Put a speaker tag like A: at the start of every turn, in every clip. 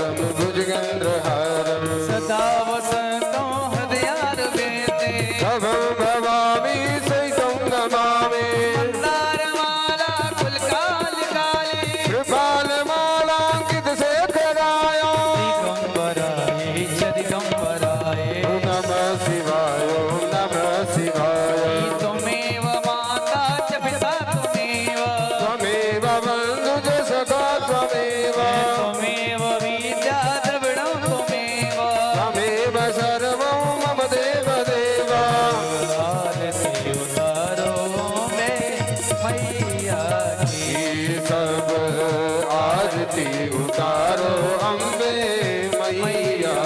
A: हरम भुजगेन्द्रहारम
B: सदा वसन्तं हृदयारविन्दे
A: भवं भवामि सहितं नमामि
B: मन्दारमाला कुलकालिकाले
A: कृपालमालाङ्कित शेखराय
B: दिगम्बराय च दिगम्बराय
A: नमः शिवाय नमः शिवाय
B: त्वमेव माता च पिता त्वमेव
A: त्वमेव बन्धुज सखा त्वमेव
B: त्वमेव विद्या द्रविणं त्वमेव
A: त्वमेव सर्वं मम देव देव
B: आरती उतारो मैं मैया की
A: सब आरती उतारो अम्बे मैया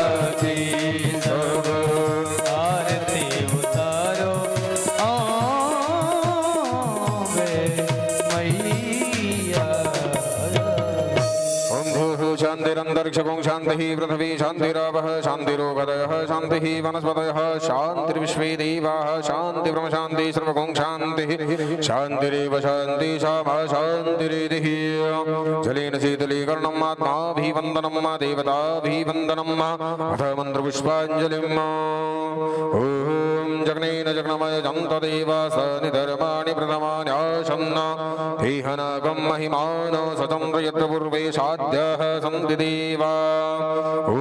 A: की सब
B: आरती उतारो मैया
A: ओम भूः शान्तिरन्तरिक्षं शान्तिः पृथिवी शान्तिरापः शान्तिरोगदयः शान्तिः वनस्पतयः शान्तिर्विश्वे देवाः शान्तिब्रह्म शान्तिः सर्वगुं शान्तिः शान्तिरेव शान्तिः शामा शान्तिरेधिः जलेन शीतलीकरणम् आत्माभिवन्दनं देवताभिवन्दनम् अथ मन्त्रपुष्पाञ्जलिम् ॐ जग्नेन जग्नमय जन्तदेव स निधर्माणि प्रथमानि आसन्न हेहनागं महिमान सचन्द्र यत्र पूर्वे साध्यः सन्ति देवा ॐ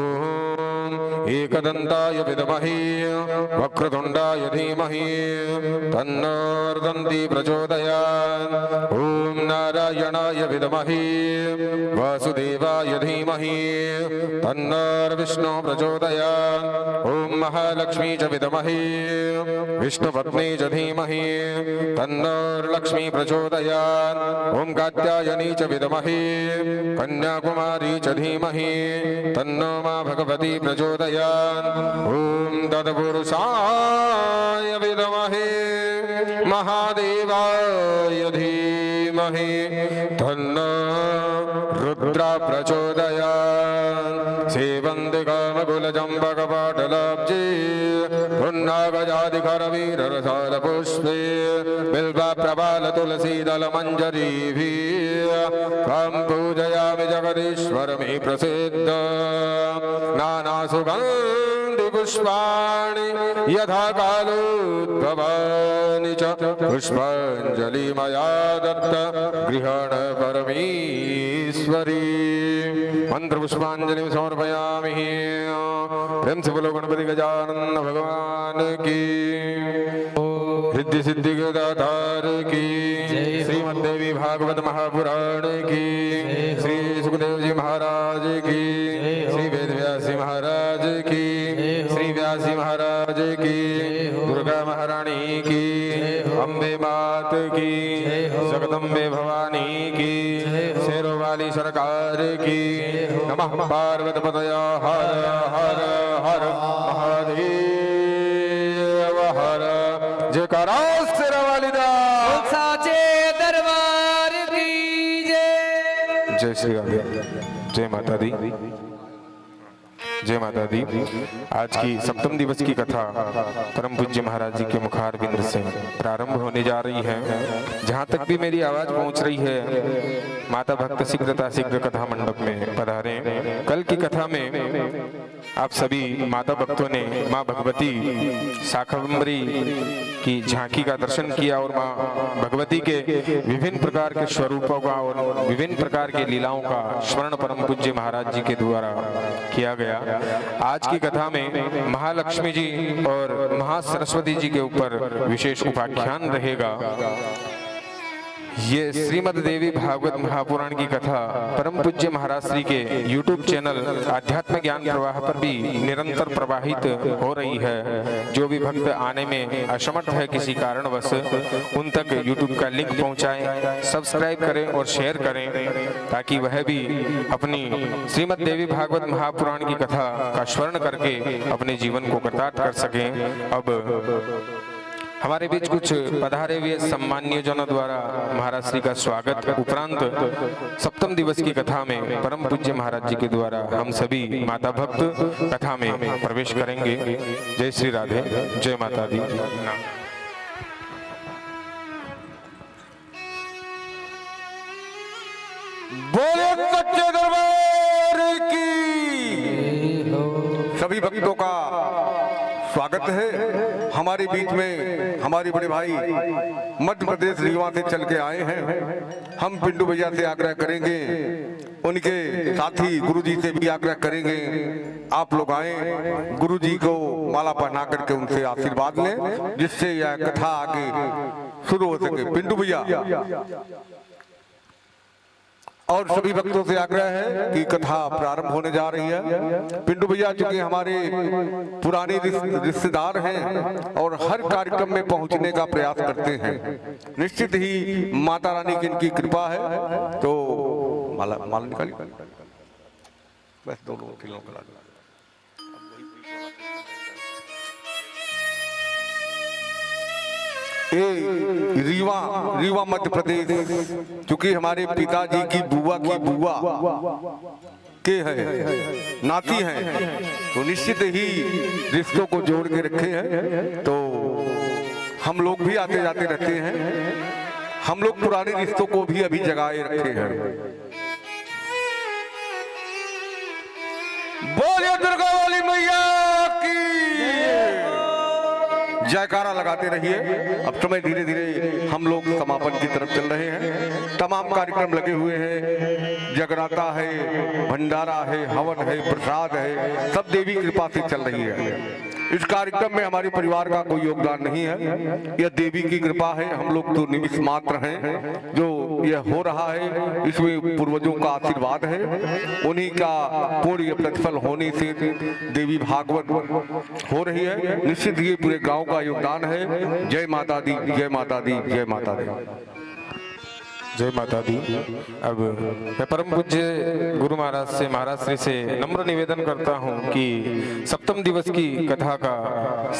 A: एकदन्ताय विद्महे वक्रतुण्डाय धीमहि तन्नोर्दन्ति प्रचोदयात् ॐ नारायणाय विद्महे वासुदेवाय धीमहि तन्नोर्विष्णुः प्रचोदयात् ॐ महालक्ष्मी च विद्महे विष्णुपत्नी च धीमहि तन्नोर्लक्ष्मी प्रचोदयात् ॐ कात्यायनी च विद्महे कन्याकुमारी च धीमहि तन्नो मा भगवती प्रचोदयात् ॐ तत्पुरुषाय विद्महे महादेवाय धीमहि तन्नो रुद्रा प्रचोदयात् सेवन्ति कामकुलचम्पकपाटलाब्जे पुन्नागजादिकरवीररसालपुष्पे बिल्वप्रबालतुलसीदलमञ्जरीभिः त्वां पूजयामि जगदीश्वरमे प्रसिद्ध नानासुगन्धिपुष्पाणि यथा कालोद्भवानि च पुष्पाञ्जलि मया दत्त गृहाण परमेश्वरी मंत्रपुष्पाञ्जलिं समर्पयामि प्रेम से बोलो गणपति गजानन भगवान की रिद्धि सिद्धि के दातार की श्रीमद्देवी भागवत महापुराण की श्री सुखदेव जी महाराज की श्री वेदव्यास जी महाराज की श्री व्यास जी महाराज की दुर्गा महारानी की अम्बे मात की जगदम्बे भवानी की शेरों वाली सरकार की नमः पार्वती पतये हर हर हर महादेव हर जयकारा शेरों वाली दा
B: साचे दरबार की जय।
A: जय श्री राम जय माता दी जय माता दी। आज की सप्तम दिवस की कथा परम पूज्य महाराज जी के मुखार बिंद से प्रारंभ होने जा रही है। जहाँ तक भी मेरी आवाज पहुँच रही है, माता भक्त शीघ्र कथा मंडप में पधारे। कल की कथा में आप सभी माता भक्तों ने माँ भगवती शाकंभरी की झांकी का दर्शन किया और माँ भगवती के विभिन्न प्रकार के स्वरूपों का और विभिन्न प्रकार के लीलाओं का स्मरण परम पूज्य महाराज जी के द्वारा किया गया। आज की कथा में महालक्ष्मी जी और महासरस्वती जी के ऊपर विशेष उपाख्यान रहेगा। ये श्रीमद् देवी भागवत महापुराण की कथा परम पूज्य महाराज श्री के YouTube चैनल आध्यात्म ज्ञान प्रवाह पर भी निरंतर प्रवाहित हो रही है। जो भी भक्त आने में असमर्थ है किसी कारणवश, उन तक YouTube का लिंक पहुंचाएं, सब्सक्राइब करें और शेयर करें, ताकि वह भी अपनी श्रीमद् देवी भागवत महापुराण की कथा का स्मरण करके अपने जीवन को कृतार्थ कर सकें। अब हमारे बीच कुछ पधारे हुए सम्मान्य जनों द्वारा महाराज श्री का स्वागत उपरांत सप्तम दिवस की कथा में परम पूज्य महाराज जी के द्वारा हम सभी माता भक्त कथा में प्रवेश करेंगे। जय श्री राधे, जय माता दी। बोले सच्चे दरबार की
C: सभी भक्तों का स्वागत है। हमारे बीच में हमारे बड़े भाई मध्य प्रदेश रीवा से चल के आए हैं। हम पिंटू भैया से आग्रह करेंगे, उनके साथी गुरुजी से भी आग्रह करेंगे, आप लोग आए, गुरुजी को माला पहना करके उनसे आशीर्वाद लें, जिससे यह कथा आगे शुरू हो सके। पिंटू भैया और सभी भक्तों से आग्रह है कि कथा प्रारंभ होने जा रही है। पिंटू भैया चूंकि हमारे पुराने रिश्तेदार हैं और हर कार्यक्रम में पहुंचने का प्रयास करते हैं, निश्चित ही माता रानी की इनकी कृपा है। तो माला माला निकाली, बस दो लोग किलो का रीवा मध्य प्रदेश, क्योंकि हमारे पिताजी की बुआ के है नाती हैं, तो निश्चित ही रिश्तों को जोड़ के रखे हैं। तो हम लोग भी आते जाते रहते हैं, हम लोग पुराने रिश्तों को भी अभी जगाए रखे हैं। बोलिए दुर्गा वाली मैया की जयकारा लगाते रहिए। अब समय धीरे धीरे हम लोग समापन की तरफ चल रहे हैं। तमाम कार्यक्रम लगे हुए हैं, जगराता है, भंडारा है, हवन है, प्रसाद है, सब देवी कृपा से चल रही है। इस कार्यक्रम में हमारे परिवार का कोई योगदान नहीं है, यह देवी की कृपा है। हम लोग तो निमित्त मात्र हैं। जो यह हो रहा है इसमें पूर्वजों का आशीर्वाद है, उन्हीं का पूर्ण प्रतिफल होने से देवी भागवत हो रही है। निश्चित ये पूरे गांव का योगदान है। जय माता दी, जय माता दी, जय माता दी,
A: जय माता दी। अब मैं परम पूज्य गुरु महाराज से, महाराज श्री से नम्र निवेदन करता हूं कि सप्तम दिवस की कथा का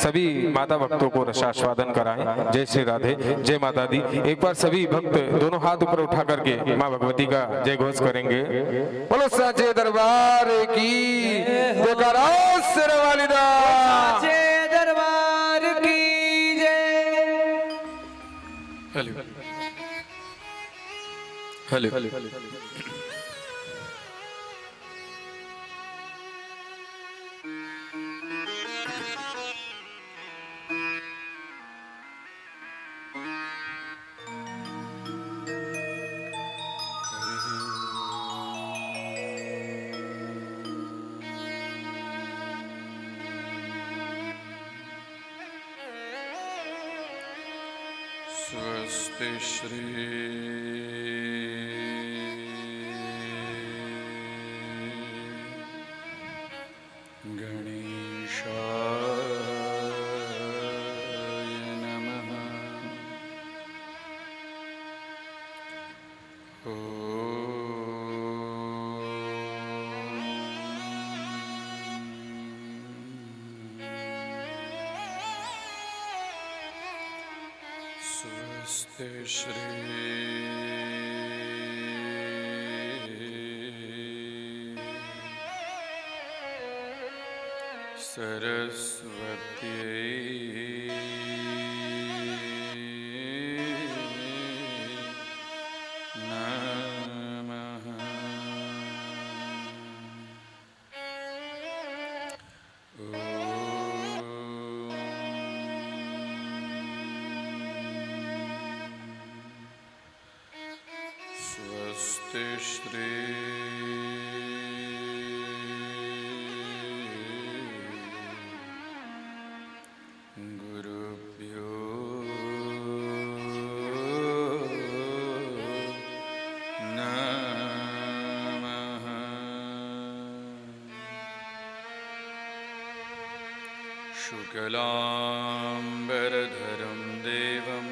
A: सभी माता भक्तों को रसास्वादन कराएं। जय श्री राधे, जय माता दी। एक बार सभी भक्त दोनों हाथ ऊपर उठा करके माँ भगवती का जय घोष करेंगे। बोलो साचे दरबार की जयकारा, शेरवाली दा।
B: साचे दरबार की जय।
A: हेलो
D: स्वस्ति श्री स्वस्ति श्री सरस्वती नमः। स्वस्ति श्री गुरुभ्यो नमः। शुक्लांबरधरं देवं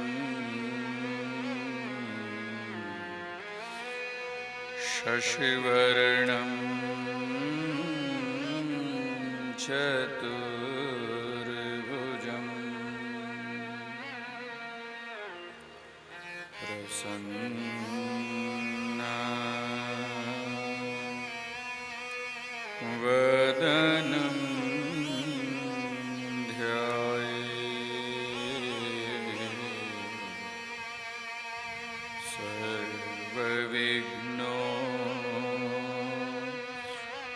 D: शशिवर्णं चतुर्भुजम् प्रसन्नं वदनं सर्वविघ्नो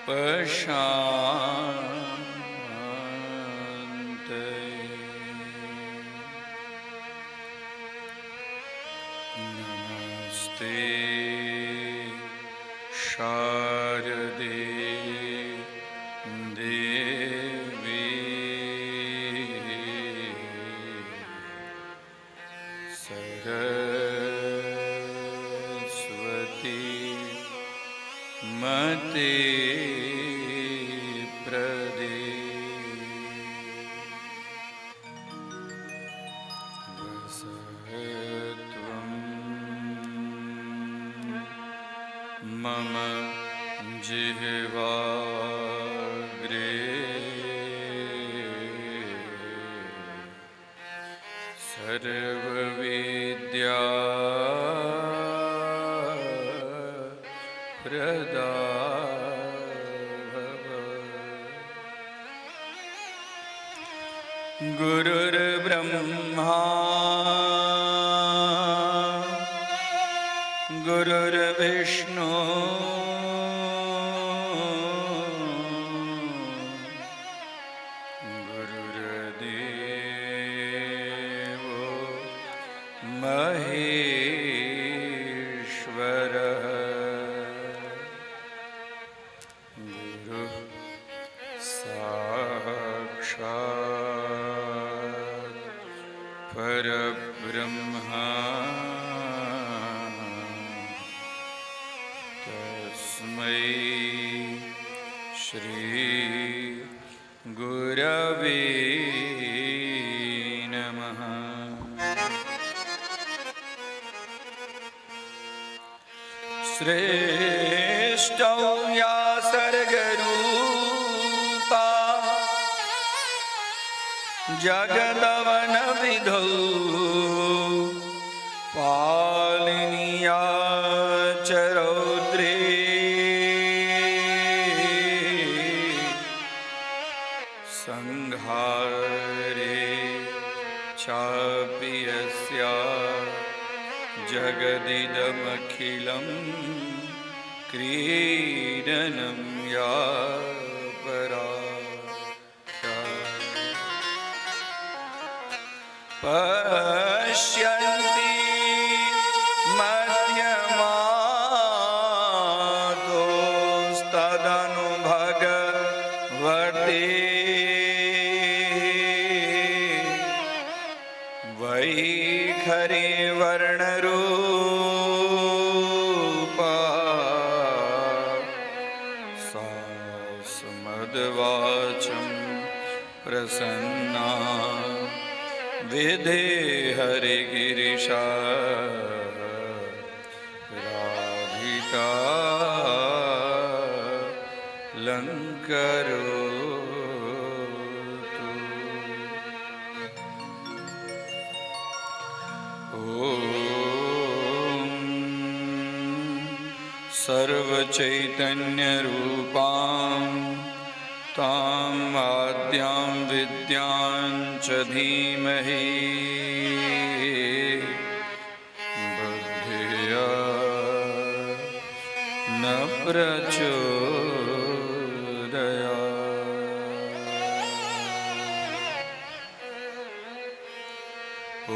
D: पशान्ति जिह्वाग्रे सर्वविद्या प्रदा गुरुर्ब्रह्मा गुरुर्विष्णु गुरुर्देवो महेश्वरः गुरु साक्षात् परब्रह्मा तस्मै श्री गुरवे नमः। श्रेष्ठौ या सर्गरूपा जगदवन विधौ पालिनिया च रौद्रे संहारे चापि यस्या जगदिदमखिलं क्रीडनं या परा पश्यन्ति मध्यमादोस्तदनु भगवते वैखरी वर्णरूपा सा स्मद्वाचं प्रसन्ना विधे हरिगिरिशा राधिका लंकरोतु। ॐ सर्वचैतन्यरूपां तां आद्यां विद्यां च धीमहि बुद्धिया न प्रचोदयात्। ॐ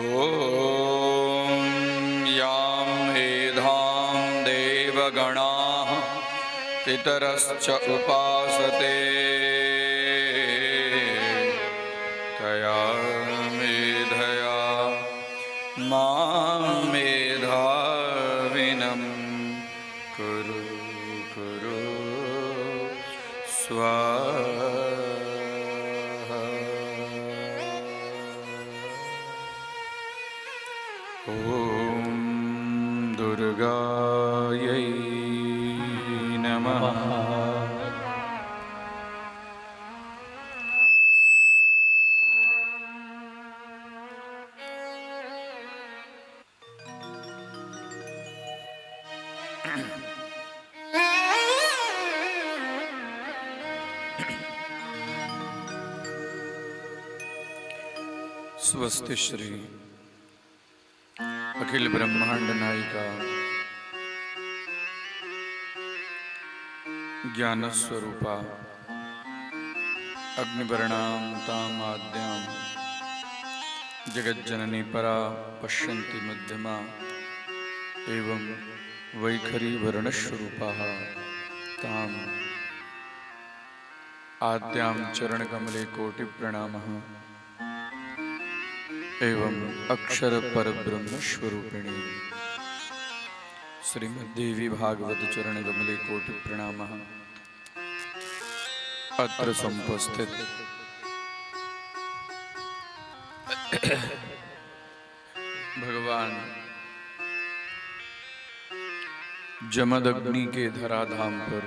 D: यां मेधां देवगणाः पितरश्च उपासते तया मेधया मां मेधाविनं कुरु कुरु स्वाहा। ॐ दुर्गायै नमः। स्वस्ति श्री अखिल ब्रह्मांड नायिका ज्ञान स्वरूपा अग्निवर्णां तामाद्यां जगज्जननी परा पश्यन्ति मध्यमा एवं वैखरी वर्णस्वरूपाः ताम् आद्यां चरणकमले कोटिप्रणामः एवं अक्षर परब्रह्म स्वरूपिणी श्रीमद्देवी भागवत चरण कमले कोटि प्रणामः। अत्र समुपस्थित भगवान जमदग्नि के धराधाम पर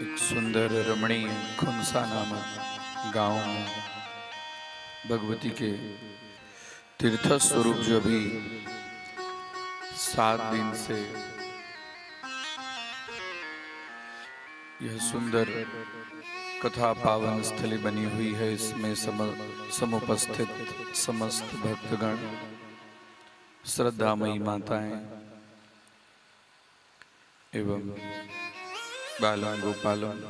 D: एक सुंदर रमणीय खुनसा नामक गांव में भगवती के तीर्थ स्वरूप जो अभी 7 दिन से यह सुंदर कथा पावन स्थली बनी हुई है, इसमें समुपस्थित समस्त भक्तगण, श्रद्धामयी माताएं एवं बालन गोपालन,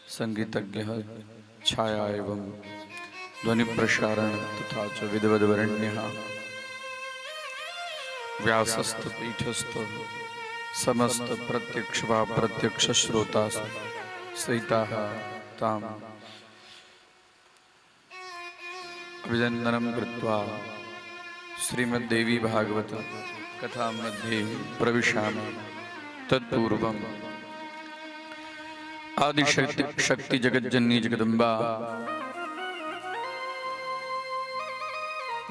D: संगीतज्ञ, छाया एवं ध्वनि प्रसारण तथा च विद्वद्वरेण्यः व्यासस्थ पीठस्थ समस्त प्रत्यक्ष व प्रत्यक्ष श्रोता सहिताः ताम् अभिनन्दनं कृत्वा श्रीमद्देवी भागवत कथा मध्ये प्रविशामि। तत्पूर्वम् आदिशक्ति जगज्जननी जगदम्बा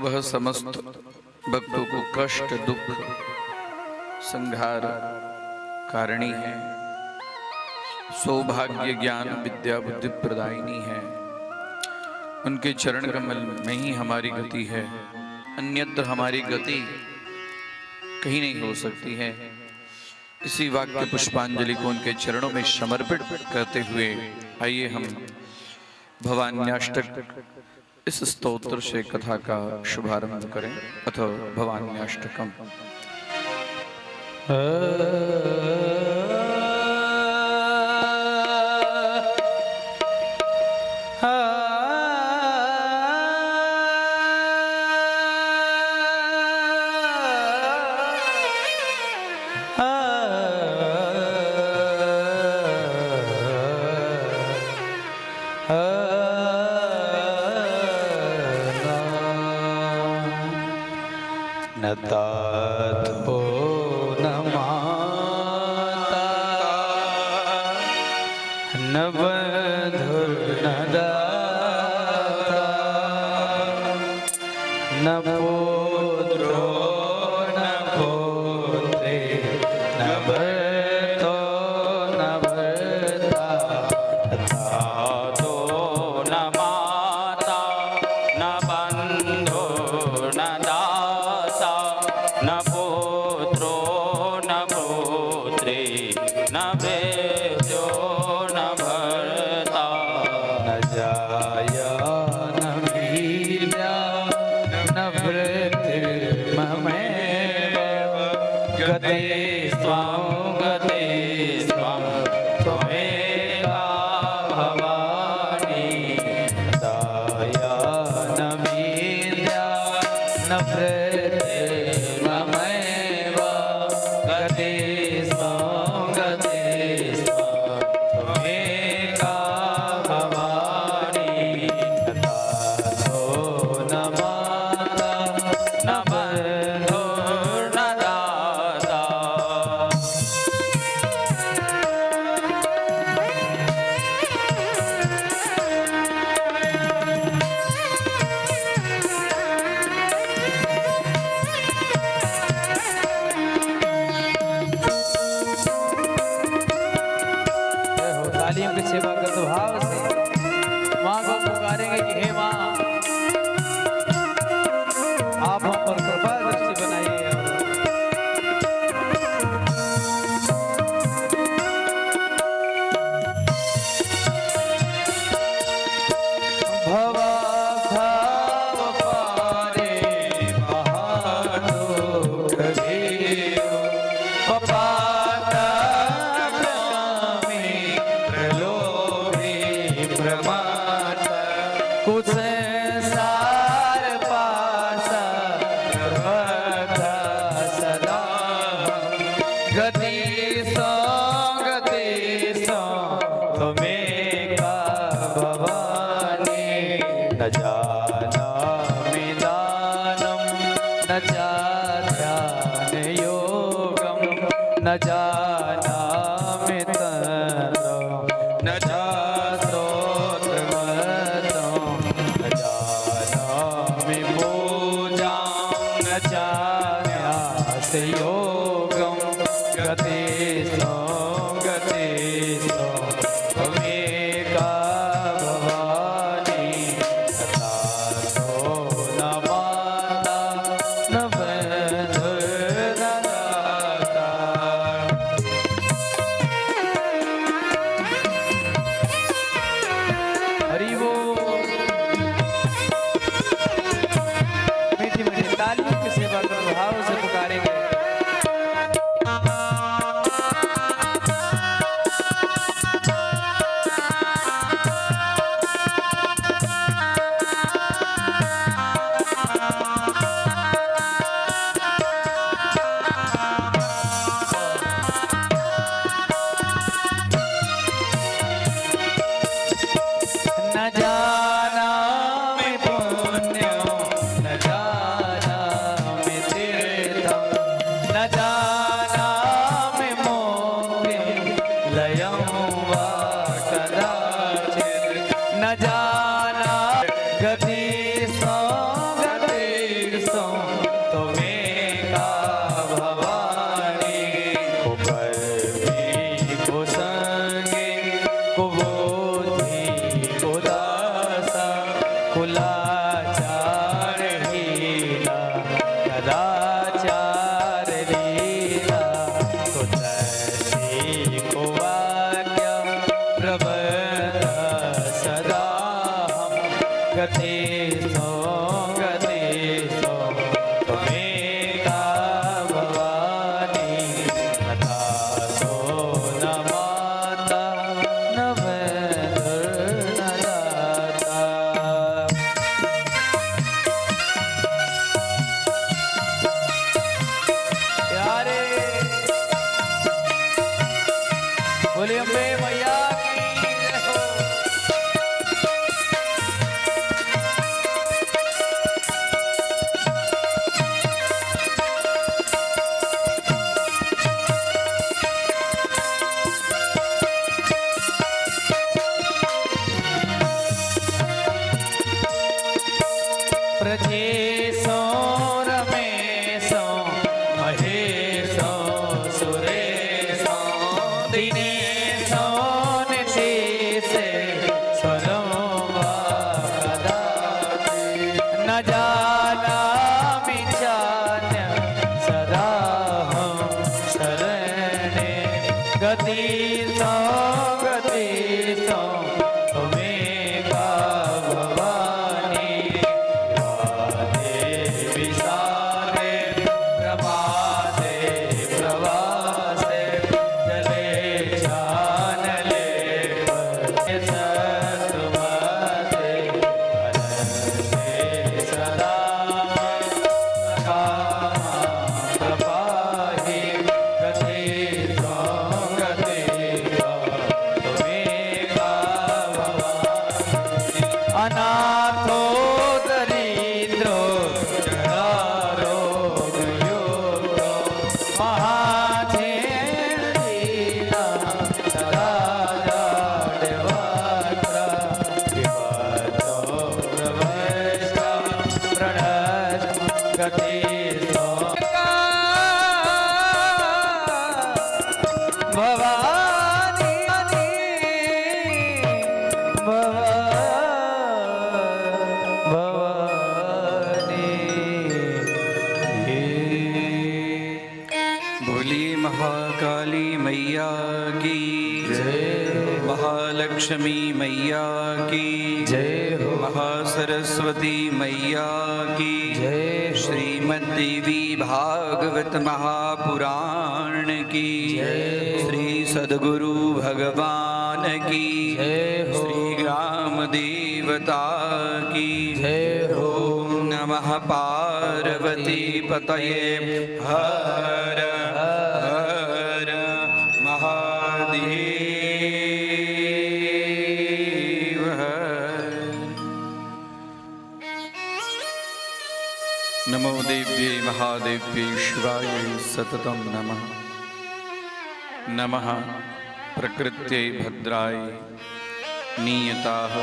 D: वह समस्त भक्तों को कष्ट दुख संहार कारिणी है, सौभाग्य ज्ञान विद्या बुद्धि प्रदायिनी है। उनके चरण कमल में ही हमारी गति है, अन्यत्र हमारी गति कहीं नहीं हो सकती है। इसी वाक्य पुष्पांजलि को उनके चरणों में समर्पित करते हुए आइए हम भवान्याष्टक इस स्तोत्र से कथा का शुभारंभ करें। अथवा भवान्याष्टकम।
B: न तात हो न माता न बंधु न दाता न पुत्रो न पुत्री न भर्तो न भर्ता तातो न माता न बंधु न दाता न पुत्रो न पुत्री न भेद्यो न भर्ता न जाया न वीर्या न वृद्धिर्ममेव गते स्वं त्वमेवा भवानी दया न वीर्या न वृद्धिर्ममेव गते स्वं त्वमेका भवानी दातो न माता न बन्धुर्न दाता। तालियों की सेवा करते भाव से माँ को पुकारेंगे कि हे माँ, आप हम पर कृपा दृष्टि बनाइए। भवा भाव पारे महादुख घेयो पपाता प्रकामी प्रलोभी प्रमाता कुछ सार पासा सर्वथा सदा गति सो त्वमेका भवानी न जानामि दानं न च ध्यान योगं न जानामि तन्त्रं न च स्तोत्रमन्त्रं न जानामि पूजां न च न्यासयोगं गते लयं वा कदाचित् न जाना गति सो तुम्हें का भवानी को कर्मी को संगी को बोधि को दासा कुलाचार हीला कदाचार लीला को तैसी को वाक्य प्रबंध सदा हम गति सो तुम्हें का भवानी कथा सो न माता न वैदर न दाता। प्यारे बोले अम्बे मैया की जय हो। प्रजेशो रमेशो महेशो सुरेशो दिनेशो निशीसे स्वरं वा कदाचित् न जानामि चान्य सदा हम शरणे गतिसो तुम्हें का भवानी विसारे प्रमादे प्रवासे जले जानले सतमते अनन्ते सदा प्रपाहि गति तुम्हें का भवानी अनाथो दरिद्रो जरारोग्यो महाधीना सदा जाडवक्त्र विपतो प्रवष्टा प्रणश् गति भवानी
D: बोली महाकाली मैया की जय, महालक्ष्मी मैया की
B: जय हो।
D: महासरस्वती मैया की
B: जय हो।
D: श्रीमद्देवी भागवत महापुराण की
B: जय हो।
D: श्री सद्गुरु भगवान की
B: जय हो।
D: श्री ग्राम देवता की
B: जय हो।
D: ओम नमः पार्वती पतये हर हर महादेव हर। नमो देव्यै महादेव्यै शिवायै सततं नमः। नमः प्रकृत्यै भद्राय नीयताः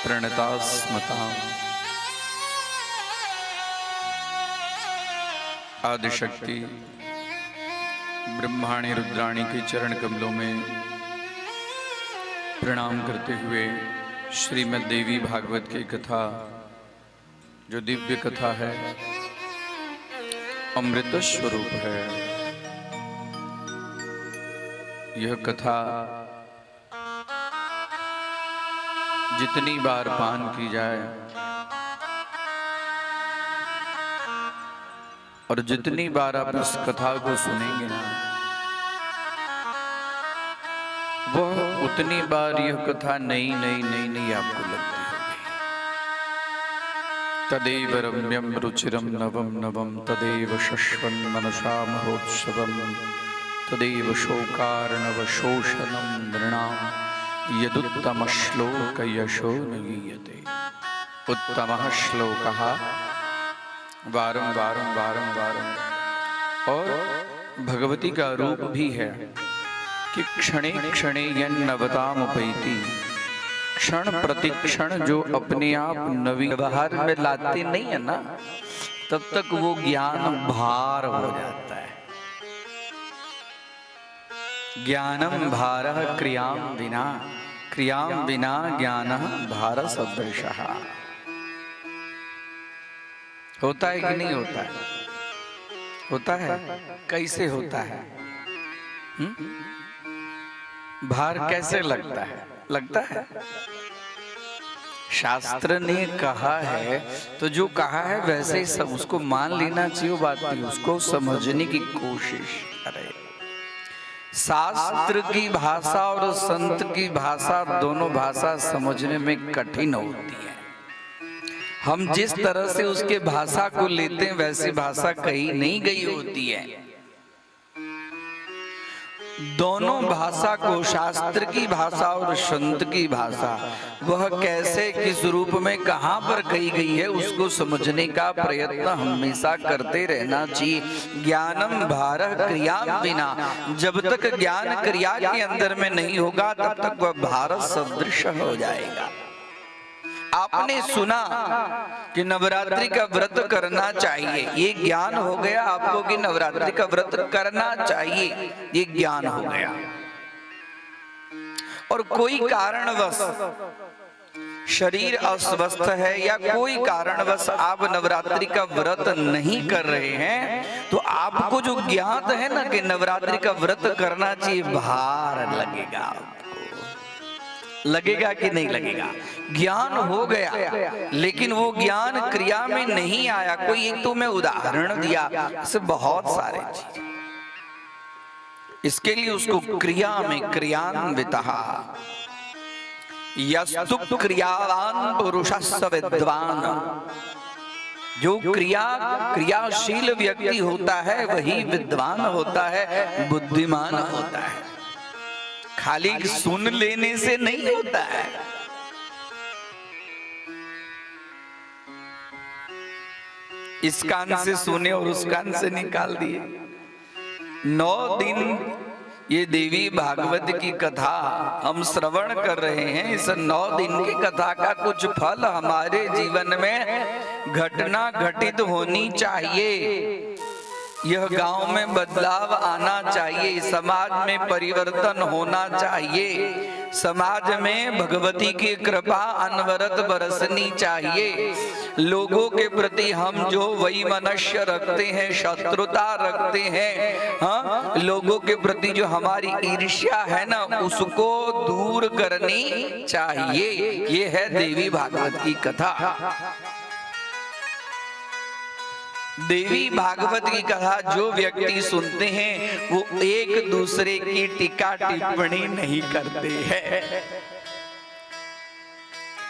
D: प्रणतास्मताम्। आदिशक्ति ब्रह्माणी रुद्राणी के चरण कमलों में प्रणाम करते हुए श्रीमद् देवी भागवत की कथा, जो दिव्य कथा है, अमृत स्वरूप है, यह कथा जितनी बार पान की जाए और जितनी बार आप इस कथा को सुनेंगे ना, वह उतनी बार यह कथा नई नई नई नई आपको लगती होगी। तदेव रम्यम रुचिरम नवम नवम तदेव शश्वन् मनसा महोत्सवम तदेव शोकार्णव शोषणम नृणाम यदुत्तम श्लोक यशो न गीयते। उत्तम श्लोकः वारं वारं वारं वारं, और भगवती का रूप भी है कि क्षणे क्षणे यन्नवताम उपैति, क्षण प्रतिक्षण जो अपने आप नवी व्यवहार में लाते नहीं है ना, तब तक वो ज्ञान भार हो जाता है। ज्ञानम भारः क्रियाम विना, क्रियाम विना ज्ञानः भार सदृशः। होता है कि नहीं होता है? होता है। कैसे होता है? भार कैसे लगता है? लगता है। शास्त्र ने कहा है तो जो कहा है वैसे ही सब उसको मान लेना चाहिए, बात नहीं, उसको समझने की कोशिश करें। शास्त्र की भाषा और संत की भाषा, दोनों भाषा समझने में कठिन होती है। हम जिस तरह से उसके भाषा को लेते हैं वैसी भाषा कहीं नहीं गई होती है। दोनों भाषा को, शास्त्र की भाषा और संत की भाषा, वह कैसे किस रूप में कहां पर कही गई है उसको समझने का प्रयत्न हमेशा करते रहना चाहिए। ज्ञानम भारः क्रियाम विना, जब तक ज्ञान क्रिया के अंदर में नहीं होगा तब तक वह भार सदृश हो जाएगा। आपने सुना कि नवरात्रि का व्रत करना चाहिए, ये ज्ञान हो गया आपको कि नवरात्रि का व्रत करना चाहिए, ये ज्ञान हो गया। और कोई कारणवश शरीर अस्वस्थ है या कोई कारणवश आप नवरात्रि का व्रत नहीं कर रहे हैं, तो आपको जो ज्ञात है ना कि नवरात्रि का व्रत करना चाहिए, भार लगेगा। लगेगा कि नहीं लगेगा? ज्ञान हो गया लेकिन वो ज्ञान क्रिया में नहीं आया। कोई एक तो मैं उदाहरण दिया, ऐसे बहुत सारे चीज, इसके लिए उसको क्रिया में क्रियान्वितः यस्तु क्रियावान पुरुषस्य विद्वान, जो क्रियाशील व्यक्ति होता है वही विद्वान होता है, बुद्धिमान होता है। खाली सुन लेने से नहीं होता है। इस कान से सुने और उस कान से निकाल दिए। 9 दिन ये देवी भागवत की कथा हम श्रवण कर रहे हैं। इस 9 दिन की कथा का कुछ फल हमारे जीवन में घटना घटित होनी चाहिए। यह गांव में बदलाव आना चाहिए, समाज में परिवर्तन होना चाहिए, समाज में भगवती की कृपा अनवरत बरसनी चाहिए। लोगों के प्रति हम जो वैमनस्य रखते हैं, शत्रुता रखते हैं, हाँ, लोगों के प्रति जो हमारी ईर्ष्या है ना, उसको दूर करनी चाहिए। ये है देवी भागवत की कथा। देवी भागवत की कथा जो व्यक्ति सुनते हैं वो एक दूसरे की टीका टिप्पणी नहीं करते हैं।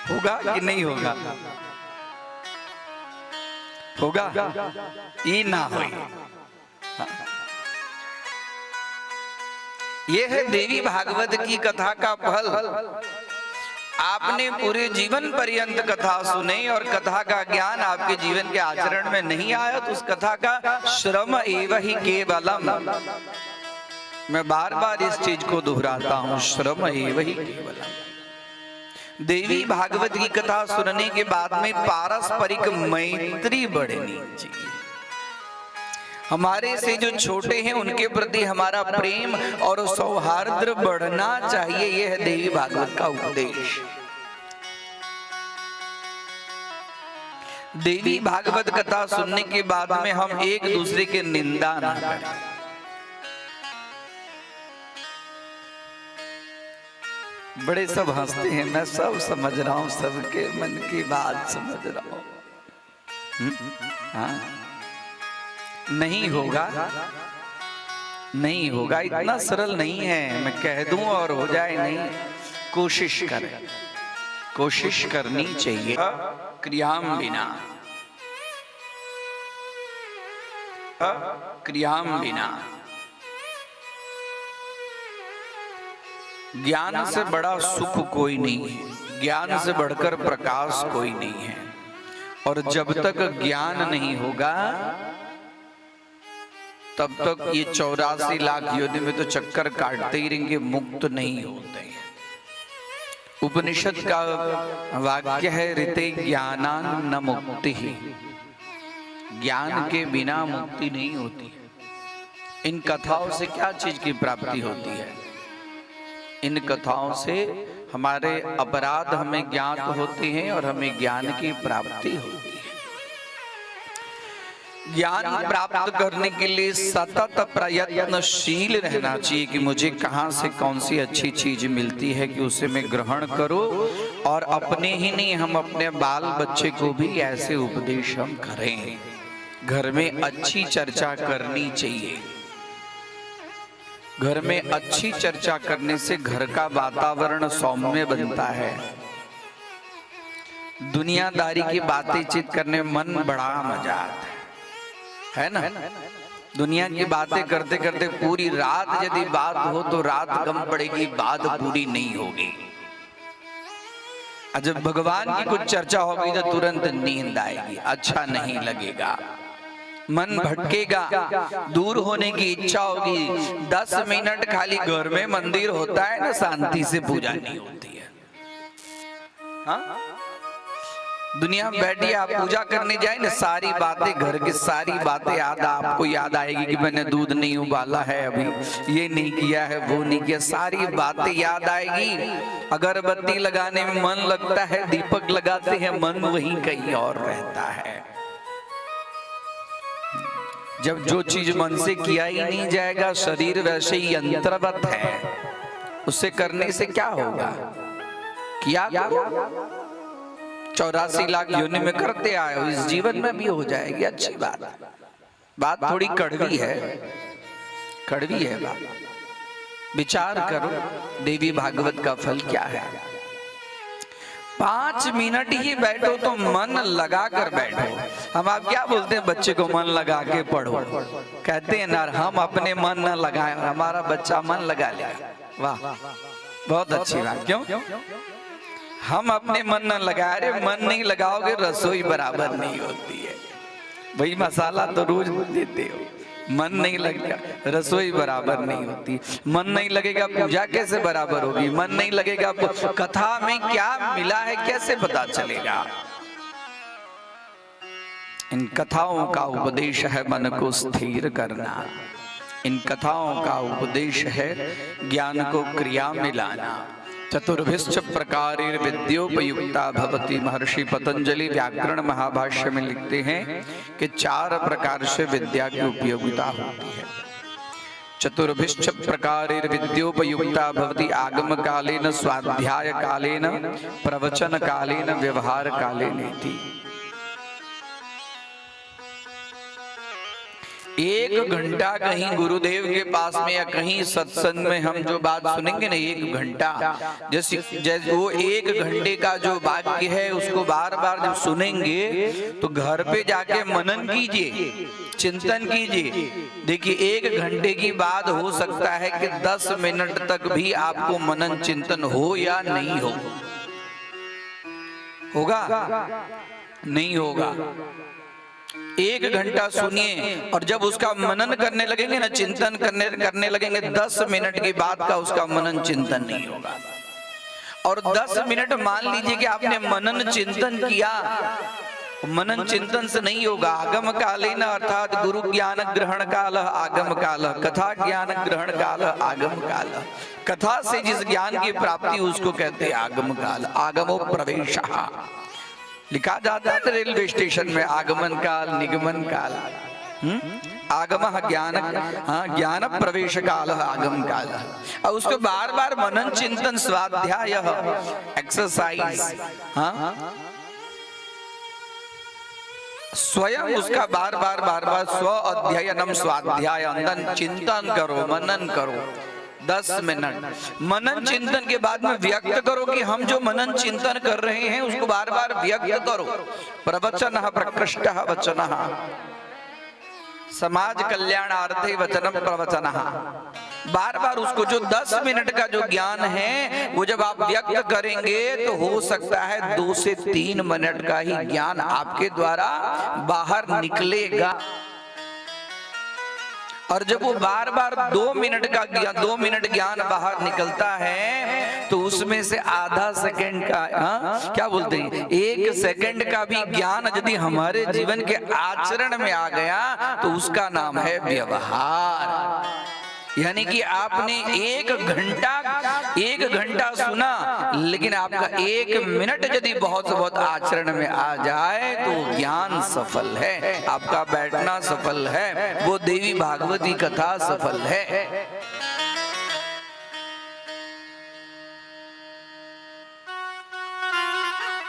D: होगा कि नहीं होगा? होगा? ये ना हो। ये है देवी भागवत की कथा का फल। आपने पूरे जीवन पर्यंत कथा सुनी और कथा का ज्ञान आपके जीवन के आचरण में नहीं आया तो उस कथा का श्रम एव ही केवलम। मैं बार बार इस चीज को दोहराता हूं, श्रम एव ही केवलम। देवी भागवत की कथा सुनने के बाद में पारस्परिक मैत्री बढ़नी चाहिए। हमारे से जो छोटे हैं उनके प्रति हमारा प्रेम और सौहार्द बढ़ना चाहिए। यह है देवी भागवत का उपदेश। देवी भागवत कथा सुनने के बाद में हम एक दूसरे के निंदा न करें। बड़े सब हंसते हैं, मैं सब समझ रहा हूं, सबके मन की बात समझ रहा हूं। हाँ, नहीं होगा, नहीं होगा, इतना सरल नहीं है मैं कह दूं और हो जाए नहीं। कोशिश करें, कोशिश करनी चाहिए। क्रियाम बिना, क्रियाम बिना ज्ञान से बड़ा सुख कोई नहीं है, ज्ञान से बढ़कर प्रकाश कोई नहीं है। और जब तक ज्ञान नहीं होगा तब तक ये 84 लाख योनि में तो चक्कर काटते ही रहेंगे, मुक्त नहीं होते हैं। उपनिषद का वाक्य है, ऋते ज्ञानान न मुक्ति ही, ज्ञान के बिना मुक्ति नहीं होती। इन कथाओं से क्या चीज की प्राप्ति होती है? इन कथाओं से हमारे अपराध हमें ज्ञात होते हैं और हमें ज्ञान की प्राप्ति होती है। ज्ञान प्राप्त करने के लिए सतत प्रयत्नशील रहना चाहिए कि मुझे कहां से कौन सी अच्छी चीज मिलती है कि उसे मैं ग्रहण करूं, और अपने ही नहीं हम अपने बाल बच्चे को भी ऐसे उपदेश हम करें। घर में अच्छी चर्चा करनी चाहिए। घर में अच्छी चर्चा करने से घर का वातावरण सौम्य बनता है। दुनियादारी की बातें चित करने में मन बड़ा मजा आता है ना। दुनिया की बातें करते करते पूरी रात यदि बात हो तो रात कम पड़ेगी, बात पूरी नहीं होगी। जब भगवान की कुछ चर्चा होगी तो तुरंत नींद आएगी, अच्छा नहीं लगेगा, मन भटकेगा, दूर होने की इच्छा होगी। 10 मिनट खाली घर में मंदिर होता है ना, शांति से पूजा नहीं होती है। हाँ? दुनिया में बैठी आप पूजा करने जाए ना, सारी बातें घर की सारी बातें आपको याद आएगी कि मैंने दूध नहीं उबाला है, अभी ये नहीं किया है, वो नहीं किया, सारी बातें याद आएगी। अगरबत्ती लगाने में मन लगता है, दीपक लगाते हैं मन वहीं कहीं और रहता है। जब जो चीज मन से किया ही नहीं जाएगा, शरीर वैसे ही यंत्रवत है, उससे करने से क्या होगा? किया 84 लाख योनि में करते आए हो, इस जीवन में भी हो जाएगी। अच्छी बात थोड़ी कड़वी है, कड़वी है बात। विचार करो देवी भागवत का फल क्या है। 5 मिनट ही बैठो तो मन लगा कर बैठो। हम आप क्या बोलते हैं, बच्चे को मन लगा के पढ़ो, कहते हैं ना, हम अपने मन न लगाए और हमारा बच्चा मन लगा ले। वाह, बहुत अच्छी बात। क्यों? हम अपने मन न लगाए, अरे मन नहीं लगाओगे रसोई बराबर नहीं होती है। भाई मसाला तो रोज देते हो, मन नहीं लगेगा रसोई बराबर नहीं होती। मन नहीं लगेगा पूजा कैसे बराबर होगी? मन नहीं लगेगा कथा में क्या मिला है कैसे पता चलेगा? इन कथाओं का उपदेश है मन को स्थिर करना। इन कथाओं का उपदेश है ज्ञान को क्रिया में लाना। चतुर्भिश्च प्रकारेण विद्योपयुक्ता भवति। महर्षि पतंजलि व्याकरण महाभाष्य में लिखते हैं कि 4 प्रकार से विद्या की उपयोगिता होती है। चतुर्भिश्च प्रकारेण विद्योपयुक्ता भवति। आगम कालेन, स्वाध्याय कालेन, प्रवचन कालेन, व्यवहार कालेन। 1 घंटा कहीं गुरुदेव के पास में या कहीं सत्संग में हम जो बात सुनेंगे ना, 1 घंटा, जैसे वो 1 घंटे का जो वाक्य है उसको बार बार जब सुनेंगे तो घर पे जाके मनन कीजिए, चिंतन कीजिए। देखिए 1 घंटे की बात हो सकता है कि 10 मिनट तक भी आपको मनन चिंतन हो या नहीं हो। होगा? नहीं होगा। 1 घंटा सुनिए और जब उसका मनन करने लगेंगे ना, चिंतन करने लगेंगे, 10 मिनट के बाद का उसका मनन चिंतन नहीं होगा। और 10 मिनट मान लीजिए कि आपने मनन चिंतन किया, मनन चिंतन से नहीं होगा। आगम कालेन अर्थात गुरु ज्ञान ग्रहण काल आगम काल, कथा ज्ञान ग्रहण काल आगम काल। कथा से जिस ज्ञान की प्राप्ति उसको कहते हैं आगम काल। आगमो प्रवेशः लिखा जाता है रेलवे स्टेशन में, आगमन काल, निगमन काल। आगम ज्ञान, हाँ, ज्ञान प्रवेश काल, आगम काल। और उसको बार बार मनन चिंतन, स्वाध्याय, एक्सरसाइज, हाँ, स्वयं उसका बार बार स्व अध्ययनम स्वाध्याय, अंदर चिंतन करो, मनन करो। 10 मिनट मनन चिंतन के बाद में व्यक्त करो कि हम जो मनन चिंतन कर रहे हैं उसको बार बार व्यक्त करो। प्रवचनः प्रकृष्टः वचनः, समाज कल्याणार्थे वचनम प्रवचनः। बार बार उसको जो 10 मिनट का जो ज्ञान है वो जब आप व्यक्त करेंगे तो हो सकता है 2 से 3 मिनट का ही ज्ञान आपके द्वारा बाहर निकलेगा। और जब वो बार बार 2 मिनट ज्ञान बाहर निकलता है तो उसमें से आधा सेकंड का क्या बोलते हैं 1 सेकंड का भी ज्ञान यदि हमारे जीवन के आचरण में आ गया तो उसका नाम है व्यवहार। यानी कि आपने 1 घंटा सुना, लेकिन आपका 1 मिनट यदि बहुत से बहुत आचरण में आ जाए तो ज्ञान सफल है, आपका बैठना सफल है, वो देवी भागवती कथा सफल है।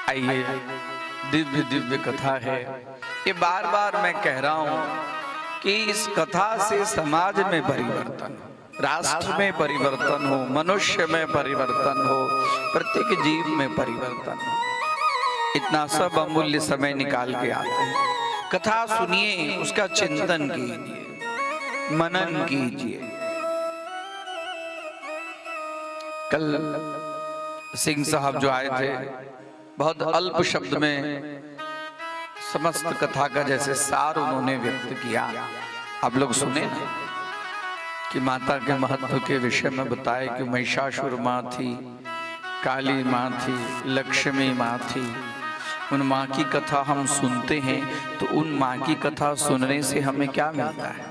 D: आइए, दिव्य दिव्य कथा है। ये बार बार मैं कह रहा हूं कि इस कथा से समाज में परिवर्तन, राष्ट्र में परिवर्तन हो, मनुष्य में परिवर्तन हो, प्रत्येक जीव में परिवर्तन हो। इतना सब अमूल्य समय निकाल के आते हैं। कथा सुनिए, उसका चिंतन कीजिए, मनन कीजिए। कल सिंह साहब जो आए थे, बहुत अल्प शब्द में समस्त कथा का जैसे सार उन्होंने व्यक्त किया। आप लोग सुने ना कि माता के महत्व के विषय में बताए कि महिषासुर माँ थी, काली माँ थी, लक्ष्मी माँ थी। उन माँ की कथा हम सुनते हैं तो उन माँ की कथा सुनने से हमें क्या मिलता है?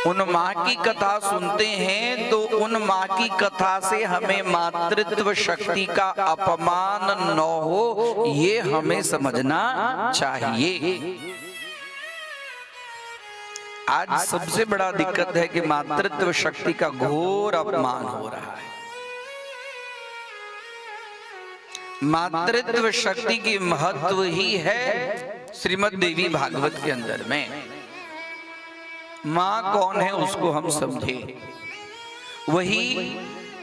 D: उन माँ की कथा सुनते हैं तो उन माँ की कथा से हमें मातृत्व शक्ति का अपमान न हो, ये हमें समझना चाहिए। आज सबसे बड़ा दिक्कत है कि मातृत्व शक्ति का घोर अपमान हो रहा है। मातृत्व शक्ति की महत्व ही है श्रीमद् देवी भागवत के अंदर में। माँ कौन है उसको हम समझे, वही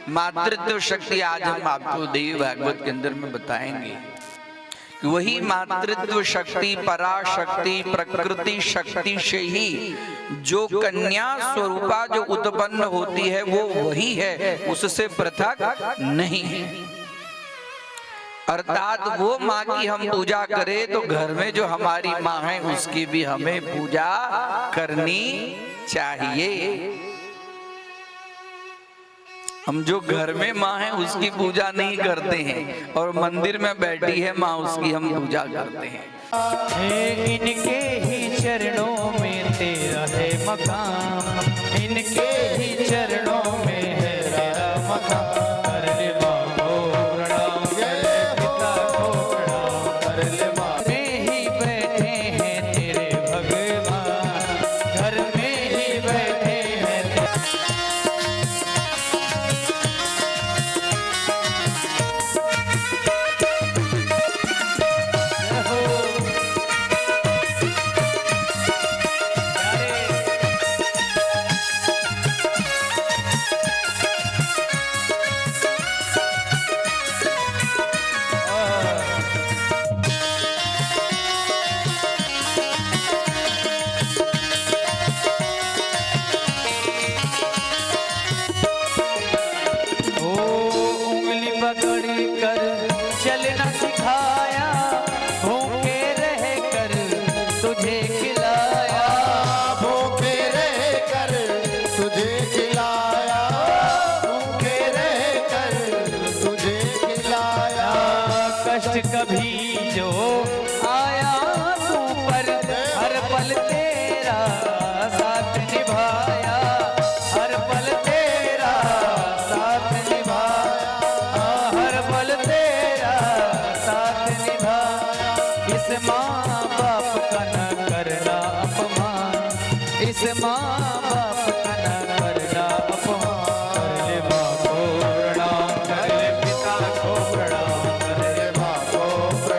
D: मातृत्व शक्ति आज हम आपको देवी भागवत के अंदर में बताएंगे। वही मातृत्व शक्ति, पराशक्ति, प्रकृति शक्ति से ही जो कन्या स्वरूपा जो उत्पन्न होती है वो वही है, उससे पृथक नहीं है। अर्थात वो माँ की हम पूजा करें तो घर में जो हमारी माँ है उसकी भी हमें पूजा करनी चाहिए। हम जो घर में माँ है उसकी पूजा नहीं करते हैं और मंदिर में बैठी है माँ उसकी हम पूजा करते हैं।
B: इनके ही चरणों में तेरा है मकाम, इनके ही चरणों में है तेरा मकाम। कर ले माँ को प्रणाम, कर ले पिता को प्रणाम, कर ले माँ। में ही बैठे हैं तेरे भगवान, घर में ही बैठे हैं कभी जो आया तू पर हर पल तेरा साथ निभाया, हर पल तेरा साथ निभाया, हर पल तेरा साथ निभाया। इस माँ बाप का न करना अपमान, इस माँ बाप का न करना अपमान। कर ले माँ को प्रणाम, कर ले पिता को प्रणाम, कर ले माँ को प्रणाम।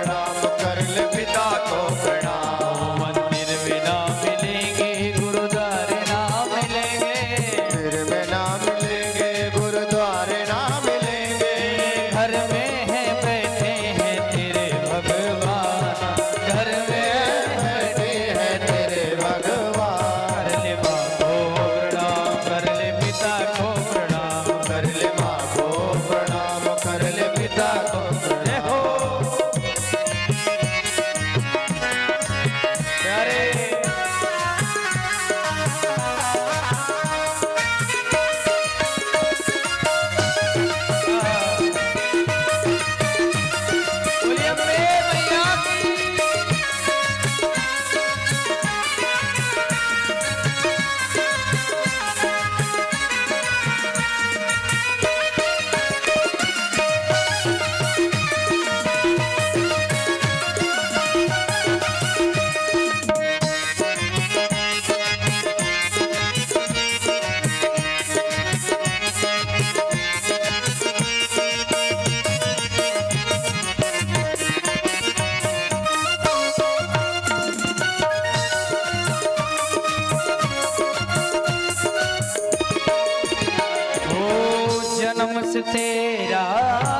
B: से तेरा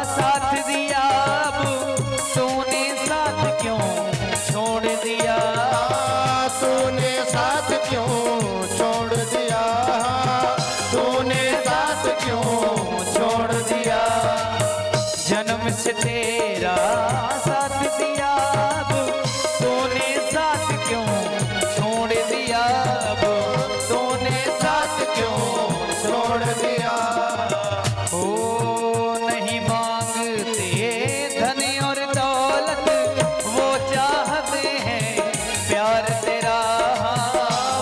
B: साथ दिया, अब तूने साथ क्यों छोड़ दिया?
E: तूने साथ क्यों छोड़ दिया?
B: तूने साथ क्यों छोड़ दिया? जन्म से तेरा साथ दिया, अब तूने साथ क्यों छोड़ दिया? अब तूने साथ क्यों छोड़ दिया? ओ नहीं मांगते धन और दौलत, वो चाहते हैं प्यार तेरा।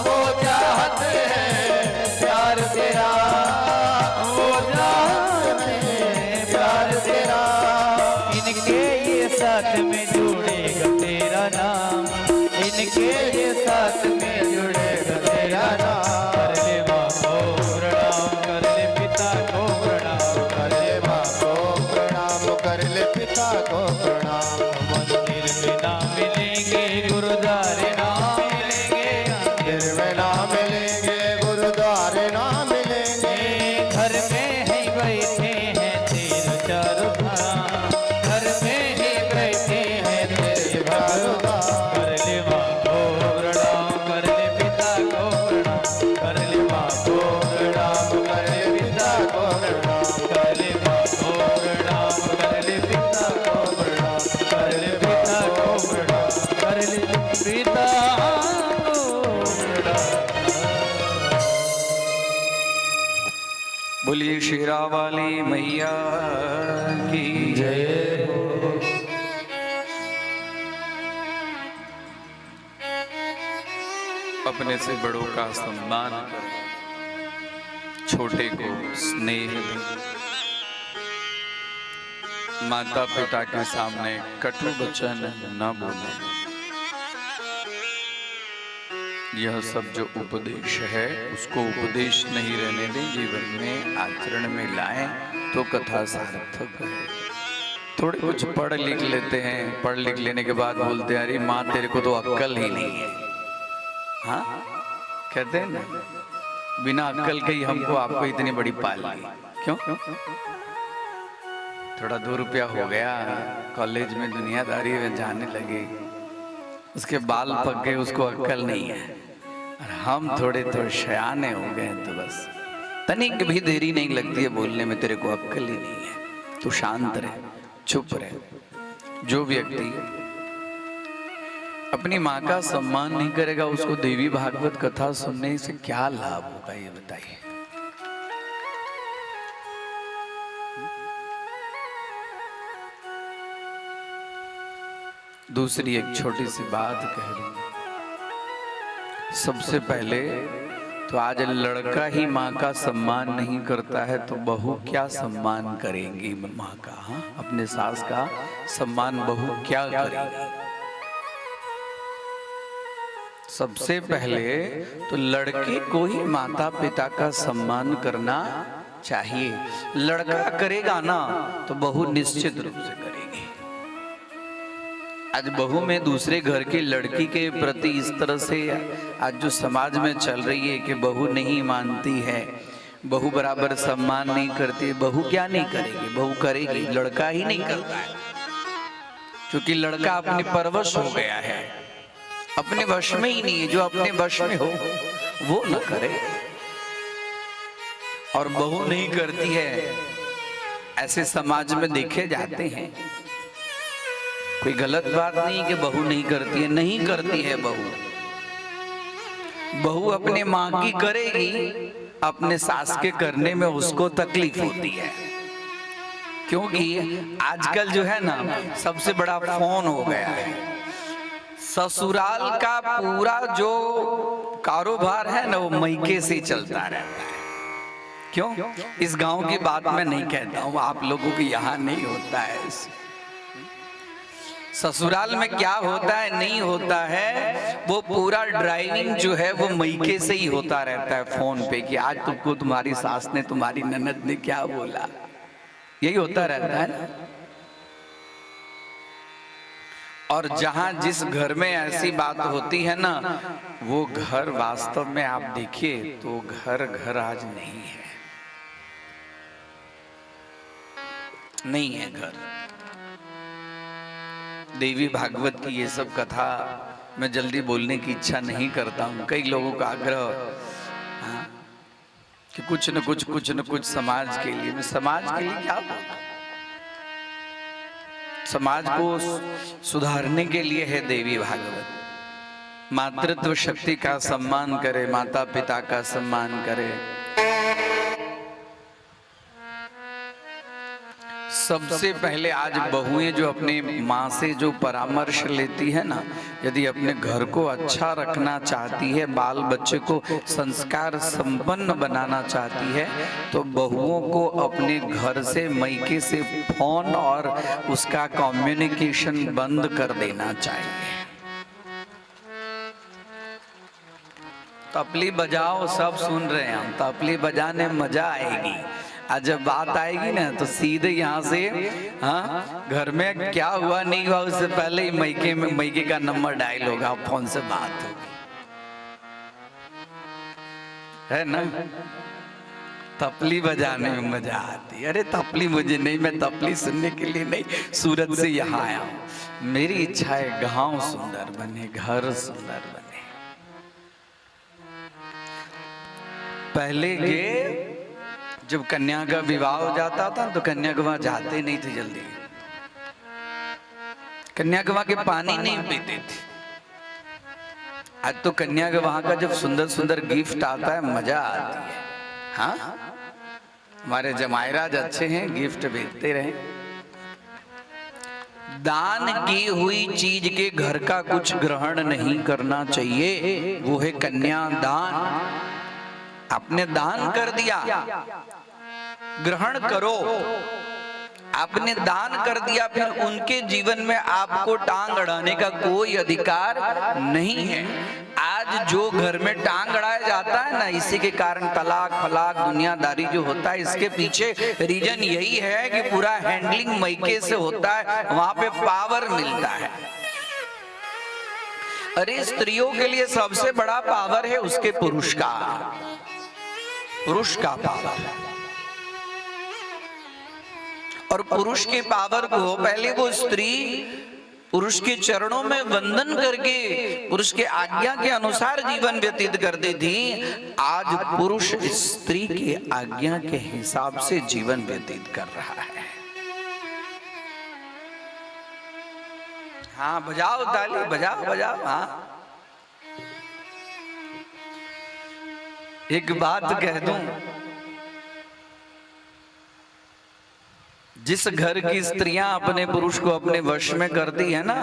B: वो चाहते हैं प्यार तेरा, वो चाहते हैं प्यार तेरा। इनके ये साथ में जुड़ेगा तेरा नाम, इनके ये साथ में जुड़ेगा तेरा नाम। कर ले माँ को प्रणाम, कर ले पिता को प्रणाम,
E: कर ले माँ को प्रणाम, कर ले पिता को प्रणाम।
B: मंदिर में ना मिलेंगे गुरुद्वारे ना मिलेंगे,
E: मंदिर में ना मिलेंगे गुरुद्वारे ना मिलेंगे।
B: घर में ही बैठे हैं तेरे चारों धाम, घर में ही बैठे हैं तेरे चारों धाम। कर ले माँ को प्रणाम, कर ले पिता को प्रणाम, कर ले माँ को प्रणाम, कर ले पिता को प्रणाम, कर ले माँ को प्रणाम, कर ले पिता को प्रणाम, कर ले पिता को प्रणाम, कर ले पिता को प्रणाम।
D: बोलिए शेरा वाली मैया की जय। अपने से बड़ों का सम्मान करें, छोटे को स्नेह दें, माता पिता के सामने कटु वचन न बोलें। यह सब जो उपदेश है उसको उपदेश नहीं रहने दें, जीवन में आचरण में लाएं तो कथा सार्थक है। थोड़े कुछ पढ़ लिख लेते हैं, पढ़ लिख लेने के बाद बोलते हैं अरे माँ तेरे को तो अक्ल ही नहीं है। हाँ कहते हैं ना, बिना अक्ल के ही हमको आपको इतनी बड़ी पाल ली। क्यों? थोड़ा 2 रुपया हो गया, कॉलेज में दुनियादारी में जाने लगे, उसके बाल पक गए, उसको अक्ल नहीं है। और हम थोड़े शयाने हो गए तो बस तनिक भी देरी नहीं लगती है बोलने में, तेरे को अक्ल ही नहीं है, तू शांत रहे, चुप रहे। जो व्यक्ति अपनी माँ का सम्मान नहीं करेगा उसको देवी भागवत कथा सुनने से क्या लाभ होगा ये बताइए। दूसरी एक छोटी सी बात कह दूं, सबसे पहले तो आज लड़का ही माँ का सम्मान नहीं करता है तो बहू क्या सम्मान करेंगी माँ का? हाँ? अपने सास का सम्मान बहू क्या करेगी? सबसे पहले तो लड़के को ही माता पिता का सम्मान करना चाहिए। लड़का करेगा ना तो बहू निश्चित रूप से करेगी। आज बहू में दूसरे घर की लड़की के प्रति इस तरह से आज जो समाज में चल रही है कि बहू नहीं मानती है, बहू बराबर सम्मान नहीं करती। बहू क्या नहीं करेगी? बहू करेगी, लड़का ही नहीं करता है, क्योंकि लड़का अपनी परवश हो गया है, अपने वश में ही नहीं है। जो अपने वश में हो वो न करे, और बहू नहीं करती है ऐसे समाज में देखे जाते हैं। कोई गलत बात नहीं कि बहू नहीं करती है, नहीं करती है बहू। बहू अपने माँ की करेगी, अपने सास के करने में उसको तकलीफ होती है, क्योंकि आजकल जो है ना सबसे बड़ा फोन हो गया है। ससुराल का पूरा जो कारोबार है ना वो मैके से चलता रहता है। क्यों? इस गांव की बात मैं नहीं कहता हूँ, आप लोगों के यहाँ नहीं होता है। ससुराल में क्या होता है नहीं होता है, वो पूरा ड्राइविंग जो है वो मैके से ही होता रहता है फोन पे, कि आज तुमको तुम्हारी सास ने, तुम्हारी ननद ने क्या बोला, यही होता रहता है ना। और जहां जिस घर में ऐसी बात होती है ना, वो घर वास्तव में आप देखिए तो घर घर आज नहीं है। नहीं है घर। देवी भागवत की ये सब कथा मैं जल्दी बोलने की इच्छा नहीं करता हूँ। कई लोगों का आग्रह कि कुछ न कुछ समाज के लिए। मैं समाज के लिए क्या बोलूं? समाज को सुधारने के लिए है देवी भागवत। मातृत्व शक्ति का सम्मान करे, माता पिता का सम्मान करे। सबसे पहले आज बहुएं जो अपने माँ से जो परामर्श लेती है ना, यदि अपने घर को अच्छा रखना चाहती है, बाल बच्चे को संस्कार संपन्न बनाना चाहती है, तो बहुओं को अपने घर से, मायके से फोन और उसका कम्युनिकेशन बंद कर देना चाहिए। तबली बजाओ, सब सुन रहे हैं हम, तबली बजाने मजा आएगी। आज जब बात आएगी ना तो सीधे यहाँ से घर में क्या हुआ नहीं हुआ उससे पहले ही मायके का नंबर डायल होगा, फोन से बात होगी, है ना। तबली बजाने में मजा आती है। अरे तबली मुझे नहीं, मैं तबली सुनने के लिए नहीं सूरत से यहाँ आया हूँ। मेरी इच्छा है गांव सुंदर बने, घर सुंदर बने। पहले के जब कन्या का विवाह हो जाता था तो कन्या के वहां जाते नहीं थे जल्दी, कन्या के वहां के पानी नहीं पीते थे। आज तो कन्या के वहां का जब सुंदर सुंदर गिफ्ट आता है मजा आती है। हाँ, हमारे जमाईराज अच्छे हैं, गिफ्ट भेजते रहे। दान की हुई चीज के घर का कुछ ग्रहण नहीं करना चाहिए, वो है कन्यादान। आपने दान कर दिया, ग्रहण करो। आपने दान कर दिया, फिर उनके जीवन में आपको टांग अड़ाने का कोई अधिकार नहीं है। आज जो घर में टांग अड़ाया जाता है ना, इसी के कारण तलाक फलाक दुनियादारी जो होता है, इसके पीछे रीजन यही है कि पूरा हैंडलिंग मायके से होता है, वहां पे पावर मिलता है। अरे स्त्रियों के लिए सबसे बड़ा पावर है उसके पुरुष का पावर। और पुरुष के पावर को पहले वो स्त्री पुरुष के चरणों में वंदन करके पुरुष के आज्ञा के अनुसार जीवन व्यतीत करती थी। आज पुरुष स्त्री की आज्ञा के हिसाब से जीवन व्यतीत कर रहा है। हाँ, बजाओ ताली, बजाओ। हाँ, एक बात कह दूं, जिस घर की स्त्रियां अपने पुरुष को अपने वश में करती है ना,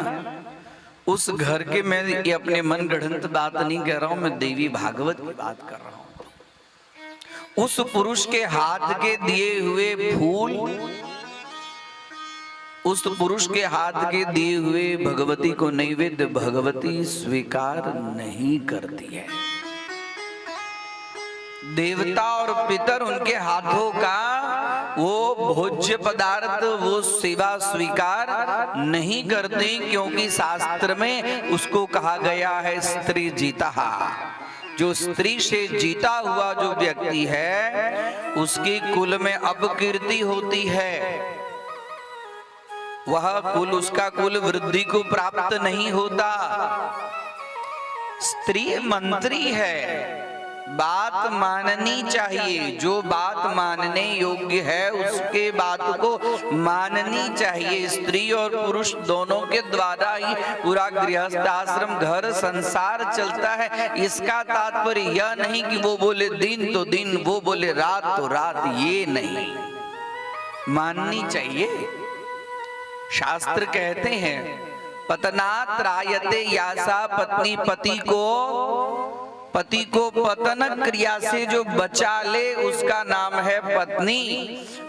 D: उस घर के, मैं ये अपने मन गढ़ंत बात नहीं कह रहा हूं, मैं देवी भागवत की बात कर रहा हूं। उस पुरुष के हाथ के दिए हुए फूल, उस पुरुष के हाथ के दिए हुए भगवती को नैवेद्य भगवती स्वीकार नहीं करती है। देवता और पितर उनके हाथों का वो भोज्य पदार्थ, वो सेवा स्वीकार नहीं करते, क्योंकि शास्त्र में उसको कहा गया है स्त्री जीता। जो स्त्री से जीता हुआ जो व्यक्ति है, उसकी कुल में अपकीर्ति होती है, वह कुल, उसका कुल वृद्धि को प्राप्त नहीं होता। स्त्री मंत्री है, बात माननी चाहिए। जो बात मानने योग्य है उसके बात को माननी चाहिए। स्त्री और पुरुष दोनों के द्वारा ही पूरा गृहस्थ आश्रम, घर, संसार चलता है। इसका तात्पर्य यह नहीं कि वो बोले दिन तो दिन, वो बोले रात तो रात, ये नहीं, माननी चाहिए। शास्त्र कहते हैं पतनात् त्रायते यासा, पत्नी पति को पतन क्रिया से जो बचा ले उसका नाम है पत्नी,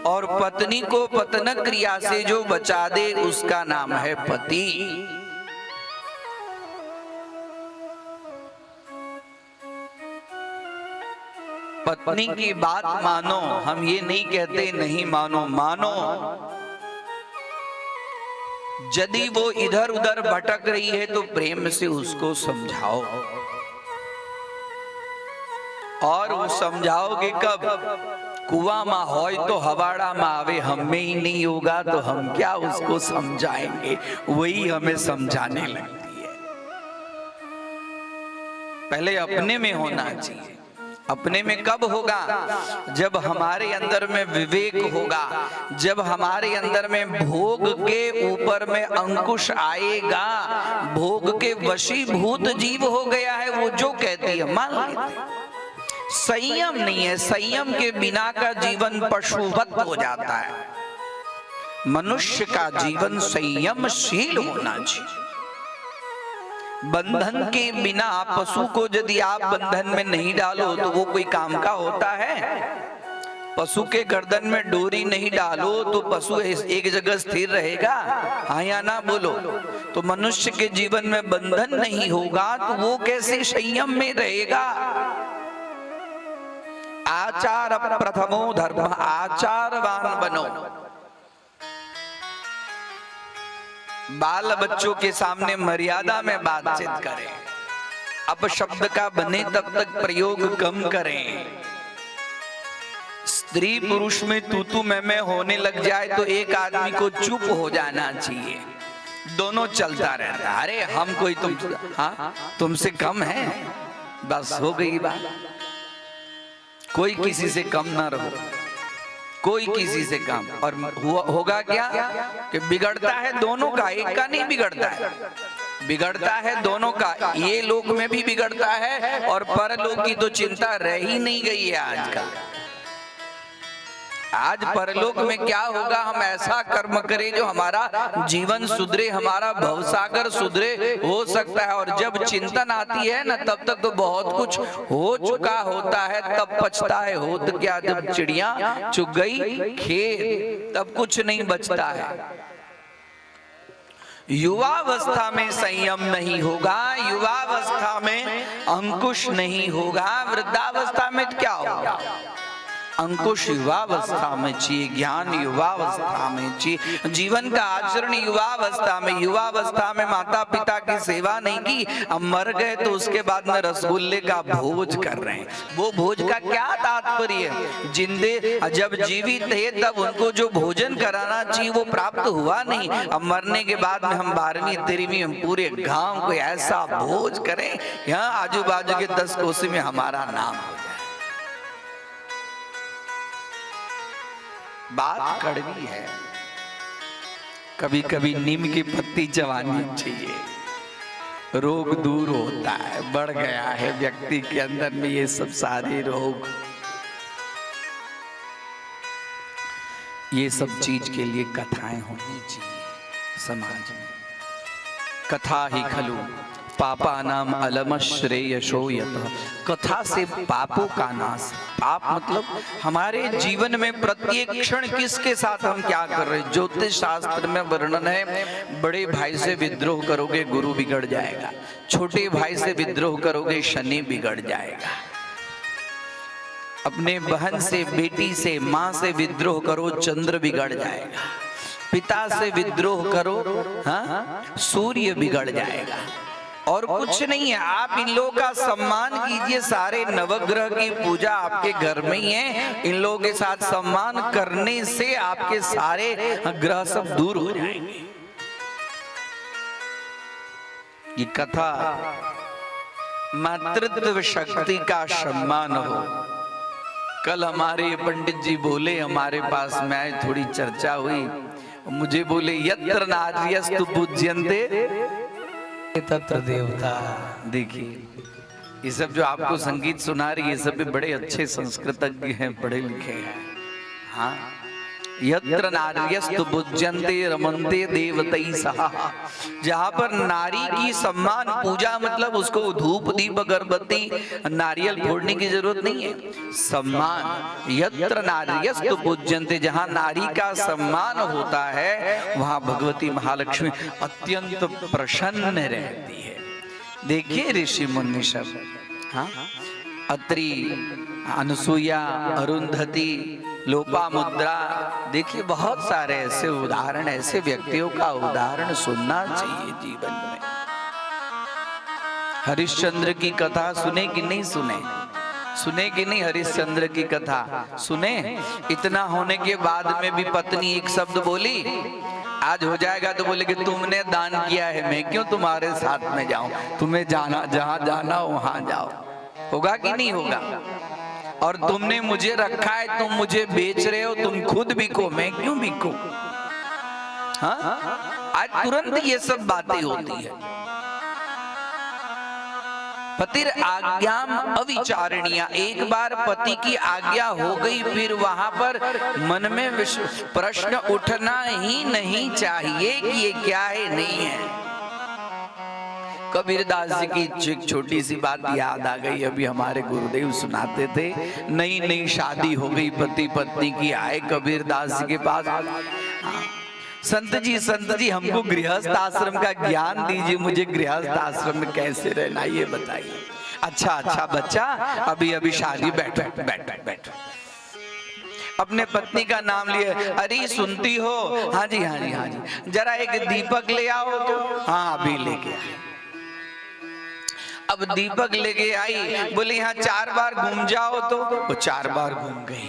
D: और पत्नी को पतन क्रिया से जो बचा दे उसका नाम है पति। पत्नी की बात मानो, हम ये नहीं कहते नहीं मानो, मानो। यदि वो इधर उधर भटक रही है तो प्रेम से उसको समझाओ, और वो समझाओगे कब? कुआं में होय तो हवाड़ा में आवे, हम में ही नहीं होगा तो हम क्या उसको समझाएंगे, वही हमें समझाने लगती है। पहले अपने में होना चाहिए। अपने में कब होगा? जब हमारे अंदर में विवेक होगा, जब हमारे अंदर में भोग के ऊपर में अंकुश आएगा, भोग के वशीभूत जीव हो गया है, वो जो कहती है मान लेते हैं। संयम नहीं है, संयम के बिना का जीवन पशुवत हो जाता है। मनुष्य का जीवन संयमशील होना चाहिए। बंधन के बिना पशु को यदि आप बंधन में नहीं डालो तो वो कोई काम का होता है? पशु के गर्दन में डोरी नहीं डालो तो पशु एक जगह स्थिर रहेगा? हाँ या ना बोलो। तो मनुष्य के जीवन में बंधन नहीं होगा तो वो कैसे संयम में रहेगा? आचार प्रथमो धर्म, आचारवान बनो। बाल बच्चों के सामने मर्यादा में बातचीत करें, अपशब्द का बने तब तक प्रयोग कम करें। स्त्री पुरुष में तू मैं होने लग जाए तो एक आदमी को चुप हो जाना चाहिए, दोनों चलता रहता। अरे हम कोई तुमसे कम है, बस हो गई बात। कोई किसी से कम ना रहो, कोई किसी से कम। और होगा क्या कि बिगड़ता है दोनों का, एक का नहीं बिगड़ता है, बिगड़ता है दोनों का। ये लोक में भी बिगड़ता है और परलोक की तो चिंता रह ही नहीं गई है आजकल। आज परलोक में क्या होगा? हम ऐसा कर्म करें जो हमारा जीवन सुधरे, हमारा भवसागर सुधरे, हो सकता है। और जब चिंतन आती है ना, तब तक तो बहुत कुछ हो चुका होता है, तब पछता है होत क्या, जब चिड़िया चुग गई खेत, तब कुछ नहीं बचता है। युवावस्था में संयम नहीं होगा, युवावस्था में अंकुश नहीं होगा, वृद्धावस्था में क्या होगा? अंकुश युवावस्था में चाहिए, ज्ञान युवावस्था में चाहिए, जीवन का आचरण युवावस्था में। युवावस्था में माता पिता की सेवा नहीं की, अब मर गए तो उसके बाद में रसगुल्ले का भोज कर रहे हैं। वो भोज का क्या तात्पर्य है? जिंदे जब जीवित थे तब उनको जो भोजन कराना चाहिए वो प्राप्त हुआ नहीं। अब मरने के बाद में हम 12वीं 13वीं हम पूरे गांव को ऐसा भोज करें, यहाँ आजू बाजू के 10 कोसी में हमारा नाम हो जाए। बात कड़वी है। कभी कभी नीम की पत्ती चबानी चाहिए, रोग दूर होता है। बढ़ गया है व्यक्ति के अंदर में ये सब सारे रोग। ये सब चीज के लिए कथाएं होनी चाहिए समाज में। कथा ही खलु पापा नाम अलम श्रेयसो यतः। कथा से पापों का नाश। पाप मतलब हमारे जीवन में प्रत्येक क्षण किसके साथ हम क्या कर रहे हैं। ज्योतिष शास्त्र में वर्णन है, बड़े भाई से विद्रोह करोगे गुरु बिगड़ जाएगा, छोटे भाई से विद्रोह करोगे शनि बिगड़ जाएगा, अपने बहन से बेटी से माँ से विद्रोह करो चंद्र बिगड़ जाएगा, पिता से विद्रोह करो सूर्य बिगड़ जाएगा। और कुछ नहीं है, आप इन लोगों का सम्मान कीजिए। सारे नवग्रह की पूजा आपके घर में ही है, इन लोगों के साथ सम्मान करने से आपके सारे ग्रह सब दूर हो जाएंगे। ये कथा मातृत्व शक्ति का सम्मान हो। कल हमारे पंडित जी बोले, हमारे पास में आए, थोड़ी चर्चा हुई, मुझे बोले यत्र नार्यस्तु पूज्यन्ते तत्र देवता। देखिए ये सब जो आपको संगीत सुना रही है, ये सब भी बड़े अच्छे संस्कृतज्ञ हैं, पढ़े लिखे हैं। हाँ, यत्र नार्यस्तु पूज्यन्ते रमन्ते देवतै सह। जहां पर नारी की सम्मान पूजा मतलब उसको धूप दीप अगरबत्ती नारियल फोड़ने की जरूरत नहीं है। सम्मान, यत्र नार्यस्तु पूज्यन्ते, जहां नारी का सम्मान होता है वहां भगवती महालक्ष्मी अत्यंत प्रसन्न रहती है। देखिए ऋषि मुनि सब, हाँ, अत्रि, अनुसुईया, अरुंधति, लोपामुद्रा, देखिए बहुत सारे ऐसे उदाहरण, ऐसे व्यक्तियों का उदाहरण सुनना चाहिए जीवन में। हरिश्चंद्र की कथा सुने कि नहीं सुने? सुने कि नहीं हरिश्चंद्र की कथा? सुने? इतना होने के बाद में भी पत्नी एक शब्द बोली, आज हो जाएगा तो बोले कि तुमने दान किया है, मैं क्यों तुम्हारे साथ में जाऊं, तुम्हें जाना जहां जाना वहां जाओ। होगा कि नहीं होगा? और तुमने मुझे रखा है, तुम मुझे बेच रहे हो, तुम खुद बिको, मैं क्यों बिको? हाँ, आज तुरंत ये सब बातें होती है। पतिर आज्ञाम अविचारणीय, एक बार पति की आज्ञा हो गई फिर वहां पर मन में प्रश्न उठना ही नहीं चाहिए कि ये क्या है नहीं है। कबीरदास जी की एक छोटी सी बात याद आ गई, अभी हमारे गुरुदेव सुनाते थे। नई नई शादी हो गई, पति पत्नी की, आए कबीरदास जी के पास, संत जी हमको गृहस्थ आश्रम का ज्ञान दीजिए, मुझे गृहस्थ आश्रम में कैसे रहना ये बताइए। अच्छा बच्चा, अभी अभी शादी, बैठ। अपने पत्नी का नाम लिए, अरे सुनती हो? हाँ जी, जरा एक दीपक ले आओ तो। हाँ अभी लेके आए। अब दीपक लेके आई, बोले यहाँ 4 बार घूम जाओ तो, वो 4 बार घूम गई।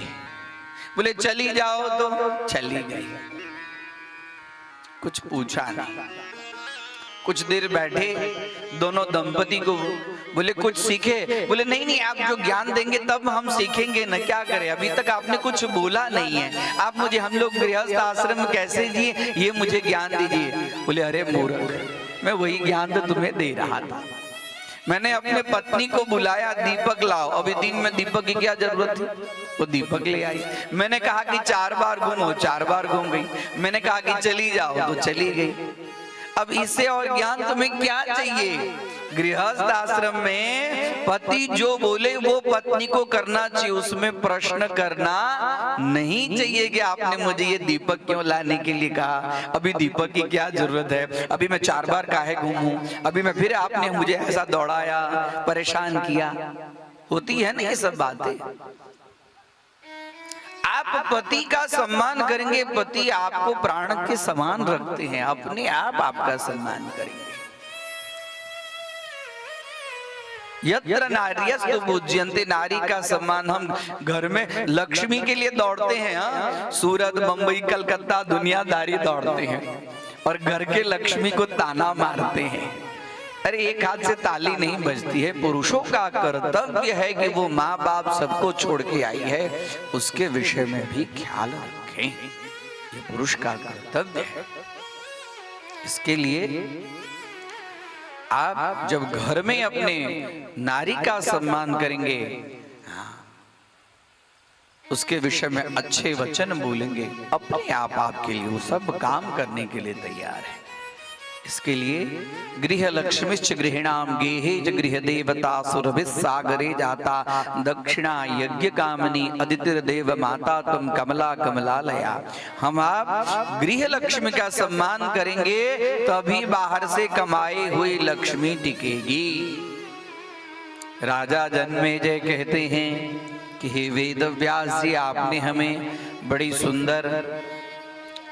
D: बोले चली जाओ तो, चली गई। कुछ पूछा नहीं। कुछ देर बैठे दोनों दंपति को, बोले कुछ सीखे? बोले नहीं, आप जो ज्ञान देंगे तब हम सीखेंगे ना, क्या करें, अभी तक आपने कुछ बोला नहीं है, आप मुझे, हम लोग गृहस्थ आश्रम में कैसे जिए, ये मुझे ज्ञान दीजिए। बोले अरे मूर्ख, मैं वही ज्ञान तो तुम्हें दे रहा था। मैंने अपने पत्नी को बुलाया, दीपक लाओ, अभी दिन में दीपक की क्या जरूरत थी, वो दीपक ले आई। मैंने कहा कि 4 बार घूमो, 4 बार घूम गई। मैंने कहा कि चली जाओ तो चली गई। अब इससे और ज्ञान तुम्हें क्या चाहिए? गृहस्थ आश्रम में पति जो बोले वो पत्नी को करना चाहिए, उसमें प्रश्न करना नहीं चाहिए कि आपने मुझे ये दीपक क्यों लाने के लिए कहा, अभी दीपक की क्या जरूरत है, अभी मैं 4 बार काहे घूमूं, अभी मैं फिर आपने मुझे ऐसा दौड़ाया, परेशान किया। होती है ना ये सब बातें। आप पति का सम्मान करेंगे, पति आपको प्राण के समान रखते हैं, अपने आप आपका सम्मान करेंगे। यत्र नार्यस्तु पूज्यन्ते, नारी का सम्मान हम घर में लक्ष्मी के लिए दौड़ते हैं। हाँ, सूरत, मुंबई, कलकत्ता दुनियादारी दौड़ते हैं और घर के लक्ष्मी को ताना मारते हैं। अरे एक हाथ से ताली नहीं बजती है। पुरुषों का कर्तव्य है कि वो माँ बाप सबको छोड़ के आई है, उसके विषय में भी ख्याल रखें, ये पुरुष का कर्तव्य है। इसके लिए आप जब घर में अपने नारी का सम्मान करेंगे, उसके विषय में अच्छे वचन बोलेंगे, अपने आप आपके लिए वो सब काम करने के लिए तैयार है। इसके लिए गृह लक्ष्मीश्च गृहिणाम गेहे च गृह देवता सुरभिः सागरे जाता दक्षिणा यज्ञ कामनी अदितिर देव माता तुम कमला कमलालया। हम आप गृह लक्ष्मी का सम्मान करेंगे तभी बाहर से कमाई हुई लक्ष्मी टिकेगी। राजा जन्मेजय कहते हैं कि हे वेद व्यास जी, आपने हमें बड़ी सुंदर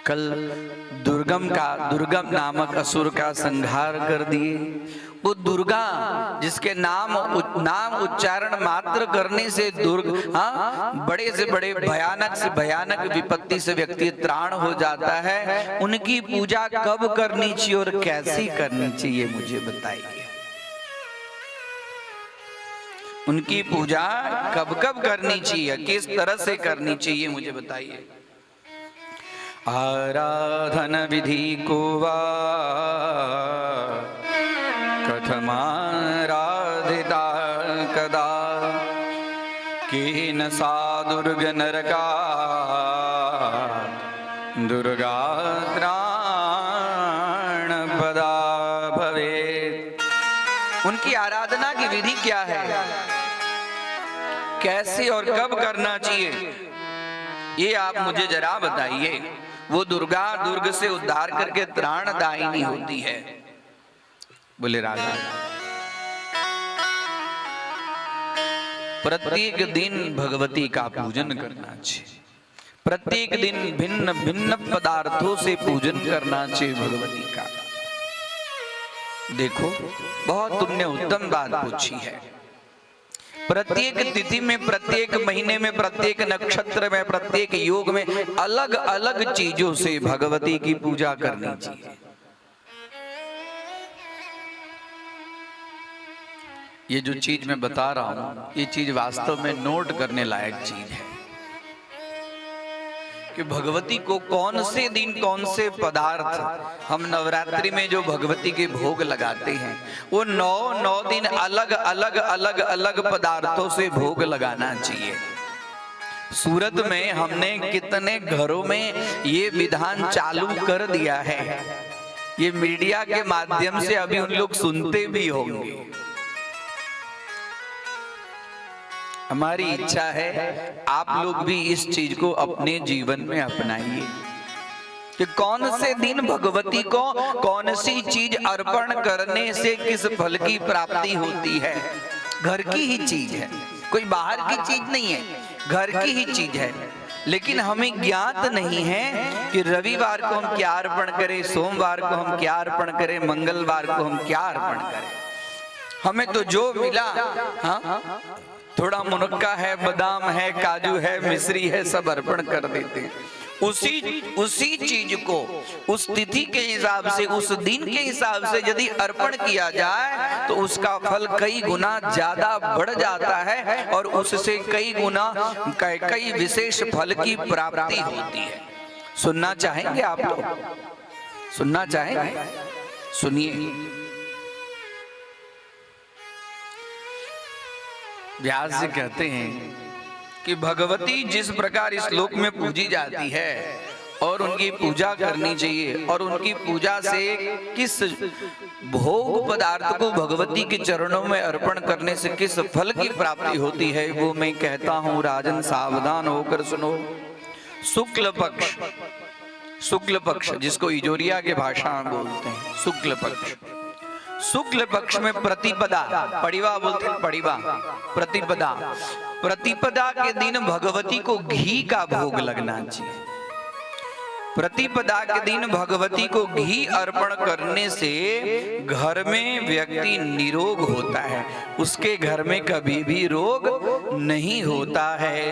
D: कल दुर्गम नामक असुर का संहार कर दिए। वो दुर्गा जिसके नाम उच्चारण मात्र करने से बड़े से बड़े भयानक से भयानक विपत्ति से व्यक्ति त्राण हो जाता है, उनकी पूजा कब करनी चाहिए और कैसी करनी चाहिए मुझे बताइए। उनकी पूजा कब कब करनी चाहिए, किस तरह से करनी चाहिए मुझे बताइए। आराधन विधि को वा कथमाराधिता कदा केन सा दुर्ग नरका दुर्गा त्राण पदा भवेत्। उनकी आराधना की विधि क्या है, कैसे और कब करना चाहिए, ये आप मुझे जरा बताइए। वो दुर्गा दुर्ग से उद्धार करके त्राणदायिनी होती है। बोले राजा, प्रत्येक दिन भगवती का पूजन करना चाहिए, प्रत्येक दिन भिन्न भिन्न पदार्थों से पूजन करना चाहिए भगवती का। देखो बहुत तुमने उत्तम बात पूछी है। प्रत्येक तिथि में, प्रत्येक महीने में, प्रत्येक नक्षत्र में, प्रत्येक योग में अलग अलग चीजों से भगवती की पूजा करनी चाहिए। ये जो चीज मैं बता रहा हूं, ये चीज वास्तव में नोट करने लायक चीज है कि भगवती को कौन से दिन कौन से पदार्थ, हम नवरात्रि में जो भगवती के भोग लगाते हैं वो 9 दिन अलग अलग अलग अलग पदार्थों से भोग लगाना चाहिए। सूरत में हमने कितने घरों में ये विधान चालू कर दिया है, ये मीडिया के माध्यम से अभी उन लोग सुनते भी होंगे। हमारी इच्छा है आप लोग भी इस चीज को अपने जीवन में अपनाइए कि कौन से दिन भगवती को कौन सी चीज अर्पण करने से किस फल की प्राप्ति होती है। घर की ही चीज है, कोई बाहर की चीज नहीं है, घर की ही चीज है। लेकिन हमें ज्ञात नहीं है कि रविवार को हम क्या अर्पण करें, सोमवार को हम क्या अर्पण करें, मंगलवार को हम क्या अर्पण करें। हमें तो जो मिला, हाँ, थोड़ा मुनक्का है, बादाम है, काजू है, मिश्री है, सब अर्पण कर देते हैं। उसी चीज को उस तिथि के हिसाब से, उस दिन के हिसाब से यदि अर्पण किया जाए तो उसका फल कई गुना ज्यादा बढ़ जाता है और उससे कई गुना कई विशेष फल की प्राप्ति होती है। सुनना चाहेंगे आप लोग? सुनना चाहेंगे? सुनिए। व्यास जी कहते हैं कि भगवती जिस प्रकार इस लोक में पूजी जाती है और उनकी पूजा करनी चाहिए, और उनकी पूजा से किस भोग पदार्थ को भगवती के चरणों में अर्पण करने से किस फल की प्राप्ति होती है, वो मैं कहता हूं राजन, सावधान होकर सुनो। शुक्ल पक्ष, शुक्ल पक्ष जिसको इजोरिया के भाषा में बोलते हैं, शुक्ल पक्ष। शुक्ल पक्ष में प्रतिपदा, पड़िवा बोलते हैं, पड़िवा, प्रतिपदा, प्रतिपदा के दिन भगवती को घी का भोग लगना चाहिए। प्रतिपदा के दिन भगवती को घी अर्पण करने से घर में व्यक्ति निरोग होता है, उसके घर में कभी भी रोग नहीं होता है।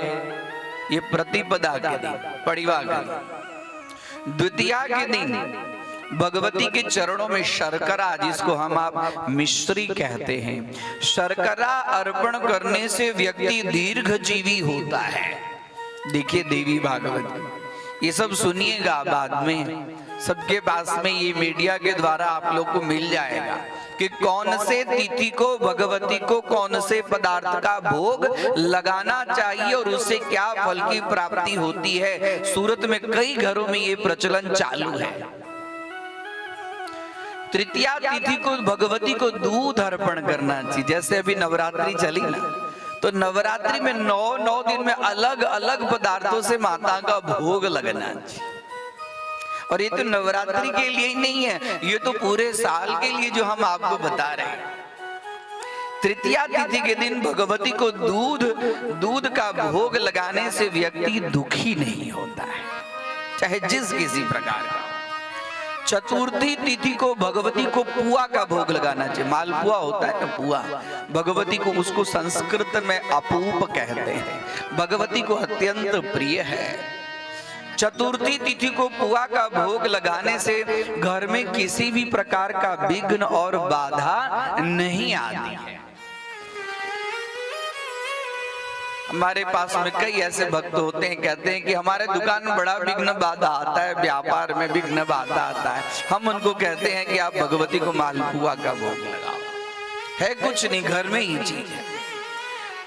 D: ये प्रतिपदा के दिन, पड़िवा के दिन। द्वितीया के दिन भगवती के चरणों में शर्करा, जिसको हम आप मिश्री कहते हैं, शर्करा अर्पण करने से व्यक्ति दीर्घजीवी होता है। देखिए देवी भागवत, ये सब सुनिएगा बाद में, सबके पास में ये मीडिया के द्वारा आप लोग को मिल जाएगा कि कौन से तिथि को भगवती को कौन से पदार्थ का भोग लगाना चाहिए और उससे क्या फल की प्राप्ति होती है। सूरत में कई घरों में ये प्रचलन चालू है। तृतीया तिथि को भगवती को दूध अर्पण करना चाहिए। जैसे अभी नवरात्रि चली ना, तो नवरात्रि में 9 दिन में अलग अलग पदार्थों से माता का भोग लगना चाहिए। और ये तो नवरात्रि के लिए ही नहीं है, ये तो पूरे साल के लिए जो हम आपको बता रहे हैं। तृतीया तिथि के दिन भगवती को दूध का भोग लगाने से व्यक्ति दुखी नहीं होता है, चाहे जिस किसी प्रकार का। चतुर्थी तिथि को भगवती को पुआ का भोग लगाना चाहिए। मालपुआ होता है ना, पुआ, भगवती को उसको संस्कृत में अपूप कहते हैं, भगवती को अत्यंत प्रिय है। चतुर्थी तिथि को पुआ का भोग लगाने से घर में किसी भी प्रकार का विघ्न और बाधा नहीं आती है। हमारे पास में कई ऐसे भक्त होते हैं, कहते हैं कि हमारे दुकान में बड़ा विघ्न बाधा आता है, व्यापार में विघ्न बाधा आता है। हम उनको कहते हैं कि आप भगवती को मालपुआ का भोग लगाओ, है कुछ नहीं, घर में ही चीज है।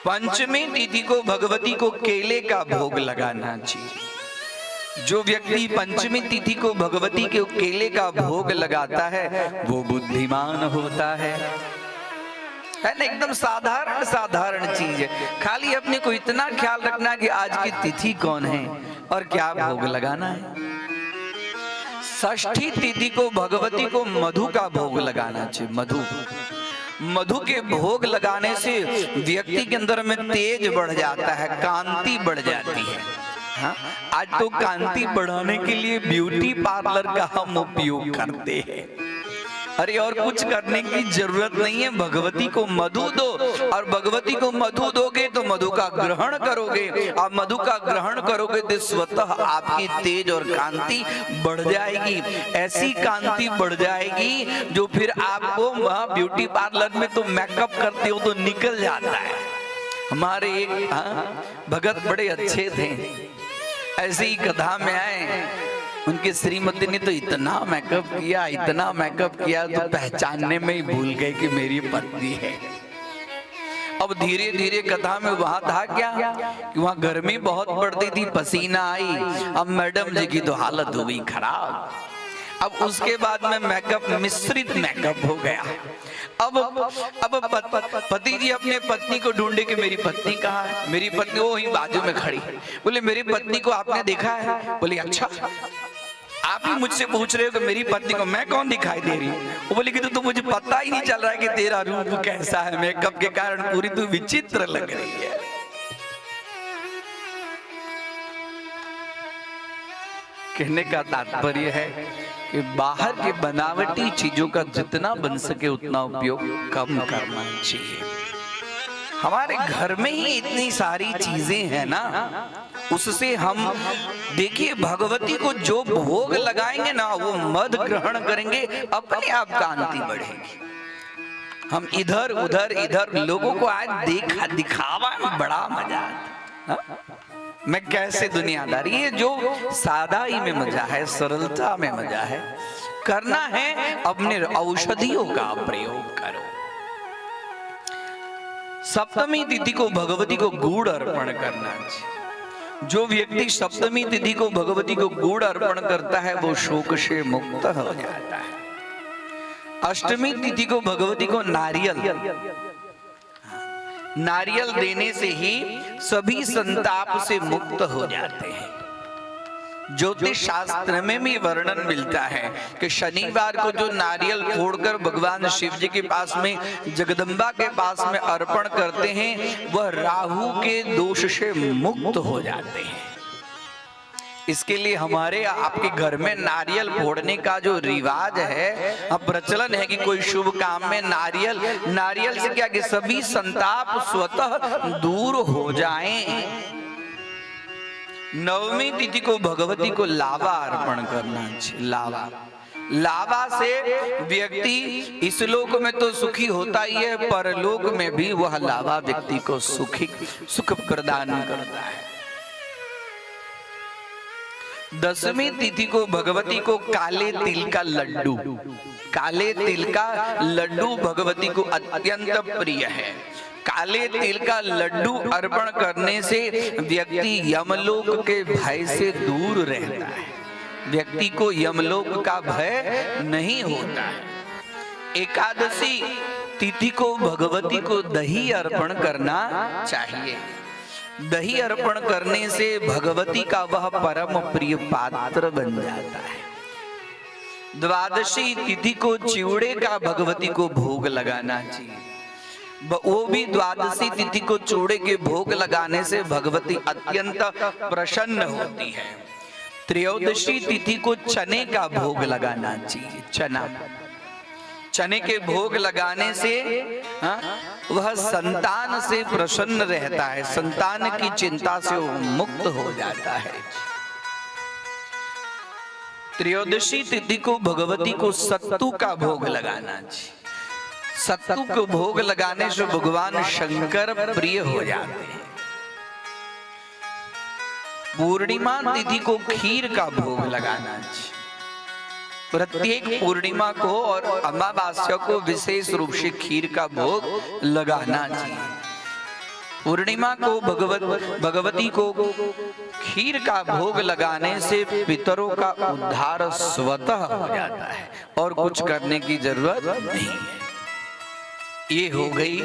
D: पंचमी तिथि को भगवती को केले का भोग लगाना चाहिए। जो व्यक्ति पंचमी तिथि को भगवती के केले का भोग लगाता है वो बुद्धिमान होता है ना। एकदम साधारण चीज है, खाली अपने को इतना ख्याल रखना कि आज की तिथि कौन है और क्या भोग लगाना है। षष्ठी तिथि को भगवती को मधु का भोग लगाना चाहिए। मधु के भोग लगाने से व्यक्ति के अंदर में तेज बढ़ जाता है, कांति बढ़ जाती है। हाँ? आज तो कांति बढ़ाने के लिए ब्यूटी पार्लर का हम उपयोग करते हैं। अरे और कुछ करने की जरूरत नहीं है, भगवती को मधु दो, और भगवती को मधु दोगे तो मधु का ग्रहण करोगे, आप मधु का ग्रहण करोगे तो स्वतः आपकी तेज और कांति बढ़ जाएगी। ऐसी कांति बढ़ जाएगी जो फिर आपको वहां ब्यूटी पार्लर में तो मेकअप करते हो तो निकल जाता है। हमारे एक भगत बड़े अच्छे थे, ऐसी ही कथा में आए, उनके श्रीमती ने तो इतना मेकअप किया तो पहचानने में ही भूल गए कि मेरी पत्नी है। अब धीरे धीरे कथा में वहां था क्या कि वहां गर्मी बहुत बढ़ती थी, पसीना आई, अब मैडम जी की तो हालत हो गई खराब। अब उसके बाद में मेकअप मिश्रित मेकअप हो गया। अब पति जी अपने पत्नी को ढूंढे कि मेरी पत्नी कहाँ है, मेरी पत्नी वो ही बाजू में खड़ी। बोले मेरी पत्नी को आपने देखा है? बोले अच्छा, आप ही मुझसे पूछ रहे हो कि मेरी पत्नी को मैं कौन दिखाई दे रही हूँ? वो बोले कि तो मुझे पता ही नहीं चल रहा है कि तेरा रूप कैसा है, मेकअप के कारण पूरी तू विचित्र लग रही है। कहने का तात्पर्य है कि बाहर के बनावटी चीजों का जितना बन सके उतना उपयोग कम करना चाहिए। हमारे घर में ही इतनी सारी चीजें हैं ना, उससे हम देखिए भगवती को जो भोग लगाएंगे ना, वो मध ग्रहण करेंगे, अपने आप कांति बढ़ेगी। हम इधर उधर लोगों को आज दिखावा में बड़ा मजा आता है। मैं कैसे दुनियादारी, ये जो सादाई में मजा है, सरलता में मजा है, करना है अपने औषधियों का प्रयोग करो। सप्तमी तिथि को भगवती को गुड़ अर्पण करना चाहिए। जो व्यक्ति सप्तमी तिथि को भगवती को गुड़ अर्पण करता है वो शोक से मुक्त हो जाता है। अष्टमी तिथि को भगवती को नारियल देने से ही सभी संताप से मुक्त हो जाते हैं। ज्योतिष शास्त्र में भी वर्णन मिलता है कि शनिवार को जो नारियल फोड़कर भगवान शिव जी के पास में, जगदम्बा के पास में अर्पण करते हैं, वह राहु के दोष से मुक्त हो जाते हैं। इसके लिए हमारे आपके घर में नारियल फोड़ने का जो रिवाज है, अब प्रचलन है कि कोई शुभ काम में नारियल से क्या कि सभी संताप स्वतः दूर हो जाएं। नवमी तिथि को भगवती को लावा अर्पण करना चाहिए। लावा से व्यक्ति इस लोक में तो सुखी होता ही है, परलोक में भी वह लावा व्यक्ति को सुख प्रदान करता है। दसवीं तिथि को भगवती को काले तिल का लड्डू भगवती को अत्यंत प्रिय है। काले तिल का लड्डू अर्पण करने से व्यक्ति यमलोक के भय से दूर रहता है, व्यक्ति को यमलोक का भय नहीं होता है। एकादशी तिथि को भगवती को दही अर्पण करना चाहिए। दही अर्पण करने से भगवती का वह परम प्रिय पात्र बन जाता है। द्वादशी तिथि को चिवड़े का भगवती को भोग लगाना चाहिए। वो भी द्वादशी तिथि को चूड़े के भोग लगाने से भगवती अत्यंत प्रसन्न होती है। त्रयोदशी तिथि को चने का भोग लगाना चाहिए। चने के भोग लगाने से वह संतान से प्रसन्न रहता है, संतान की चिंता से वो मुक्त हो जाता है। त्रयोदशी तिथि को भगवती को सत्तू का भोग लगाना चाहिए। सत्तू को भोग लगाने से भगवान शंकर प्रिय हो जाते हैं। पूर्णिमा तिथि को खीर का भोग लगाना चाहिए। प्रत्येक पूर्णिमा को और अमावस्या को विशेष रूप से खीर का भोग लगाना चाहिए। पूर्णिमा को भगवती को खीर का भोग लगाने से पितरों का उद्धार स्वतः हो जाता है और कुछ करने की जरूरत नहीं है। ये हो गई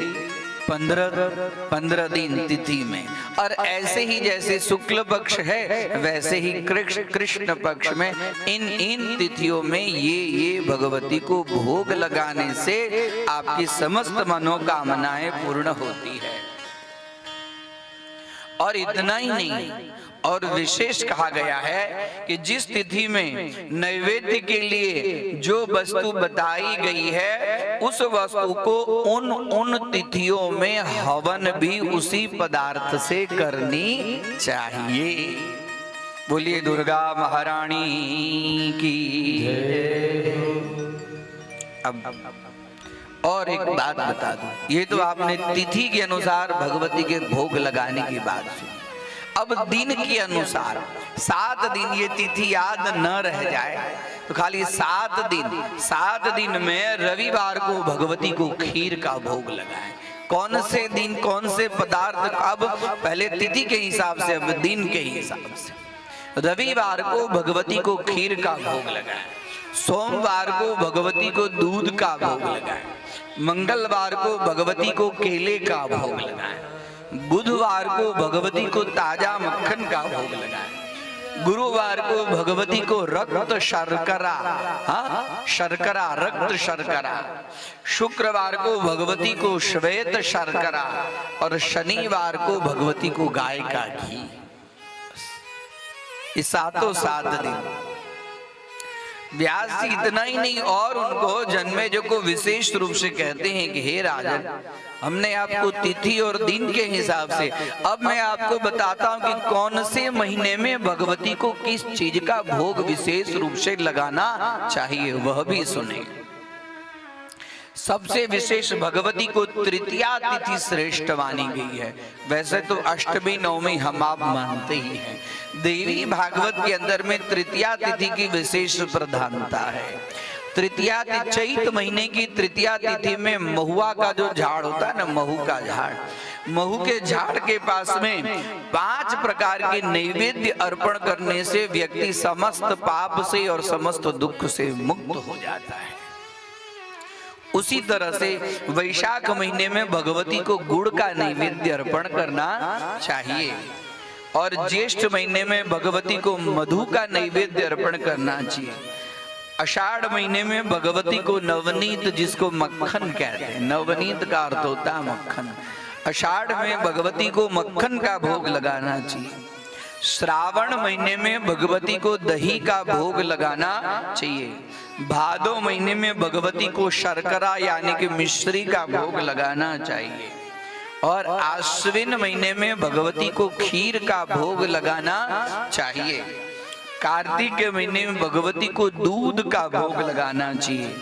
D: 15 दिन तिथि में। और ऐसे ही जैसे शुक्ल पक्ष है वैसे ही कृष्ण पक्ष में इन तिथियों में ये भगवती को भोग लगाने से आपकी समस्त मनोकामनाएं पूर्ण होती है। और इतना ही नहीं, और विशेष कहा गया है कि जिस तिथि में नैवेद्य के लिए जो वस्तु बताई गई है उस वस्तु को उन तिथियों में हवन भी उसी पदार्थ से करनी चाहिए। बोलिए दुर्गा महारानी की। अब और एक बात बता दूं, ये तो आपने तिथि के अनुसार भगवती के भोग लगाने की बात सुनी। अब दिन के अनुसार 7 दिन, ये तिथि याद न रह जाए तो खाली 7 दिन में रविवार को भगवती को खीर का भोग लगाएं। कौन से दिन कौन से पदार्थ, अब पहले तिथि के हिसाब से, अब दिन के हिसाब से। रविवार को भगवती को खीर का भोग लगाएं, सोमवार को भगवती को दूध का भोग लगाएं, मंगलवार को भगवती को केले का भोग लगाएं, बुधवार को भगवती को ताजा मक्खन का भोग लगाएं, गुरुवार को भगवती को रक्त शर्करा, शर्करा, रक्त शर्करा, शुक्रवार को भगवती को श्वेत शर्करा, और शनिवार को भगवती को गाय का घी। इस 7 दिन। व्यास जी इतना ही नहीं, और उनको जन्मेजय को विशेष रूप से कहते हैं कि हे राजन, हमने आपको तिथि और दिन के हिसाब से, अब मैं आपको बताता हूं कि कौन से महीने में भगवती को किस चीज का भोग विशेष रूप से लगाना चाहिए, वह भी सुने। सबसे विशेष भगवती को तृतीया तिथि श्रेष्ठ मानी गई है। वैसे तो अष्टमी नवमी हम आप मानते ही हैं, देवी भागवत के अंदर में तृतीया तिथि की विशेष प्रधानता है। तृतीया तिथि, चैत महीने की तृतीया तिथि में महुआ का जो झाड़ होता है ना, महू का झाड़, महू के झाड़ के पास में 5 प्रकार के नैवेद्य अर्पण करने से व्यक्ति समस्त पाप से और समस्त दुख से मुक्त हो जाता है। उसी तरह से वैशाख महीने में भगवती को गुड़ का नैवेद्य अर्पण करना चाहिए, और ज्येष्ठ महीने में भगवती को मधु का नैवेद्य अर्पण करना चाहिए। आषाढ़ महीने में भगवती को नवनीत, जिसको मक्खन कहते हैं, नवनीत का अर्थ होता है मक्खन, आषाढ़ में भगवती को मक्खन का भोग लगाना चाहिए। श्रावण महीने में भगवती को दही का भोग लगाना चाहिए। भादो महीने में भगवती को शर्करा यानी कि मिश्री का भोग लगाना चाहिए, और आश्विन महीने में भगवती को खीर का भोग लगाना चाहिए। कार्तिक के महीने में भगवती को दूध का भोग लगाना चाहिए।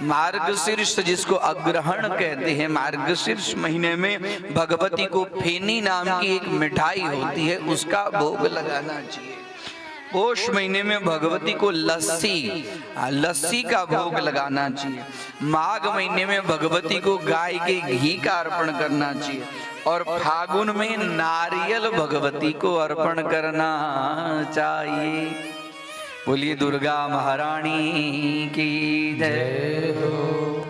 D: मार्गशीर्ष, जिसको अग्रहण कहते हैं, मार्गशीर्ष महीने में भगवती को फेनी नाम की एक मिठाई होती है, उसका भोग लगाना चाहिए। पोष महीने में भगवती को लस्सी का भोग लगाना चाहिए। माघ महीने में भगवती को गाय के घी का अर्पण करना चाहिए, और फागुन में नारियल भगवती को अर्पण करना चाहिए। बोलिए दुर्गा महारानी की जय हो।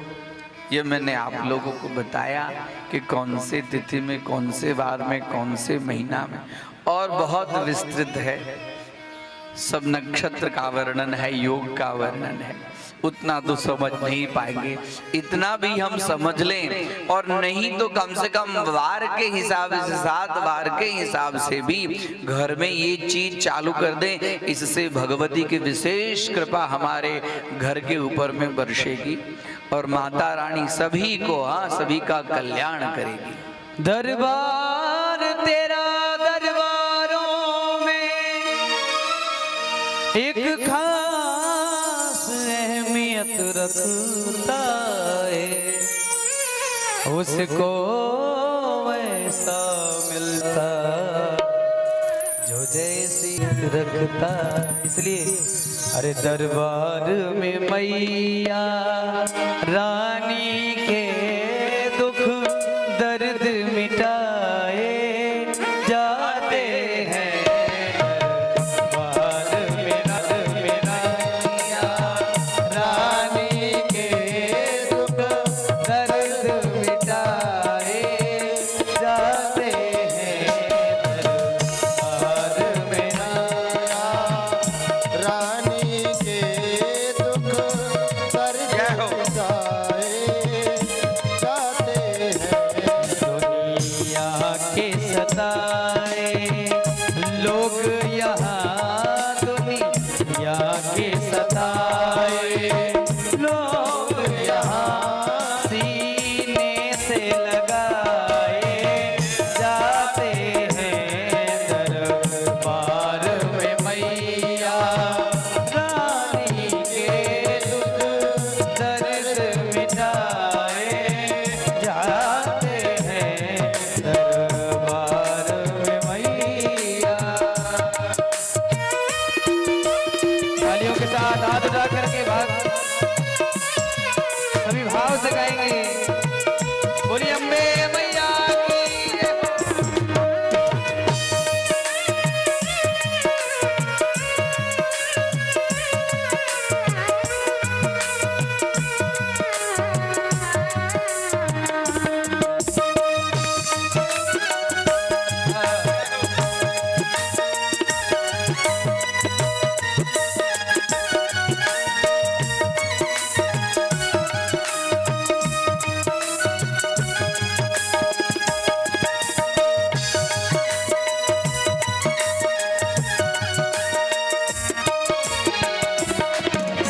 D: ये मैंने आप लोगों को बताया कि कौन से तिथि में, कौन से वार में, कौन से महीना में, और बहुत विस्तृत है। सब नक्षत्र का वर्णन है, योग का वर्णन है, उतना तो समझ नहीं पाएंगे। इतना भी हम समझ लें, और नहीं तो कम से कम वार के हिसाब से, 7 वार के हिसाब से भी घर में ये चीज चालू कर दें। इससे भगवती की विशेष कृपा हमारे घर के ऊपर में बरसेगी, और माता रानी सभी को, सभी का कल्याण करेगी।
B: दरबार तेरा दरबारों में एक खास अहमियत रखता है, उसको वैसा मिलता जो जैसी रखता। इसलिए अरे दरबार में मैया रानी के दुख दर्द मिटाए जाते हैं। लोग यहाँ सीने से लगाए जाते हैं दरबार में मैया रानी के दुख दर्द मिटाए जाते हैं दरबार में मैया। तालियों के साथ हाथ उठा करके सभी भाव से गाएंगे, बोलिए अम्बे मैया की जय।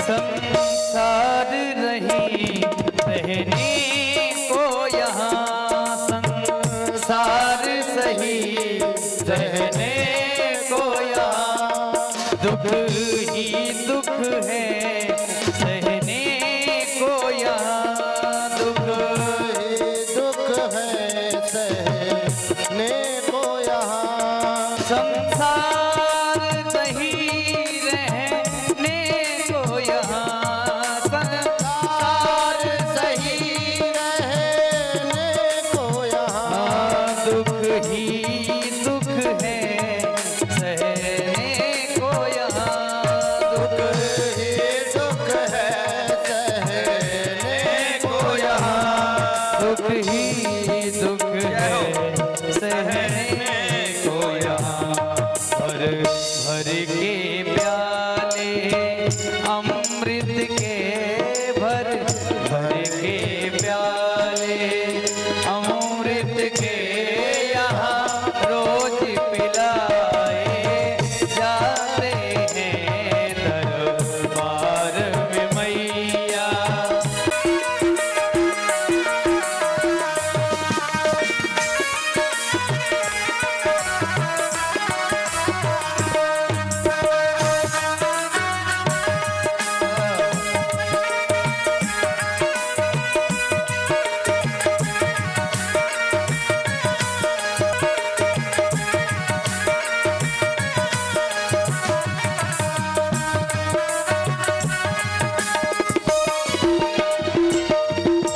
B: संसार रही रहने को यहाँ, संसार सही रहने को यहाँ, दुख ही दुख है सहने को यहाँ, दुख
E: ही दुख है सहने को यहाँ।
B: संसार सही रहने को यहाँ,
E: संसार सही रहने को यहाँ।
B: दुख ही दुख है सहने को यहाँ, दुख
E: ही दुख है सहने को यहाँ।
B: दुख ही दुख है सहने को यहाँ। भर भर के प्याले अमृत के भर भर के प्याले अमृत के यहाँ रोज पिलाए जाते हैं दरबार में मैया।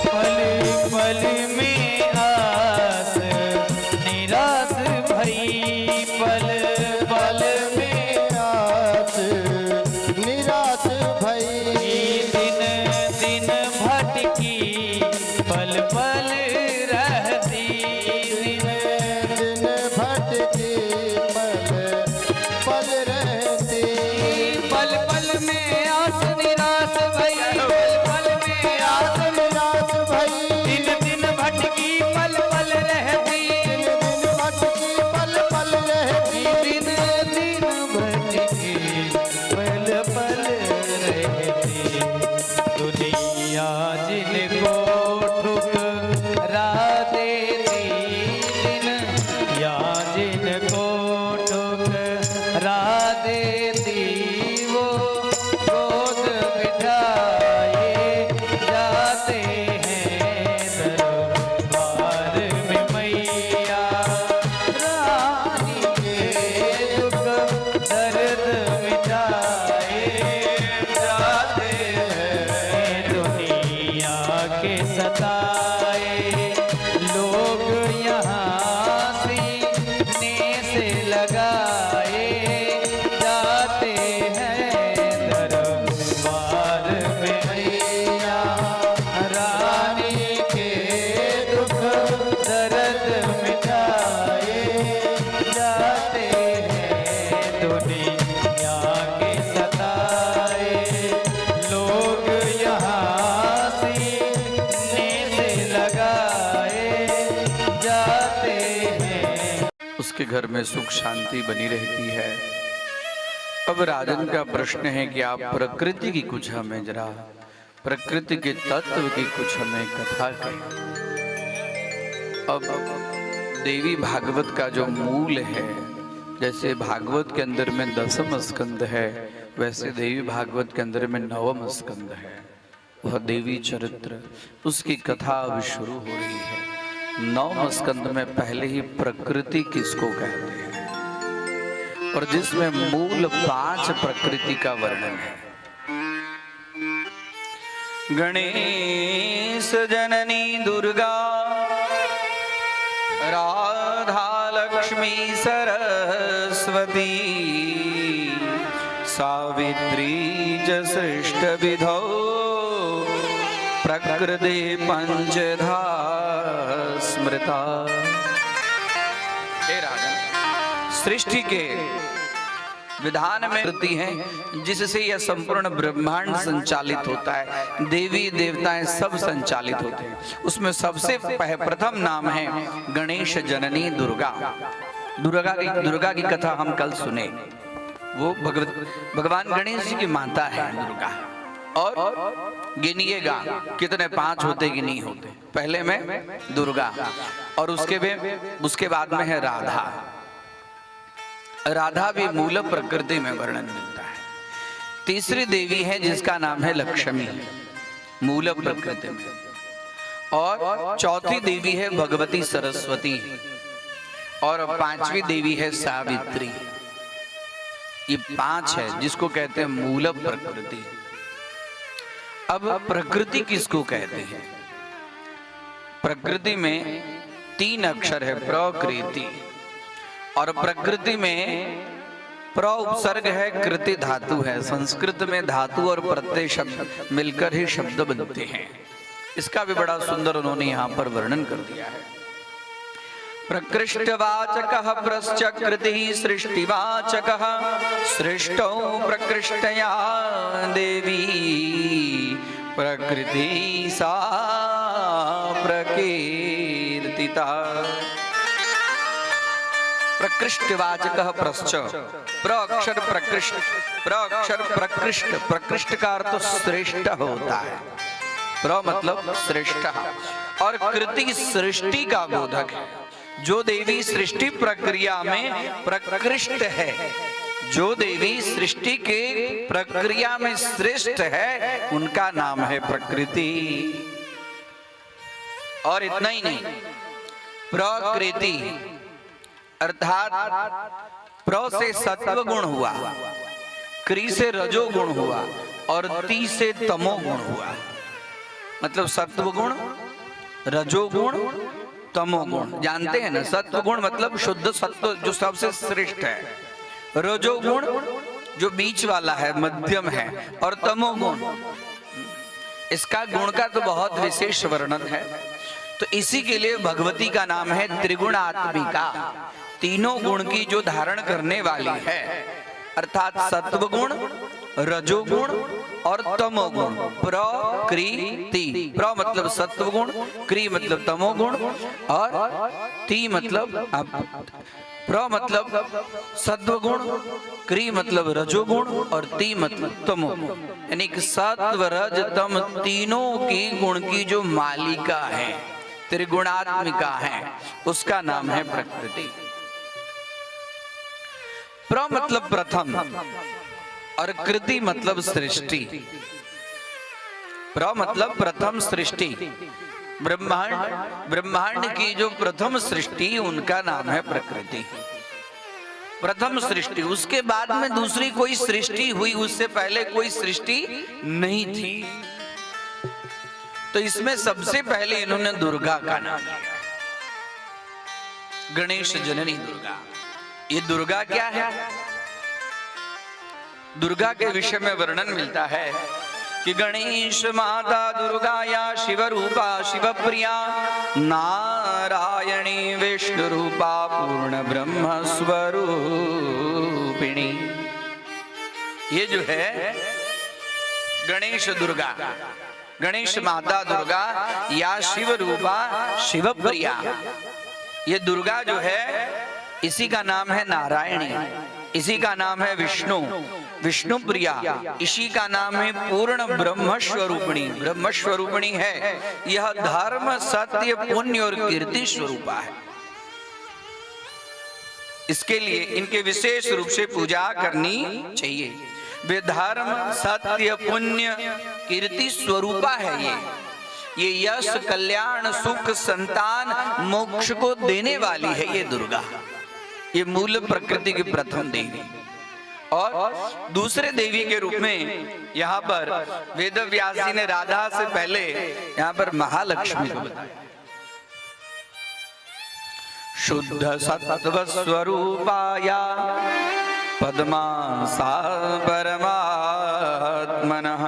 B: पल पल में आस निराश भई, पल पल में
E: आस निराश भई।
B: दिन दिन भटकी पल पल रहती, दिन
E: दिन भटकी पल पल रहती।
B: पल पल में आस निराश भई, पल पल में आस
E: निराश भई।
B: दिन दिन भटकी पल पल रहती,
E: दिन दिन भटकी पल पल रहती।
B: दिन दिन भटकी पल पल रहती। दुनिया जिनको ठुकरा देती, दिन या जिनको ठुकरा देती, वो गोद बिठाए जाते हैं दरबार में मैया। रानी के दुख दर्द मिटाए जाते हैं, दुनिया के सताए लोग यहाँ सीने से लगाए जाते हैं दरबार में मैया। रानी के दुख दर्द मिटाए जाते हैं, दुनिया के सताए लोग यहाँ सीने से लगाए जाते हैं।
D: उसके घर में सुख शांति बनी रहती है। अब राजन का प्रश्न है कि आप प्रकृति की कुछ हमें जरा प्रकृति के तत्व की कुछ हमें कथा कहें। अब देवी भागवत का जो मूल है, जैसे भागवत के अंदर में 10वां स्कंद है, वैसे देवी भागवत के अंदर में 9वां स्कंद है, वह देवी चरित्र, उसकी कथा अब शुरू हो रही है। 9वें स्कंद में पहले ही प्रकृति किसको कहते हैं और जिसमें मूल 5 प्रकृति का वर्णन है। गणेश जननी दुर्गा राधा लक्ष्मी सरस्वती सावित्री च सृष्ट विधौ प्रकृति पंचधा स्मृता। हे राजन, सृष्टि के विधान में प्रकृति है जिससे यह संपूर्ण ब्रह्मांड संचालित होता है, देवी देवताएं सब संचालित होते हैं। उसमें सबसे प्रथम नाम है गणेश जननी दुर्गा। दुर्गा की कथा हम कल सुने। वो भगवान गणेश जी की माता है दुर्गा। और गिनिएगा कितने 5 होते कि नहीं होते। पहले में दुर्गा और उसके बाद में है राधा। राधा भी मूल प्रकृति में वर्णन मिलता है। तीसरी देवी है जिसका नाम है लक्ष्मी, मूल प्रकृति में। और चौथी देवी है भगवती सरस्वती और 5वीं देवी है सावित्री। ये 5 है जिसको कहते हैं मूल प्रकृति। अब प्रकृति किसको कहते हैं? प्रकृति में 3 अक्षर है, प्रकृति। और प्रकृति में प्र उपसर्ग है, कृति धातु है। संस्कृत में धातु और प्रत्यय शब्द मिलकर ही शब्द बनते हैं। इसका भी बड़ा सुंदर उन्होंने यहाँ पर वर्णन कर दिया है। प्रकृष्टवाचकः प्रश्चकृतिः सृष्टिवाचकः सृष्टौ प्रकृष्टया देवी प्रकृति सा प्रकीर्तिता। प्रकृष्टवाचकः प्रश्च, प्रअक्षर प्रकृष्ट, प्रअक्षर प्रकृष्ट, प्रकृष्ट का अर्थ श्रेष्ठ होता है। प्र मतलब श्रेष्ठ और कृति सृष्टि का बोधक है। जो देवी सृष्टि प्रक्रिया में प्रकृष्ट है, जो देवी सृष्टि के प्रक्रिया में श्रेष्ठ है, उनका नाम है प्रकृति। और इतना ही नहीं, प्रकृति अर्थात प्र से सत्व गुण हुआ, क्री से रजो गुण हुआ और ती से तमो गुण हुआ। मतलब सत्व गुण, रजो गुण, तमो गुण। जानते हैं ना, सत्व गुण मतलब शुद्ध सत्व जो सबसे श्रेष्ठ है, रजो गुण जो बीच वाला है, मध्यम है, और तमो गुण, इसका गुण का तो बहुत विशेष वर्णन है। तो इसी के लिए भगवती का नाम है त्रिगुणात्मिका। तीनों गुण की जो धारण करने वाली है, अर्थात सत्व गुण, रजोगुण और तमोगुण। प्रकृति, प्र मतलब सत्व गुण, क्री मतलब तमोगुण और ती मतलब प्र मतलब सत्व गुण, क्री मतलब रजोगुण और ती मतलब तमोगुण। यानी कि सत्व रज तम तीनों की गुण की जो मालिका है, त्रिगुणात्मिका है, उसका नाम है प्रकृति। प्र मतलब प्रथम और कृति मतलब सृष्टि। प्र मतलब प्रथम सृष्टि, ब्रह्मांड की जो प्रथम सृष्टि, उनका नाम है प्रकृति। प्रथम सृष्टि, उसके बाद में दूसरी कोई सृष्टि हुई, उससे पहले कोई सृष्टि नहीं थी। तो इसमें सबसे पहले इन्होंने दुर्गा का नाम लिया, गणेश जननी दुर्गा। ये दुर्गा क्या है? दुर्गा के विषय में वर्णन मिलता है कि गणेश माता दुर्गा या शिव रूपा शिव प्रिया नारायणी विष्णु रूपा पूर्ण ब्रह्म स्वरूपिणी। ये जो है गणेश दुर्गा, गणेश माता दुर्गा या शिव रूपा शिव प्रिया, ये दुर्गा जो है इसी का नाम है नारायणी। इसी का नाम है विष्णु, विष्णु प्रिया। इसी का नाम है पूर्ण ब्रह्म स्वरूपिणी, ब्रह्म स्वरूपिणी है। यह धर्म, सत्य, पुण्य और कीर्ति स्वरूपा है। इसके लिए इनके विशेष रूप से पूजा करनी चाहिए। वे धर्म, सत्य, पुण्य, कीर्ति स्वरूपा है। ये यश, कल्याण, सुख, संतान, मोक्ष को देने वाली है ये दुर्गा। ये मूल प्रकृति की प्रथम देवी और दूसरे देवी के रूप में यहाँ पर वेद व्यास जी ने राधा से पहले यहाँ पर महालक्ष्मी को बताया। शुद्ध सत्व स्वरूपाया पद्मा सा परमात्मनः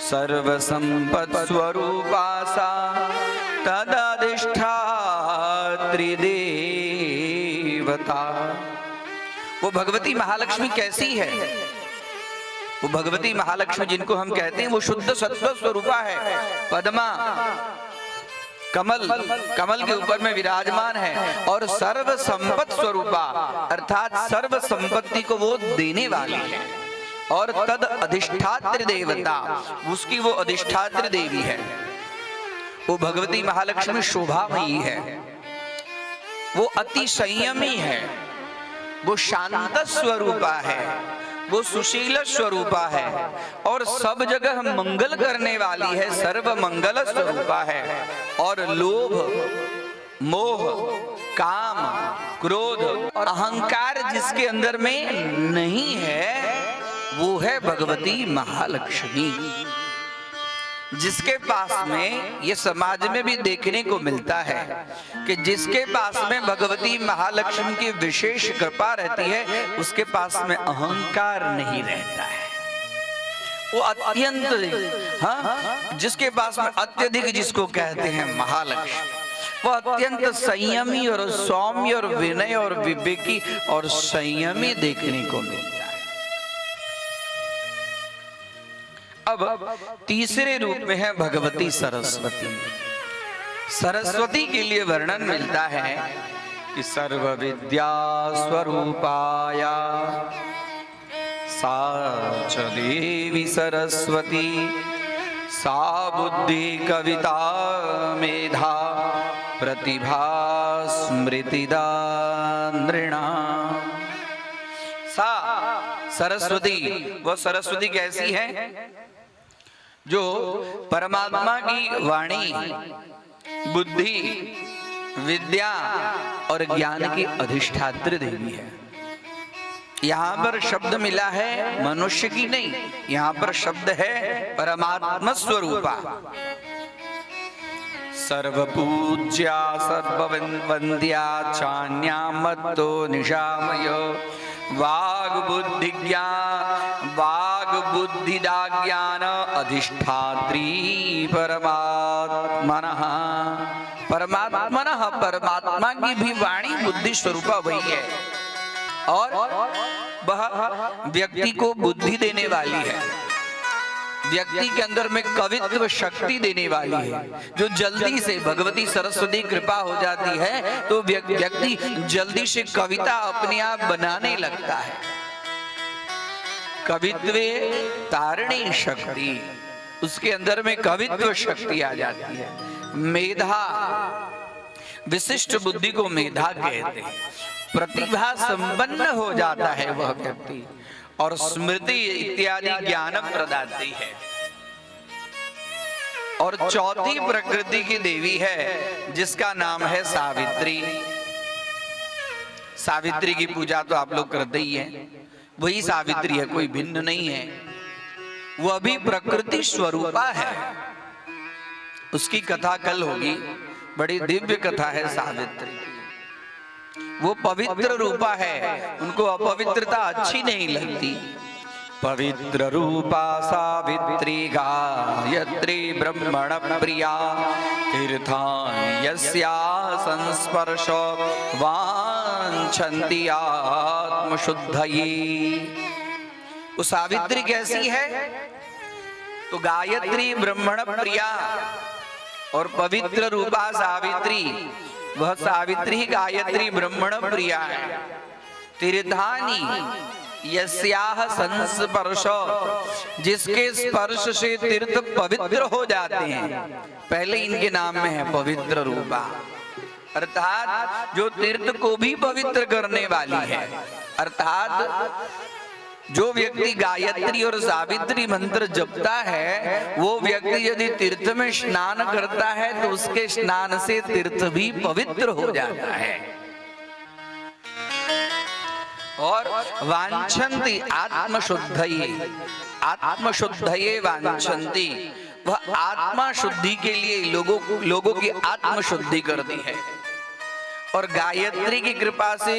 D: सर्व संपत् स्वरूपा सा तदधिष्ठात्री देवता। वो भगवती महालक्ष्मी कैसी है? वो भगवती महालक्ष्मी जिनको हम कहते हैं वो शुद्ध सत्व स्वरूपा है। पद्मा कमल, कमल के ऊपर में विराजमान है और सर्व संपत्ति स्वरूपा अर्थात सर्व संपत्ति को वो देने वाली है और तद अधिष्ठात्री देवता, उसकी वो अधिष्ठात्री देवी है। वो भगवती महालक्ष्मी शोभामयी है, वो अति संयमी है, वो शांत स्वरूपा है, वो सुशील स्वरूपा है और सब जगह मंगल करने वाली है, सर्व मंगल स्वरूपा है। और लोभ, मोह, काम, क्रोध और अहंकार जिसके अंदर में नहीं है वो है भगवती महालक्ष्मी। जिसके पास में ये समाज में भी देखने को मिलता है कि जिसके पास में भगवती महालक्ष्मी की विशेष कृपा रहती है उसके पास में अहंकार नहीं रहता है। वो अत्यंत, हाँ, जिसके पास में अत्यधिक जिसको कहते हैं महालक्ष्मी, वो अत्यंत संयमी और सौम्य और विनय और विवेकी और संयमी देखने को मिलता है। अब तीसरे रूप में है भगवती सरस्वती। सरस्वती के लिए वर्णन मिलता है कि सर्व विद्या स्वरूपाया सा च देवी सरस्वती सा बुद्धि कविता मेधा प्रतिभा स्मृतिदा नृणाम्। सा सरस्वती, वो सरस्वती कैसी है? जो परमात्मा की वाणी, बुद्धि, विद्या और ज्ञान की अधिष्ठात्री देवी है। यहाँ पर शब्द मिला है मनुष्य की नहीं, यहाँ पर शब्द है परमात्मा स्वरूपा। सर्वपूज्या सर्ववंद्या चान्या मत्तो निशामय वाग बुद्धिदा ज्ञान अधिष्ठात्री परमात्मनः। परमात्मनः, परमात्मा की भी वाणी बुद्धि स्वरूपा वही है और वह व्यक्ति को बुद्धि देने वाली है, व्यक्ति के अंदर में कवित्व शक्ति देने वाली है। जो जल्दी से भगवती सरस्वती कृपा हो जाती है तो व्यक्ति जल्दी से कविता अपने आप बनाने लगता है। कवित्वे तारणी शक्ति, उसके अंदर में कवित्व शक्ति आ जाती है। मेधा, विशिष्ट बुद्धि को मेधा कहते हैं। प्रतिभा संपन्न हो जाता है वह व्यक्ति और स्मृति इत्यादि ज्ञान प्रदाती है। और चौथी प्रकृति की देवी है जिसका नाम है सावित्री। सावित्री की पूजा तो आप लोग करते ही हैं, वही सावित्री है, कोई भिन्न नहीं है। वह भी प्रकृति स्वरूपा है। उसकी कथा कल होगी, बड़ी दिव्य कथा है सावित्री। वो पवित्र रूपा है, उनको अपवित्रता अच्छी नहीं लगती। पवित्र रूपा सावित्री गायत्री ब्रह्मण प्रिया तीर्थानि यस्या संस्पर्श वांछन्ति आत्मशुद्धये। वो सावित्री कैसी है? तो गायत्री ब्रह्मण प्रिया और पवित्र रूपा सावित्री, वह सावित्री गायत्री ब्रह्मण प्रिया है। तीर्थानि यस्याह संस्पर्श, जिसके स्पर्श से तीर्थ पवित्र हो जाते हैं, पहले इनके नाम में है पवित्र रूपा, अर्थात जो तीर्थ को भी पवित्र करने वाली है। अर्थात जो व्यक्ति गायत्री और सावित्री मंत्र जपता है, वो व्यक्ति यदि तीर्थ में स्नान करता है तो उसके स्नान से तीर्थ भी पवित्र हो जाता है। और वांछन्ति आत्मशुद्धये, आत्मशुद्धये वांछन्ति, वह आत्मा शुद्धि के लिए लोगों की आत्मशुद्धि करती है। और गायत्री की कृपा से,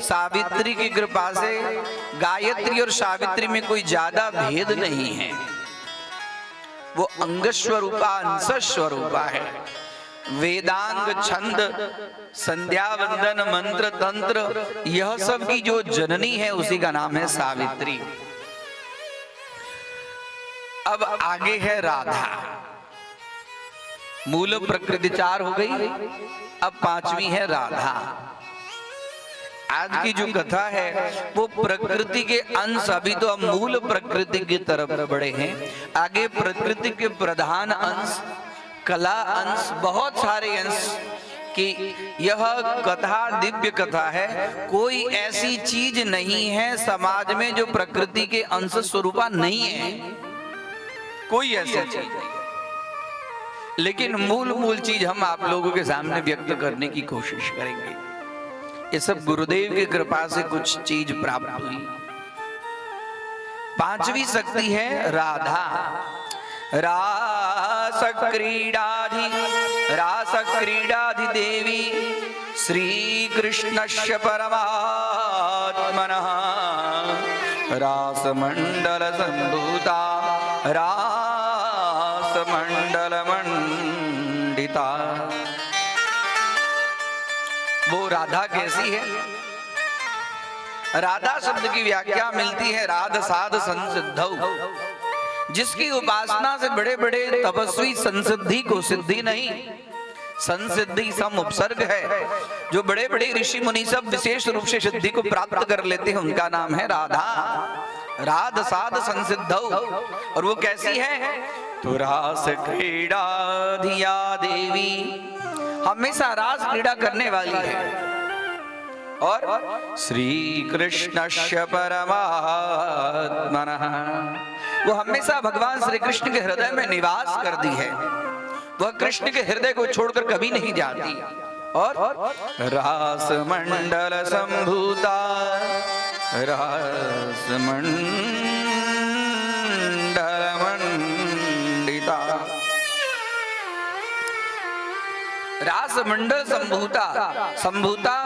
D: सावित्री की कृपा से, गायत्री और सावित्री में कोई ज्यादा भेद नहीं है, वो अंग स्वरूपा अंश स्वरूपा है। वेदांग, छंद, संध्या वंदन, मंत्र, तंत्र, यह सब की जो जननी है उसी का नाम है सावित्री। अब आगे है राधा। मूल प्रकृति 4 हो गई, अब 5वीं है राधा। आज की जो कथा है वो प्रकृति के अंश, अभी तो हम मूल प्रकृति की तरफ बढ़े हैं, आगे प्रकृति के प्रधान अंश, कला अंश, बहुत सारे अंश की यह कथा दिव्य कथा है। कोई ऐसी चीज नहीं है समाज में जो प्रकृति के अंश स्वरूपा नहीं है, कोई ऐसी चीज नहीं। लेकिन मूल चीज हम आप लोगों के सामने व्यक्त करने की कोशिश करेंगे। ये सब गुरुदेव की कृपा से कुछ चीज प्राप्त हुई। 5वीं शक्ति है राधा। रास क्रीडाधि देवी श्री कृष्णस्य परमात्मनः रास मंडल संभूता, रास मंडल मंडिता। वो राधा कैसी है? राधा शब्द की व्याख्या मिलती है राध साध संसिद्धौ, जिसकी उपासना से बड़े बड़े तपस्वी संसिद्धि को, सिद्धि नहीं, संसिद्धि सम उपसर्ग है, जो बड़े बड़े ऋषि मुनि सब विशेष रूप से सिद्धि को प्राप्त कर लेते हैं, उनका नाम है राधा। राध साध संसिद्धौ। और वो कैसी है? तो रास क्रीड़ा धिया देवी, हमेशा रास क्रीड़ा करने वाली है। और श्री कृष्णस्य परमात्मनः, वो हमेशा भगवान श्री कृष्ण के हृदय में निवास करती है। वह कृष्ण के हृदय को छोड़कर कभी नहीं जाती। और रास मंडल संभूता, रास मंडल मंडिता। रास मंडल संभूता, संभूता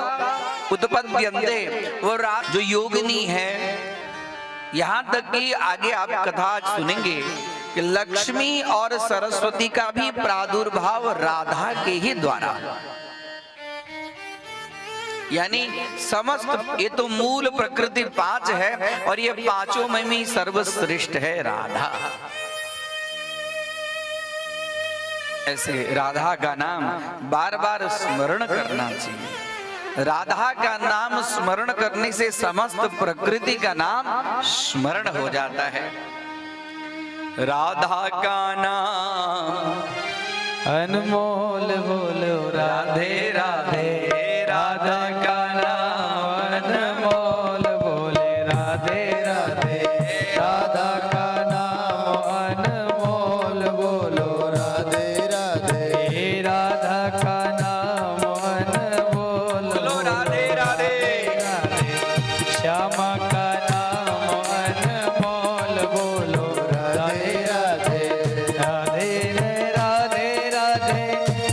D: उत्पद्यन्ते, वो रास जो योगिनी है। यहां तक कि आगे आप कथा सुनेंगे कि लक्ष्मी और सरस्वती का भी प्रादुर्भाव राधा के ही द्वारा, यानी समस्त, ये तो मूल प्रकृति 5 है और ये 5 में भी सर्वश्रेष्ठ है राधा। ऐसे राधा का नाम बार बार स्मरण करना चाहिए। राधा का नाम स्मरण करने से समस्त प्रकृति का नाम स्मरण हो जाता है। राधा का नाम
B: अनमोल बोलो राधे राधे, राधा का नाम अनमोल बोले राधे राधे, राधा का नाम अनमोल बोलो राधे राधे, राधा का नाम अनमोल बोलो राधे राधे, श्यामा का नाम अनमोल बोलो राधे राधे, राधे राधे राधे,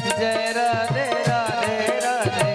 B: जय राधे राधे राधे,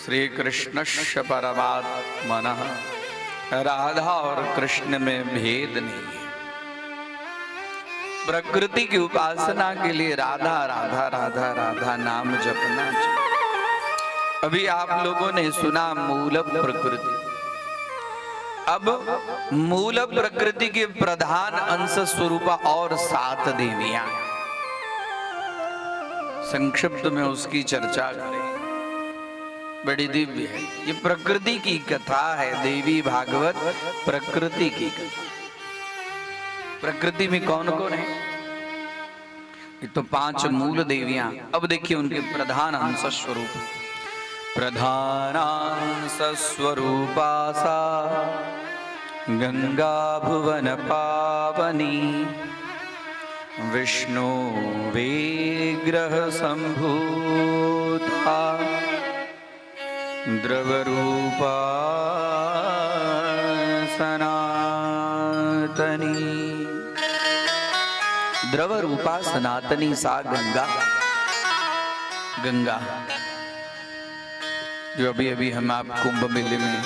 D: श्री कृष्णस्य परमात्मनः राधा और कृष्ण में भेद नहीं है। प्रकृति की उपासना के लिए राधा राधा राधा राधा नाम जपना चाहिए। अभी आप लोगों ने सुना मूल प्रकृति। अब मूल प्रकृति के प्रधान अंश स्वरूपा और 7 देवियां, संक्षिप्त में उसकी चर्चा करें। बड़ी दिव्य है, ये प्रकृति की कथा है। देवी भागवत प्रकृति की कथा। प्रकृति में कौन कौन है? ये तो 5 मूल देवियां। अब देखिए उनके प्रधान अंश स्वरूप। प्रधानांश स्वरूपा सा गंगा भुवन पावनी, विष्णु विग्रह संभूता, द्रवरूपा सनातनी। द्रवरूपा सनातनी सा गंगा। गंगा जो अभी अभी हम आप कुंभ मेले में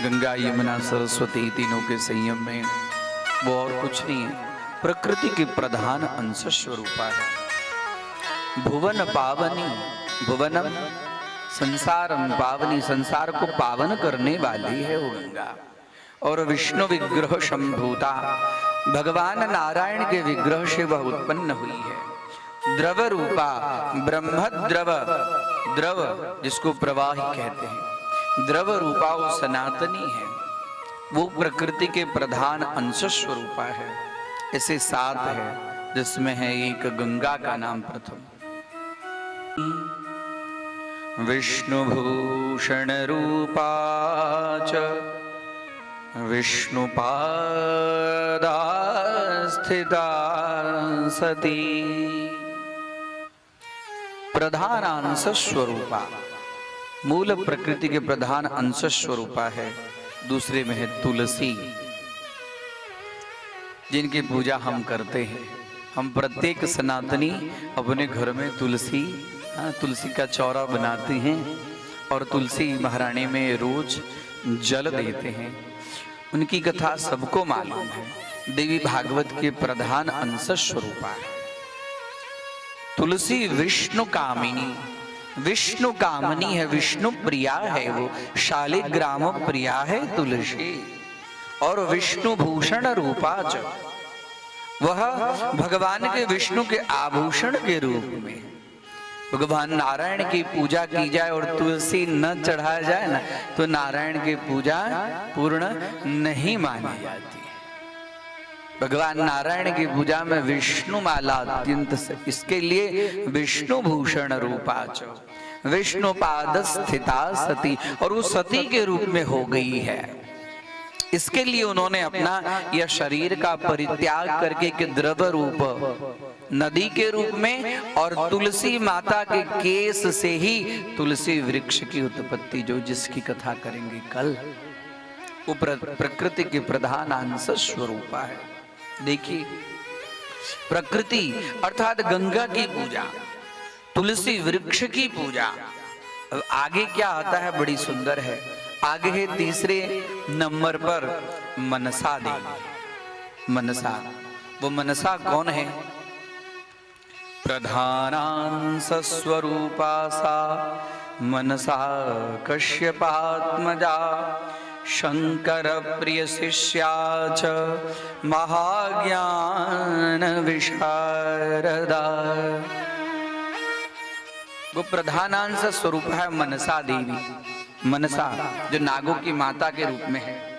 D: गंगा यमुना सरस्वती तीनों के संयम में, वो और कुछ नहीं है, प्रकृति के प्रधान अंश स्वरूपा है। भुवन पावनी, भुवनम संसारम पावनी, संसार को पावन करने वाली है वो गंगा। और विष्णु विग्रह संभूता, भगवान नारायण के विग्रह से वह उत्पन्न हुई है। द्रव रूपा, ब्रह्म द्रव, द्रव जिसको प्रवाही कहते हैं, द्रव रूपा वो सनातनी है, वो प्रकृति के प्रधान अंश स्वरूपा है। ऐसे 7 है जिसमें है एक गंगा का नाम प्रथम। विष्णुभूषण रूपा च विष्णुपादा स्थिता सती। प्रधान अंश स्वरूपा, मूल प्रकृति के प्रधान अंश स्वरूपा है। दूसरे में है तुलसी, जिनकी पूजा हम करते हैं। हम प्रत्येक सनातनी अपने घर में तुलसी, तुलसी का चौरा बनाते हैं और तुलसी महारानी में रोज जल देते हैं। उनकी कथा सबको मालूम है। देवी भागवत के प्रधान अंश स्वरूपा है। तुलसी विष्णु कामिनी, विष्णु कामनी है, विष्णु प्रिया है, वो शालिग्राम प्रिया है तुलसी। और विष्णु भूषण रूपा च, वह भगवान के विष्णु के आभूषण के रूप में। भगवान नारायण की पूजा की जाए और तुलसी न चढ़ाया जाए ना, तो नारायण की पूजा पूर्ण नहीं मानी जाती। भगवान नारायण की पूजा में विष्णु माला अत्यंत से, इसके लिए विष्णु भूषण रूपा च, विष्णु पाद स्थिता सती, और वो सती के रूप में हो गई है। इसके लिए उन्होंने अपना यह शरीर का परित्याग करके के द्रव रूप नदी के रूप में, और तुलसी माता के केस से ही तुलसी वृक्ष की उत्पत्ति, जो जिसकी कथा करेंगे कल, वो प्रकृति के प्रधान अंश स्वरूपा है। देखिए, प्रकृति अर्थात गंगा की पूजा, तुलसी वृक्ष की पूजा। अब आगे क्या आता है, बड़ी सुंदर है। आगे है तीसरे नंबर पर मनसा देवी। मनसा, वो मनसा कौन है? प्रधानांश स्वरूपा सा मनसा कश्यपात्मजा, शंकर प्रिय शिष्या च महाज्ञान विशारदा। वो प्रधानांश स्वरूप है मनसा देवी। मनसा जो नागों की माता के रूप में है।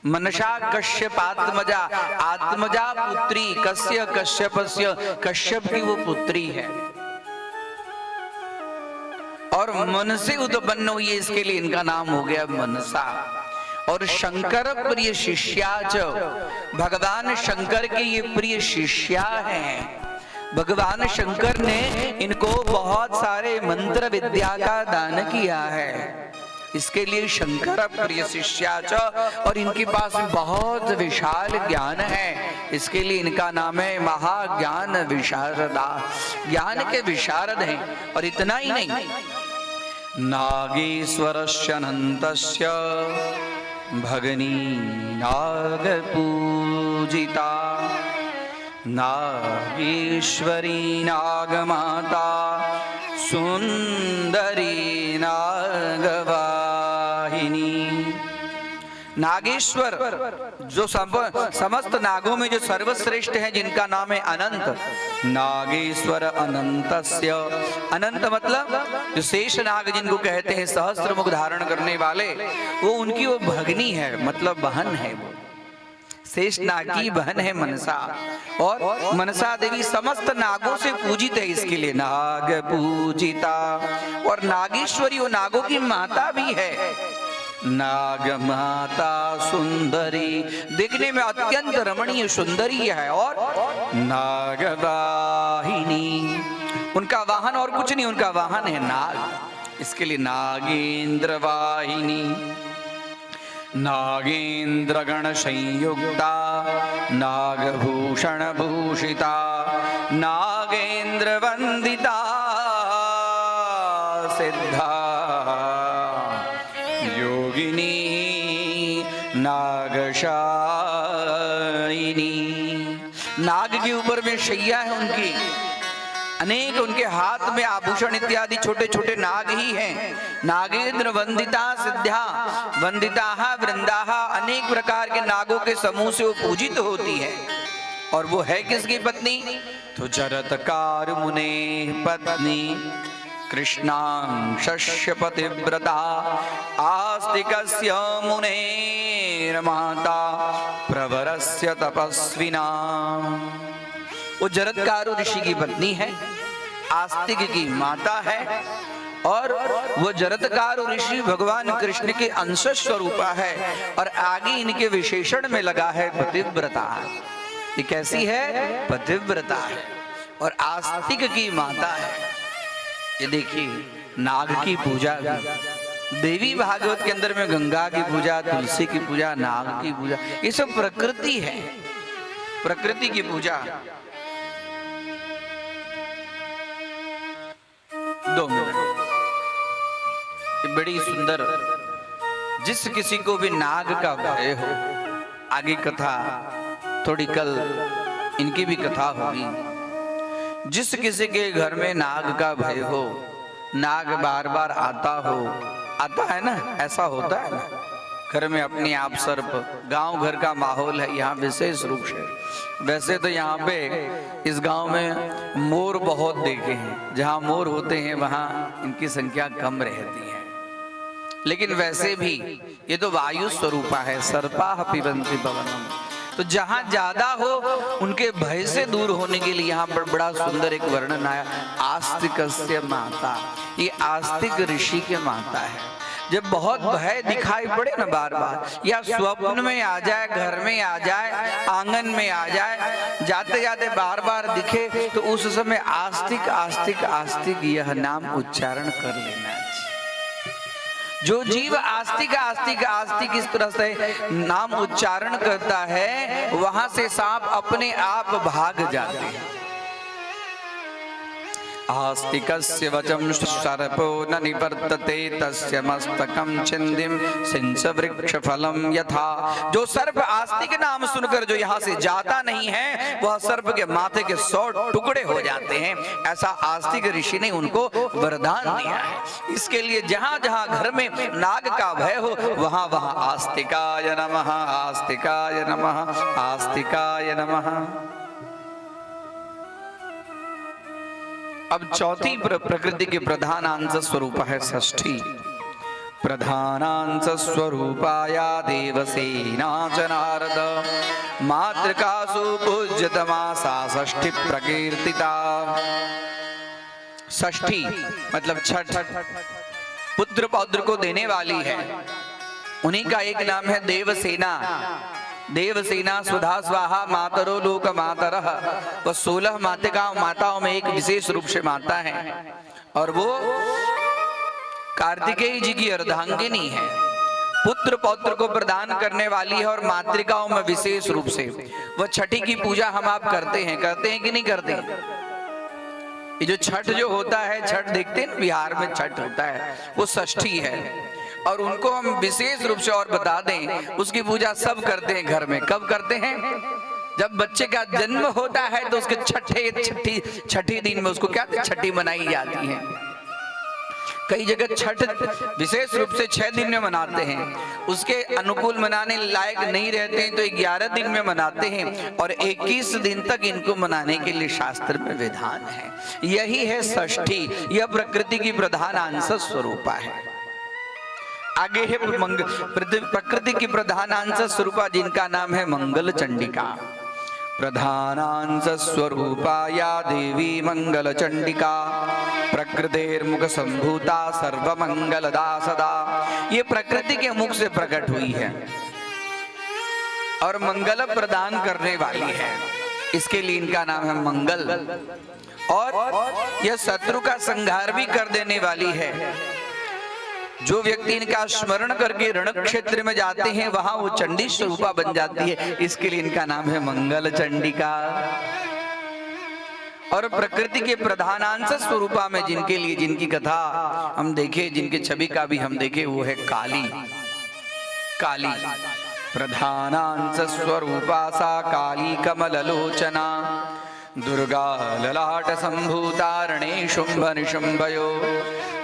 D: मनसा कश्यपात्मजा, आत्मजा पुत्री, कस्य कश्यपस्य, कश्यप की वो पुत्री है और मन से उत्पन्न हुई है, इसके लिए इनका नाम हो गया मनसा। और शंकर प्रिय शिष्या च, भगवान शंकर की ये प्रिय शिष्या हैं। भगवान शंकर ने इनको बहुत सारे मंत्र विद्या का दान किया है, इसके लिए शंकर प्रिय शिष्या च, और इनके पास बहुत विशाल ज्ञान है, इसके लिए इनका नाम है महाज्ञान विशारदा। ज्ञान के विशारद हैं। और इतना ही नहीं, नागेश्वरस्यनन्तस्य भगनी नागपूजिता नागेश्वरी नागमाता सुंदरी नागवाहिनी। नागेश्वर जो समस्त नागों में जो सर्वश्रेष्ठ है, जिनका नाम है अनंत। नागेश्वर अनंतस्य, अनंत मतलब जो शेष नाग जिनको कहते हैं, सहस्त्र मुख धारण करने वाले, वो उनकी वो भगनी है, मतलब बहन है। वो शेष नाग की बहन है मनसा, और मनसा देवी समस्त नागों से पूजित है, इसके लिए नाग पूजिता। और नागेश्वरी वो नागों की माता भी है। नाग माता सुंदरी, देखने में अत्यंत रमणीय सुंदरी है। और नागवाहिनी, उनका वाहन और कुछ नहीं, उनका वाहन है नाग, इसके लिए नागेंद्र वाहिनी। नागेंद्र गण संयुक्ता नागभूषण भूषिता नागेंद्र वंदिता सिद्धा योगिनी नागशायिनी। नाग के ऊपर में शैया है उनकी, अनेक उनके हाथ में आभूषण इत्यादि छोटे छोटे नाग ही हैं। नागेंद्र वंदिता सिद्धा, वंदिता वृंदा, अनेक प्रकार के नागों के समूह से वो पूजित होती है। और वो है किसकी पत्नी? तो जरत्कार मुने पत्नी कृष्णांशस्य पतिव्रता आस्तिकस्य मुनेर्माता प्रवरस्य तपस्विना। वो जरत्कारु ऋषि की पत्नी है, आस्तिक की माता है, और वो जरत्कारु ऋषि भगवान कृष्ण के अंश स्वरूप है। और आगे इनके विशेषण में लगा है पतिव्रता। ये कैसी है? पतिव्रता है और आस्तिक की माता है। ये देखिए, नाग की पूजा, देवी भागवत के अंदर में गंगा की पूजा, तुलसी की पूजा, नाग की पूजा, ये सब प्रकृति है, प्रकृति की पूजा। 2 मिनट, बड़ी सुंदर। जिस किसी को भी नाग का भय हो, आगे कथा थोड़ी कल इनकी भी कथा होगी। जिस किसी के घर में नाग का भय हो, नाग बार बार आता हो, आता है ना, ऐसा होता है ना घर में अपने आप सर्प। गांव घर का माहौल है यहाँ विशेष रूप से। वैसे तो यहाँ पे इस गांव में मोर बहुत देखे हैं, जहाँ मोर होते हैं वहाँ इनकी संख्या कम रहती है। लेकिन वैसे भी ये तो वायु स्वरूपा है, सर्पा पिबन्ति पवनम। तो जहाँ ज्यादा हो उनके भय से दूर होने के लिए यहाँ पर बड़ा सुंदर एक वर्णन आया, आस्तिकस्य माता। ये आस्तिक ऋषि के माता है। जब बहुत भय दिखाई पड़े ना बार बार, या स्वप्न में आ जाए, घर में आ जाए, आंगन में आ जाए, जाते जाते बार बार दिखे, तो उस समय आस्तिक आस्तिक आस्तिक यह नाम उच्चारण कर लेना चाहिए। जो जीव आस्तिक आस्तिक आस्तिक इस तरह से नाम उच्चारण करता है, वहां से सांप अपने आप भाग जाते हैं। आस्तिकस्य वचं सर्पो न निवर्तते तस्य मस्तकं छिन्दिं सिंच वृक्ष फलम यथा। जो सर्प आस्तिक नाम सुनकर जो यहाँ से जाता नहीं है, वह सर्प के माथे के 100 टुकड़े हो जाते हैं। ऐसा आस्तिक ऋषि ने उनको वरदान दिया है। इसके लिए जहाँ जहाँ घर में नाग का भय हो, वहाँ वहाँ आस्तिकाय नमः, आस्तिकाय नमः, आस्तिकाय नमः। अब चौथी प्रकृति के प्रधानांश स्वरूप है षष्ठी। प्रधानांश स्वरूपाया देवसेना च नारद मातृकासु पूज्यतमा सा षष्ठी प्रकीर्तिता। षष्ठी मतलब छठ, पुत्र पौत्र को देने वाली है। उन्हीं का एक नाम है देवसेना। देवसेना स्वधा स्वाहा मातरो लोक मातरः। वह 16 माताओं में एक विशेष रूप से माता है, और वो कार्तिकेय जी की अर्धांगिनी है। पुत्र पौत्र को प्रदान करने वाली है, और मातृकाओं में विशेष रूप से वह छठी की पूजा हम आप करते हैं कि नहीं करते? ये जो छठ जो होता है, छठ देखते हैं बिहार में छठ होता है, वो षष्ठी है। और उनको हम विशेष रूप से और बता दें, उसकी पूजा सब करते हैं घर में। कब करते हैं? जब बच्चे का जन्म होता है तो उसके छठी दिन में उसको क्या छठी मनाई जाती है। कई जगह छठ विशेष रूप से 6 दिन में मनाते हैं, उसके अनुकूल मनाने लायक नहीं रहते हैं तो 11 दिन में मनाते हैं, और 21 दिन तक इनको मनाने के लिए शास्त्र में विधान है। यही है षष्ठी। यह प्रकृति की प्रधान अंश स्वरूपा है। आगे है प्रकृति की प्रधान अंश स्वरूपा, जिनका नाम है मंगल चंडिका। प्रधानांश स्वरूपा या देवी मंगल चंडिका, प्रकृतिर्मुख संभूता सर्वमंगलदा सदा। ये प्रकृति के मुख से प्रकट हुई है और मंगल प्रदान करने वाली है, इसके लिए इनका नाम है मंगल। और यह शत्रु का संहार भी कर देने वाली है। जो व्यक्ति इनका स्मरण करके रण क्षेत्र में जाते हैं वहां वो चंडी स्वरूपा बन जाती है, इसके लिए इनका नाम है मंगल चंडिका। और प्रकृति के प्रधानांश स्वरूपा में जिनके लिए जिनकी कथा हम देखे, जिनके छवि का भी हम देखे, वो है काली। काली प्रधानांश स्वरूपा सा काली कमल लोचना, दुर्गा ललाट संभूता रणे शुंभ निशुंभयो,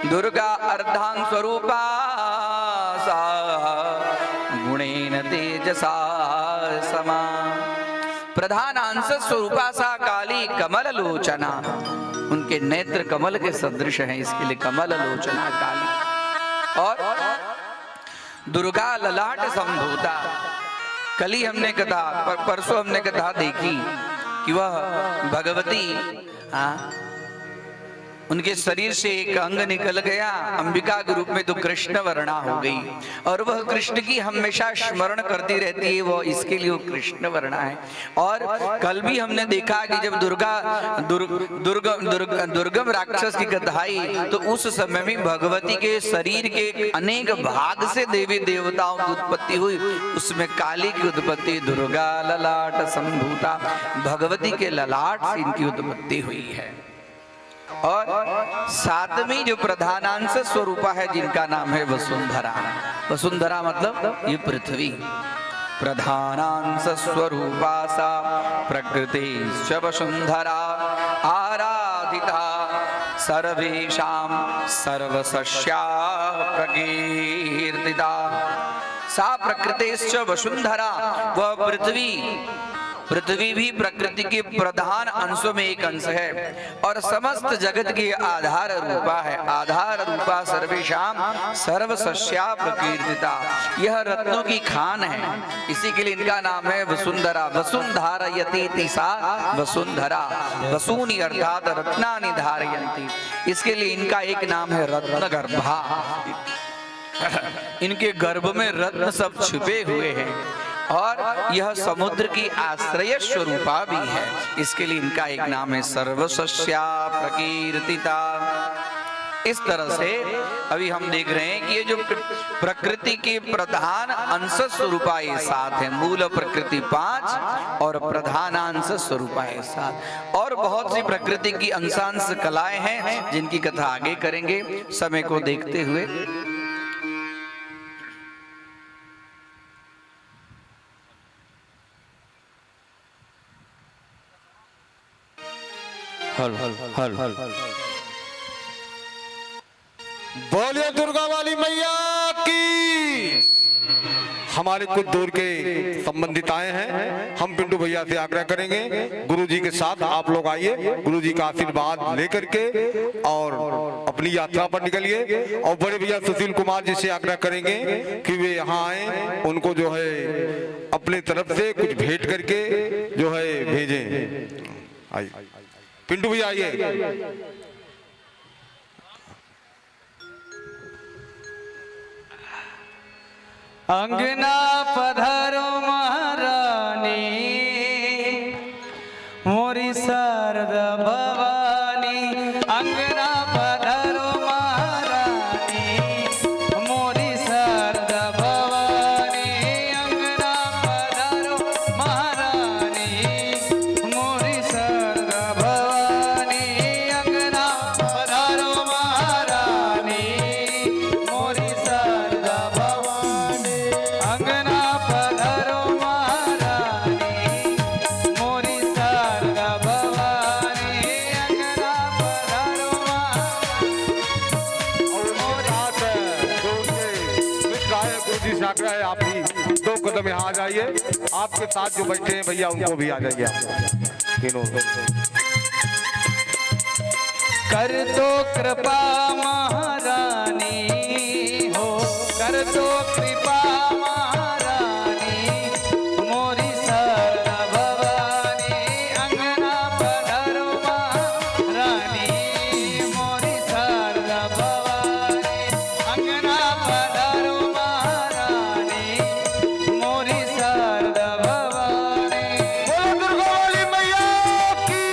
D: दुर्गा अर्धांग स्वरूपा सा गुणेन तेजसा समा। प्रधान अंश स्वरूपा सा काली कमल लोचना, उनके नेत्र कमल के सदृश हैं, इसके लिए कमल लोचना काली। और दुर्गा ललाट संभूता, कल ही हमने कथा, परसों हमने कथा देखी कि वह भगवती उनके शरीर से एक अंग निकल गया अंबिका के रूप में, तो कृष्ण वर्णा हो गई। और वह कृष्ण की हमेशा स्मरण करती रहती है, वो इसके लिए वो कृष्ण वर्णा है। और कल भी हमने देखा कि जब दुर्गम राक्षस की कथा आई तो उस समय में भगवती के शरीर के अनेक भाग से देवी देवताओं की उत्पत्ति हुई, उसमें काली की उत्पत्ति दुर्गा ललाट संभूता, भगवती के ललाट से इनकी उत्पत्ति हुई है। और सातवीं जो प्रधानांश स्वरूपा है जिनका नाम है वसुंधरा। वसुंधरा मतलब ये पृथ्वी। प्रधानांश स्वरूपा सा प्रकृति वसुंधरा, आराधिता सर्वेषां सर्वसस्या प्रकीर्तिता। सा प्रकृतिश्च वसुंधरा, वह पृथ्वी भी प्रकृति के प्रधान अंशों में एक अंश है और समस्त जगत की आधार रूपा है। आधार रूपा सर्वेषाम सर्वसस्या प्रकीर्तिता, यह रत्नों की खान है, इसी के लिए इनका नाम है वसुंधरा। वसुंधारयति सा वसुंधरा, वसूनि अर्थात रत्नानि धारयन्ति, इसके लिए इनका एक नाम है रत्न गर्भा। इनके गर्भ में रत्न सब छुपे हुए हैं और यह समुद्र की आश्रय स्वरूपा भी है, इसके लिए इनका एक नाम है सर्वसस्या प्रकीर्तिता। इस तरह से अभी हम देख रहे हैं कि ये जो प्रकृति के प्रधान अंश स्वरूपा ये 7 है, मूल प्रकृति 5 और प्रधानांश स्वरूपा है 7, और बहुत सी प्रकृति की अंशांश कलाएं हैं जिनकी कथा आगे करेंगे समय को देखते हुए।
C: बोलिए दुर्गा वाली मैया की। हमारे कुछ दूर के संबंधित आए हैं, हम पिंटू भैया से आग्रह करेंगे गुरुजी के साथ आप लोग आइए, गुरुजी का आशीर्वाद लेकर के और अपनी यात्रा पर निकलिए। और बड़े भैया सुशील कुमार जी से आग्रह करेंगे कि वे यहाँ आए, उनको जो है अपने तरफ से कुछ भेंट करके जो है भेजें। आइए पिंटू भैया आइए।
B: अंगना पधारो महारानी, मोरी शारदा भवानी। अंगना पधारो महारानी, मोरी शारदा भवानी। अंगना पधारो महारानी, मोरी शारदा भवानी। अंगना
C: काट रहा है, आप भी 2 कदम यहाँ आ जाइए। आपके साथ जो बैठे हैं भैया उनको भी आ जाइए आप तीनों।
B: कर दो कृपा महारानी हो, कर दो कृपा महारानी, मोरी शारदा भवानी अंगना पधारो महारानी, मोरी शारदा भवानी अंगना पधारो महारानी, मोरी शारदा भवानी।
C: बोलो दुर्गा वाली मैया की।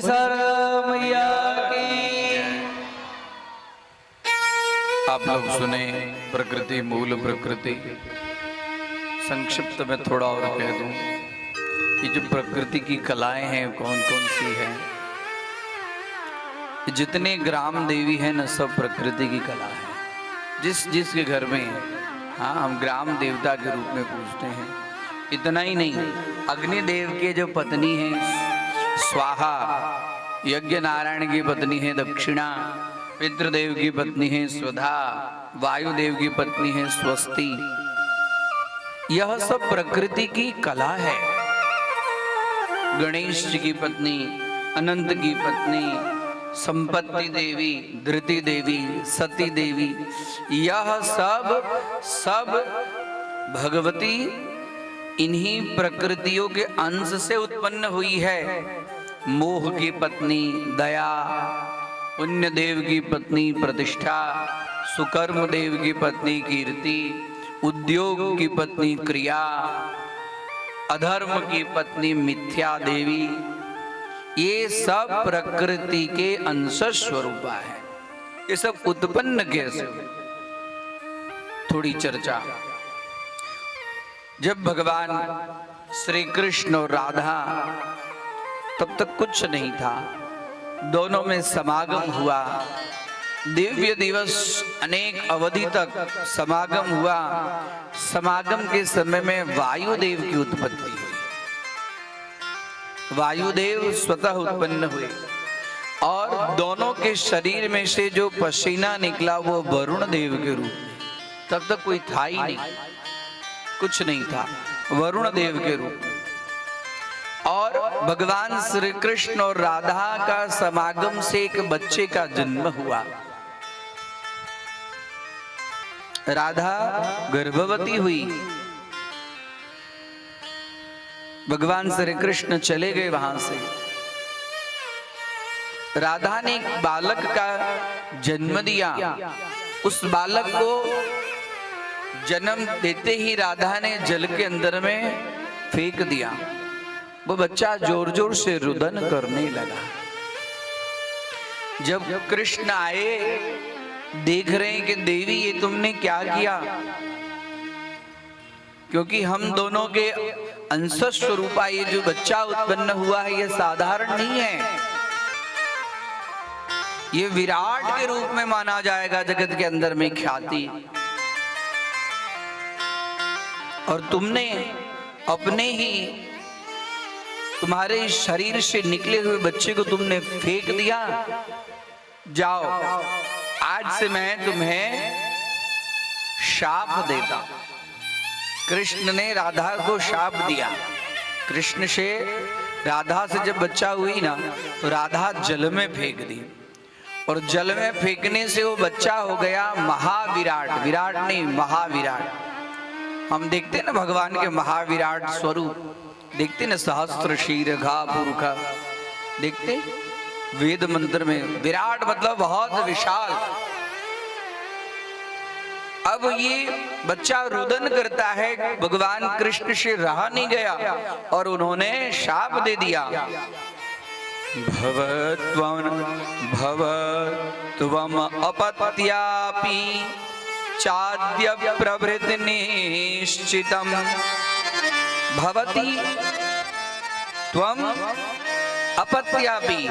B: बोले शारदा मैया की।
D: आप लोग सुने प्रकृति मूल प्रकृति। संक्षिप्त में थोड़ा और कह दूं, ये जो प्रकृति की कलाएं हैं कौन कौन सी हैं। जितने ग्राम देवी हैं न, सब प्रकृति की कला है। जिसके घर में, हाँ, हम ग्राम देवता के रूप में पूजते हैं। इतना ही नहीं, अग्निदेव के जो पत्नी है स्वाहा, यज्ञ नारायण की पत्नी है दक्षिणा, पितृदेव की पत्नी है स्वधा, वायुदेव की पत्नी है स्वस्ति। यह सब प्रकृति की कला है। गणेश जी की पत्नी, अनंत की पत्नी, संपत्ति देवी, धृति देवी, सती देवी, यह सब भगवती इन्हीं प्रकृतियों के अंश से उत्पन्न हुई है। मोह की पत्नी दया, पुण्य देव की पत्नी प्रतिष्ठा, सुकर्म देव की पत्नी कीर्ति, उद्योग की पत्नी क्रिया, अधर्म की पत्नी मिथ्या देवी, ये सब प्रकृति के अंश स्वरूपा है। ये सब उत्पन्न कैसे हुए? थोड़ी चर्चा। जब भगवान श्री कृष्ण और राधा, तब तक कुछ नहीं था, दोनों में समागम हुआ। दिव्य दिवस अनेक अवधि तक समागम हुआ। समागम के समय में वायुदेव की उत्पत्ति हुई। वायुदेव स्वतः उत्पन्न हुए और दोनों के शरीर में से जो पसीना निकला वो वरुण देव के रूप में। तब तक कोई था ही नहीं, कुछ नहीं था, वरुण देव के रूप में। और भगवान श्री कृष्ण और राधा का समागम से एक बच्चे का जन्म हुआ। राधा गर्भवती हुई। भगवान श्री कृष्ण चले गए वहां से। राधा ने एक बालक का जन्म दिया। उस बालक को जन्म देते ही राधा ने जल के अंदर में फेंक दिया। वो बच्चा जोर जोर से रुदन करने लगा। जब कृष्ण आए, देख रहे हैं कि देवी ये तुमने क्या किया, क्योंकि हम दोनों के अंश स्वरूपा ये जो बच्चा उत्पन्न हुआ है ये साधारण नहीं है, ये विराट के रूप में माना जाएगा जगत के अंदर में ख्याति। और तुमने अपने ही तुम्हारे शरीर से निकले हुए बच्चे को तुमने फेंक दिया। जाओ, आज से मैं तुम्हें शाप देता हूं। कृष्ण ने राधा को शाप दिया। कृष्ण से राधा से जब बच्चा हुई ना, तो राधा जल में फेंक दी और जल में फेंकने से वो बच्चा हो गया महाविराट। विराट नहीं, महाविराट। हम देखते हैं ना भगवान के महाविराट स्वरूप, देखते ना सहस्त्र शीर्घा पुरुखा, देखते वेद मंत्र में विराट मतलब बहुत विशाल। अब ये बच्चा रुदन करता है, भगवान कृष्ण से रहा नहीं गया और उन्होंने शाप दे दिया। भवत्वम अपत्यापि चाद्य प्रभृति निश्चितम भवति त्वम अपत्यापि।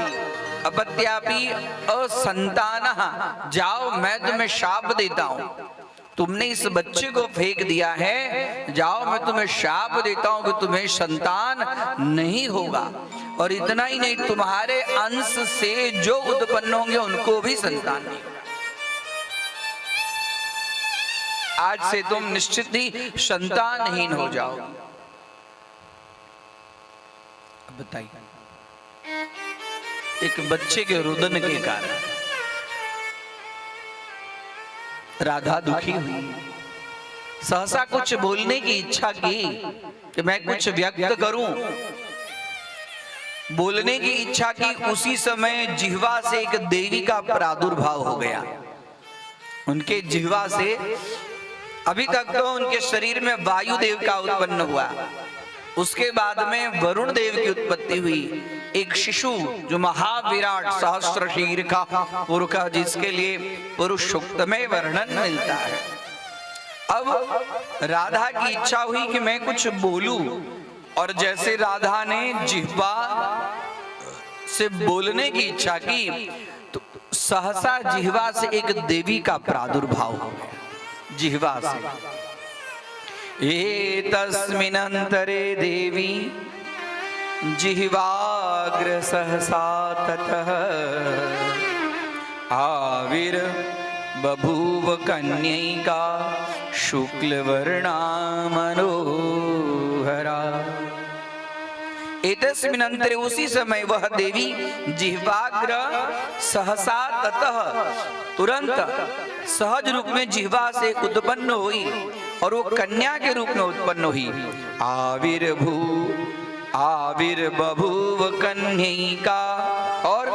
D: अपत्यापि असंतानः। जाओ, मैं तुम्हें शाप देता हूं। तुमने इस बच्चे को फेंक दिया है, जाओ मैं तुम्हें शाप देता हूं कि तुम्हें संतान नहीं होगा। और इतना ही नहीं, तुम्हारे अंश से जो उत्पन्न होंगे उनको भी संतान नहीं होगा। आज से तुम निश्चित ही संतानहीन हो जाओगे। बताइए, एक बच्चे के रुदन के कारण राधा दुखी हुई। सहसा कुछ बोलने की इच्छा की कि मैं कुछ व्यक्त करूं। बोलने की इच्छा की, उसी समय जिह्वा से एक देवी का प्रादुर्भाव हो गया। उनके जिह्वा से, अभी तक तो उनके शरीर में वायुदेव का उत्पन्न हुआ, उसके बाद में वरुण देव की उत्पत्ति हुई, एक शिशु जो महाविराट सहस्त्र शीर का पुरुष, जिसके लिए पुरुष सूक्त में वर्णन मिलता है। अब राधा की इच्छा हुई कि मैं कुछ बोलूं, और जैसे राधा ने जिह्वा से बोलने की इच्छा की तो सहसा जिह्वा से एक देवी का प्रादुर्भाव हो गया। जिह्वा से एतस्मिन्नन्तरे देवी जिह्वाग्र सहसा ततः आविर्बभूव कन्यैका शुक्लवर्णा मनोहरा। एतस्मिन्नन्तरे उसी समय वह देवी जिह्वाग्र सहसा ततः तुरंत सहज रूप में जिह्वा से उत्पन्न हुई और वो कन्या के रूप में उत्पन्न हुई। आविर्बभूव कन्यैका, और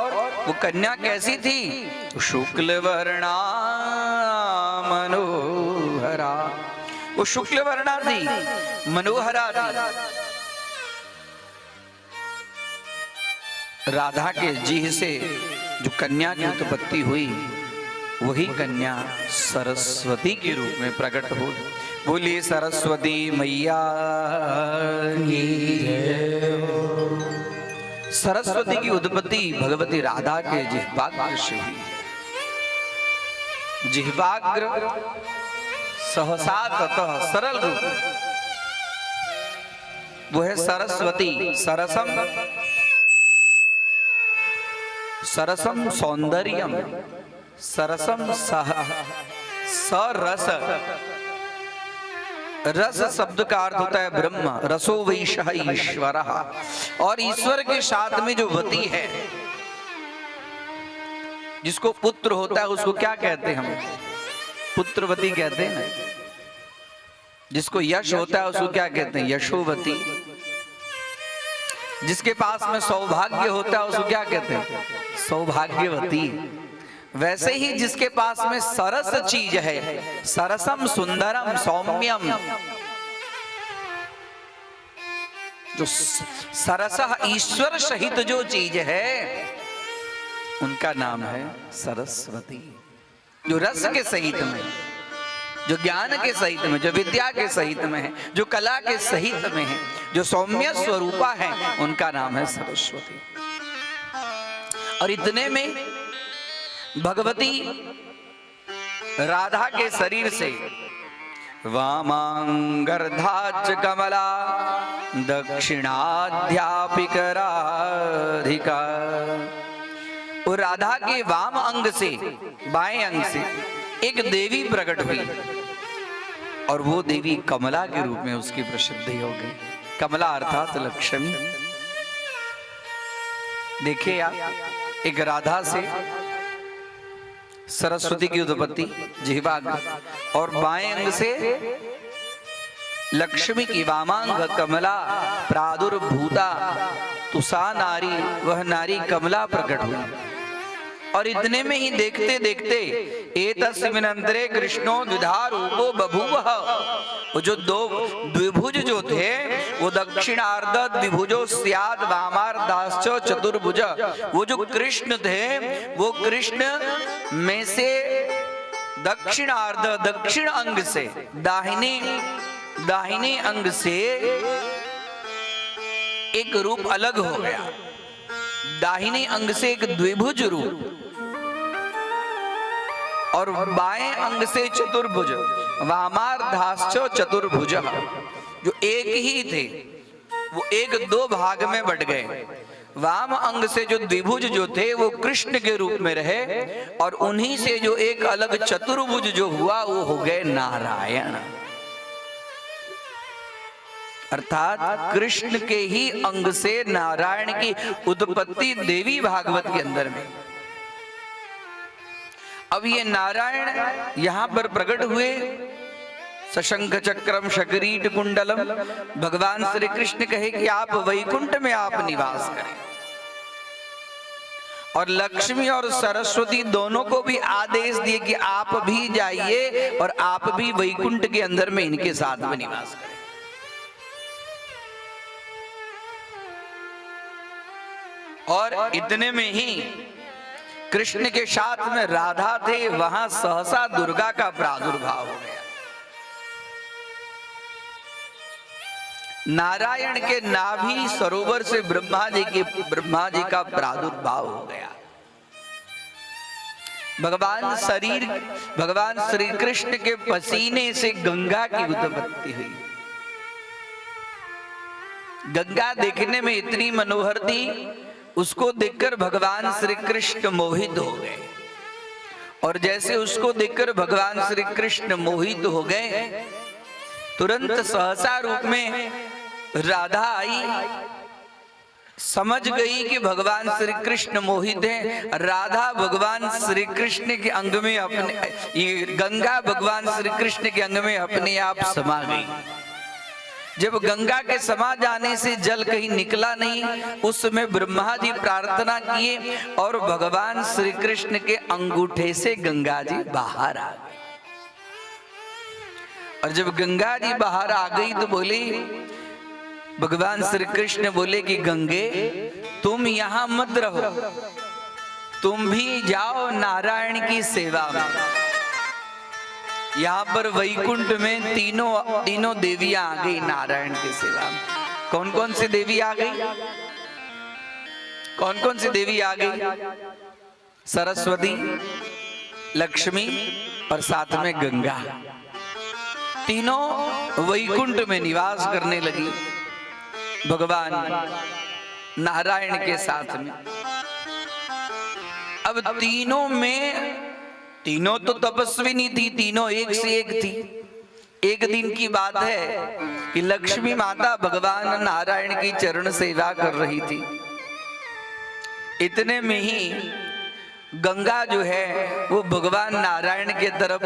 D: वो कन्या कैसी थी? शुक्ल वर्णा मनोहरा। वो शुक्ल वर्णा थी, मनोहरा थी। राधा के जीह से जो कन्या की उत्पत्ति हुई वही कन्या सरस्वती के रूप में प्रकट हो। बोलिए सरस्वती मैया की जय। सरस्वती की उत्पत्ति भगवती राधा के जिह्वाग्र से हुई। जिह्वाग्र सहसा ततः, सरल रूप वो है सरस्वती। सरसम सौंदर्यम, सरसम सरस। रस शब्द का अर्थ होता है ब्रह्म, रसो वैशः ईश्वरः। और ईश्वर के साथ में जो वती है, जिसको पुत्र होता है उसको क्या कहते हैं हम? पुत्रवती कहते हैं ना। जिसको यश होता है उसको क्या कहते हैं? यशोवती। जिसके पास में सौभाग्य होता है उसको क्या कहते हैं? सौभाग्यवती। वैसे ही जिसके पास में सरस चीज है, सरसम सुंदरम सौम्यम, जो सरस ईश्वर सहित जो चीज है उनका नाम है सरस्वती। जो रस के सहित में, जो ज्ञान के सहित में, जो विद्या के सहित में है, जो कला के सहित में है, जो सौम्य स्वरूपा है, उनका नाम है सरस्वती। और इतने में भगवती राधा के शरीर से वामांगर्धाच कमला दक्षिणाध्यापिक राधिका, और राधा के वाम अंग से, बाएं अंग से एक देवी प्रकट हुई, और वो देवी कमला के रूप में उसकी प्रसिद्धि हो गई। कमला अर्थात लक्ष्मी। देखिए आप, एक राधा से सरस्वती की उत्पत्ति जिह्वाग्र, और बाएं अंग से लक्ष्मी की वामांग कमला प्रादुर्भूता, तुसा नारी, वह नारी कमला प्रकट हुई। और इतने में ही देखते देखते एतस्मिन्नन्तरे कृष्णो द्विधा रूपो बभूवः, वो जो दो द्विभुज जो थे वो दक्षिणार्ध द्विभुजो स्याद वामार्धाश्च चतुर्भुज। वो जो कृष्ण थे वो कृष्ण में से दक्षिणार्ध, दक्षिण अंग से, दाहिने अंग से एक रूप अलग हो गया। दाहिने अंग से एक द्विभुज रूप, और बाएं अंग से चतुर्भुज, वामार्धाश्च चतुर्भुज। जो एक ही थे वो एक दो भाग में बट गए। वाम अंग से जो द्विभुज जो थे वो कृष्ण के रूप में रहे, और उन्हीं से जो एक अलग चतुर्भुज जो हुआ वो हो गए नारायण। अर्थात कृष्ण के ही अंग से नारायण की उत्पत्ति देवी भागवत के अंदर में। अब ये नारायण यहां पर प्रकट हुए, सशंख चक्रम शकरीट कुंडलम। भगवान श्री कृष्ण कहे कि आप वैकुंठ में आप निवास करें, और लक्ष्मी और सरस्वती दोनों को भी आदेश दिए कि आप भी जाइए और आप भी वैकुंठ के अंदर में इनके साथ में निवास करें। और इतने में ही कृष्ण के साथ में राधा थे, वहां सहसा दुर्गा का प्रादुर्भाव हो गया। नारायण के नाभि सरोवर से ब्रह्मा जी का प्रादुर्भाव हो गया। भगवान श्री कृष्ण के पसीने से गंगा की उत्पत्ति हुई। गंगा देखने में इतनी मनोहर थी, उसको देखकर भगवान श्री कृष्ण मोहित हो गए। और जैसे उसको देखकर भगवान श्री कृष्ण मोहित हो गए, तुरंत सहसा रूप में राधा आई, समझ गई कि भगवान श्री कृष्ण मोहित हैं। राधा भगवान श्री कृष्ण के अंग में ये गंगा भगवान श्री कृष्ण के अंग में अपने आप समा गई। जब गंगा के समा जाने से जल कहीं निकला नहीं, उस समय ब्रह्मा जी प्रार्थना किए और भगवान श्री कृष्ण के अंगूठे से गंगा जी बाहर आ गई। और जब गंगा जी बाहर आ गई तो बोली, भगवान श्री कृष्ण बोले कि गंगे तुम यहां मत रहो, तुम भी जाओ नारायण की सेवा में। यहां पर वैकुंठ में तीनों देवियां आ गई नारायण की सेवा में। कौन कौन सी देवी आ गई? कौन कौन सी देवी आ गई? सरस्वती, लक्ष्मी और साथ में गंगा। तीनों वैकुंठ में निवास करने लगी भगवान नारायण के साथ में। अब तीनों तो तपस्विनी थी, तीनों एक से एक थी। एक दिन की बात है कि लक्ष्मी माता भगवान नारायण की चरण सेवा कर रही थी। इतने में ही गंगा जो है वो भगवान नारायण के तरफ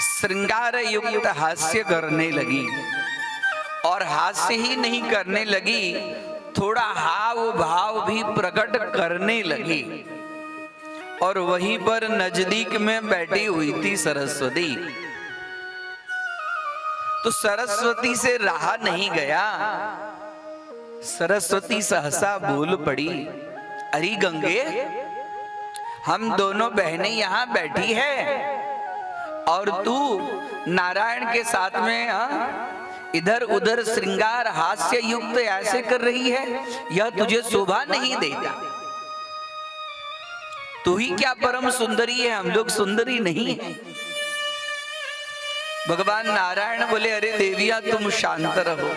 D: श्रृंगार युक्त हास्य करने लगी। और हास्य ही नहीं करने लगी, थोड़ा हाव भाव भी प्रकट करने लगी। और वहीं पर नजदीक में बैठी हुई थी सरस्वती। तो सरस्वती से रहा नहीं गया, सरस्वती सहसा बोल पड़ी, अरे गंगे, हम दोनों बहनें यहां बैठी है और तू नारायण के साथ में इधर उधर श्रृंगार हास्य युक्त ऐसे कर रही है, यह तुझे शोभा नहीं देता। तू ही क्या परम सुंदरी है, हम लोग सुंदरी नहीं है। भगवान नारायण बोले, अरे देवियां तुम शांत रहो।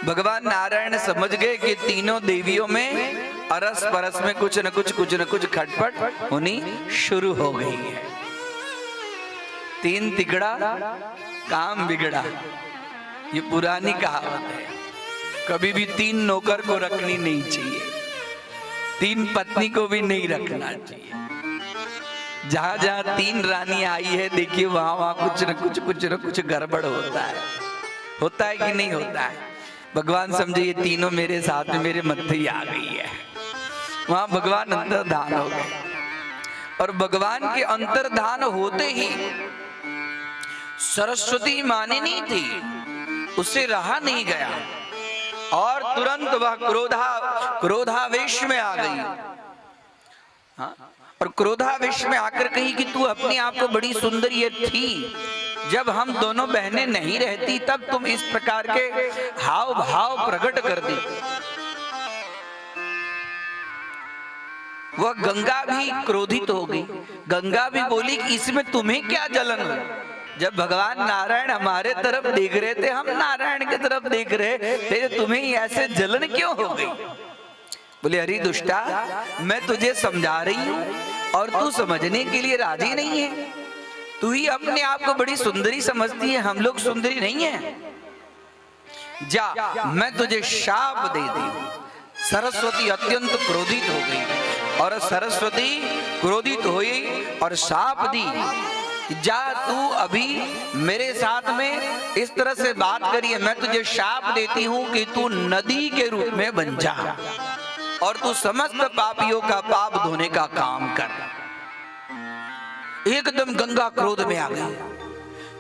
D: भगवान नारायण समझ गए कि तीनों देवियों में अरस परस में कुछ न कुछ खटपट होनी शुरू हो गई है। तीन तिगड़ा काम बिगड़ा, ये पुरानी कहावत है। कभी भी तीन नौकर को रखनी नहीं चाहिए, तीन पत्नी को भी नहीं रखना चाहिए। जहां जहां तीन रानी आई है, देखिए वहां वहां कुछ न कुछ गड़बड़ होता है कि नहीं होता है। भगवान समझे ये तीनों मेरे साथ में मेरे मत्थे ही आ गई है। वहां भगवान अंतर्धान हो गए। और भगवान के अंतर्धान होते ही सरस्वती माने नहीं थी, उससे रहा नहीं गया और तुरंत वह क्रोधावेश में आ गई। हाँ? और क्रोधावेश में आकर कही कि तू अपने आप को बड़ी सुंदरी थी, जब हम दोनों बहनें नहीं रहती तब तुम इस प्रकार के हाव भाव प्रकट कर दी। वह गंगा भी क्रोधित हो गई। गंगा भी बोली कि इसमें तुम्हें क्या जलन हो? जब भगवान नारायण हमारे तरफ देख रहे थे, हम नारायण की तरफ देख रहे थे, तुम्हें ऐसे जलन क्यों हो गई? बोले, अरे दुष्टा, मैं तुझे समझा रही हूं और तू समझने के लिए राजी नहीं है। तू ही अपने आप को बड़ी सुंदरी समझती है, हम लोग सुंदरी नहीं है। जा, मैं तुझे शाप देती हूं। सरस्वती अत्यंत क्रोधित हो गई और सरस्वती क्रोधित हुई और शाप दी, जा तू अभी मेरे साथ में इस तरह से बात करी है, मैं तुझे शाप देती हूं कि तू नदी के रूप में बन जा और तू समस्त पापियों का पाप धोने का काम कर। एकदम गंगा क्रोध में आ गई।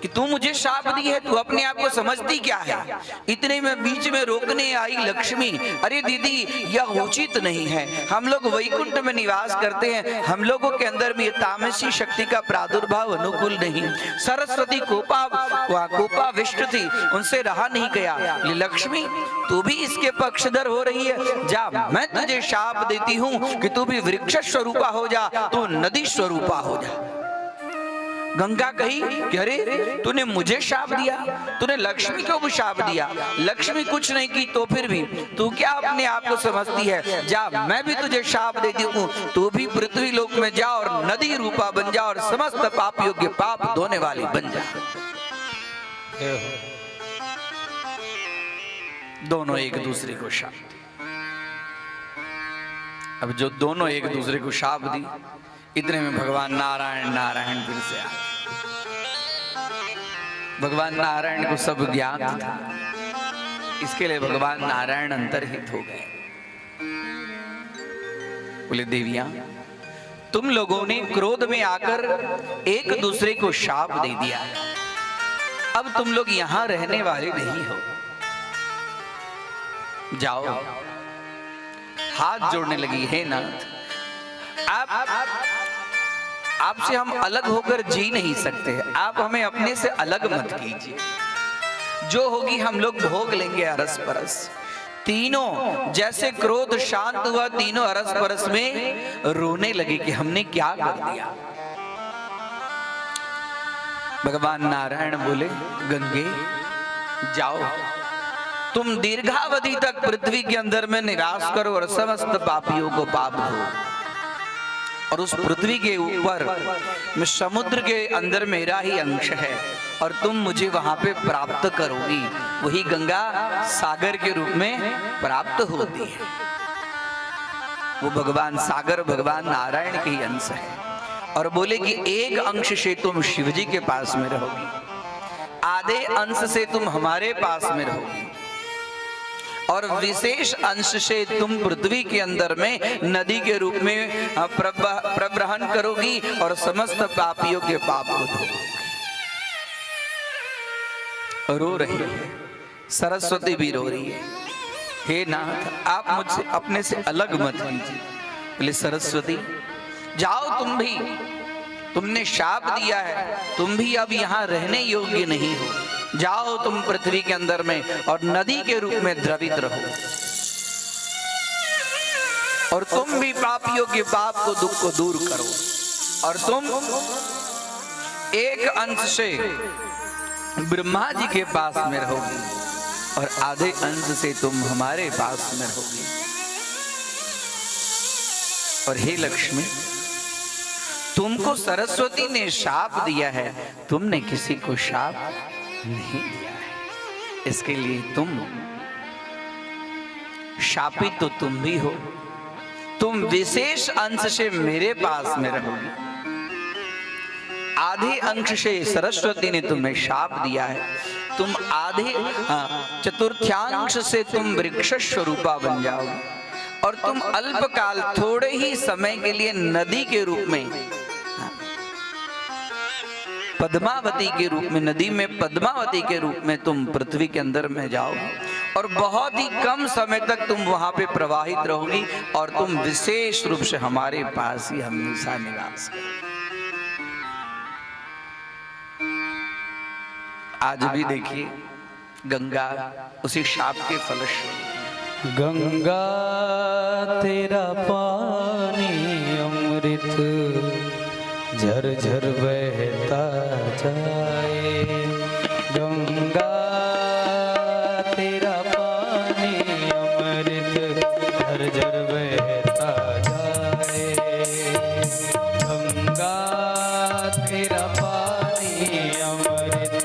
D: कि तू मुझे शाप दी है, तू अपने आप को समझती क्या है। इतने में बीच में रोकने आई लक्ष्मी, अरे दीदी यह उचित नहीं है, हम लोग वैकुंठ में निवास करते हैं, हम लोगों के अंदर में तामसी शक्ति का प्रादुर्भाव अनुकूल नहीं। सरस्वती कोपाविष्ट थी, उनसे रहा नहीं गया। लक्ष्मी तू भी इसके पक्षधर हो रही है, जा मैं तुझे शाप देती हूँ कि तू भी वृक्ष स्वरूपा हो जा, तू नदी स्वरूपा हो जा। गंगा कही कि अरे तूने मुझे शाप दिया, तूने लक्ष्मी को भी शाप दिया, लक्ष्मी कुछ नहीं की तो फिर भी तू क्या अपने आप को समझती है, जा मैं भी तुझे शाप देती हूँ, तू भी पृथ्वी लोक में जा और नदी रूपा बन जा और समस्त पापियों के पाप धोने वाली बन जा। दोनों एक दूसरे को शाप दी। अब जो दोनों एक दूसरे को शाप दी, इतने में भगवान नारायण नारायण फिर से आए। भगवान नारायण को सब ज्ञान था, इसके लिए भगवान नारायण अंतर्हित हो गए। बोले देवियां, तुम लोगों ने क्रोध में आकर एक दूसरे को शाप दे दिया, अब तुम लोग यहां रहने वाले नहीं हो, जाओ। हाथ जोड़ने लगी, हे नाथ आपसे हम अलग होकर जी नहीं सकते, आप हमें अपने से अलग मत कीजिए, जो होगी हम लोग भोग लेंगे अरस परस। तीनों जैसे क्रोध शांत हुआ, तीनों अरस परस में रोने लगे कि हमने क्या कर दिया। भगवान नारायण बोले, गंगे जाओ, तुम दीर्घावधि तक पृथ्वी के अंदर में निवास करो और समस्त पापियों को पाप दो, और उस पृथ्वी के ऊपर में समुद्र के अंदर मेरा ही अंश है और तुम मुझे वहां पे प्राप्त करोगी। वही गंगा सागर के रूप में प्राप्त होती है। वो भगवान सागर भगवान नारायण के ही अंश है। और बोले कि एक अंश से तुम शिव जी के पास में रहोगी, आधे अंश से तुम हमारे पास में रहोगी, और विशेष अंश से तुम पृथ्वी के अंदर में नदी के रूप में प्रवहन करोगी और समस्त पापियों के पाप को धोगी। रो रही है सरस्वती भी, रो रही है, हे नाथ आप मुझसे अपने से अलग मत कीजिए। बोले सरस्वती जाओ, तुम भी, तुमने शाप दिया है, तुम भी अब यहाँ रहने योग्य नहीं हो, जाओ तुम पृथ्वी के अंदर में और नदी के रूप में द्रवित रहो, और तुम भी पापियों के पाप को दुख को दूर करो, और तुम एक अंश से ब्रह्मा जी के पास में रहोगी और आधे अंश से तुम हमारे पास में रहोगी। और हे लक्ष्मी, तुमको सरस्वती ने शाप दिया है, तुमने किसी को शाप नहीं दिया है, इसके लिए तुम शापित तो तुम भी हो, तुम विशेष अंश से मेरे पास में रहोगी, आधे अंश से सरस्वती ने तुम्हें शाप दिया है, तुम आधे चतुर्थांश से तुम वृक्ष स्वरूपा बन जाओगे, और तुम अल्पकाल थोड़े ही समय के लिए नदी के रूप में, पद्मावती के रूप में, नदी में पद्मावती के रूप में तुम पृथ्वी के अंदर में जाओ, और बहुत ही कम समय तक तुम वहां पे प्रवाहित रहोगी, और तुम विशेष रूप से हमारे पास ही हमेशा निवास करोगे। आज भी देखिए गंगा उसी शाप के फलस्वरूप,
B: गंगा तेरा पानी अमृत झरझर बहता जाए, गंगा तेरा पानी अमृत झरझर बहता जाए, गंगा तेरा पानी अमृत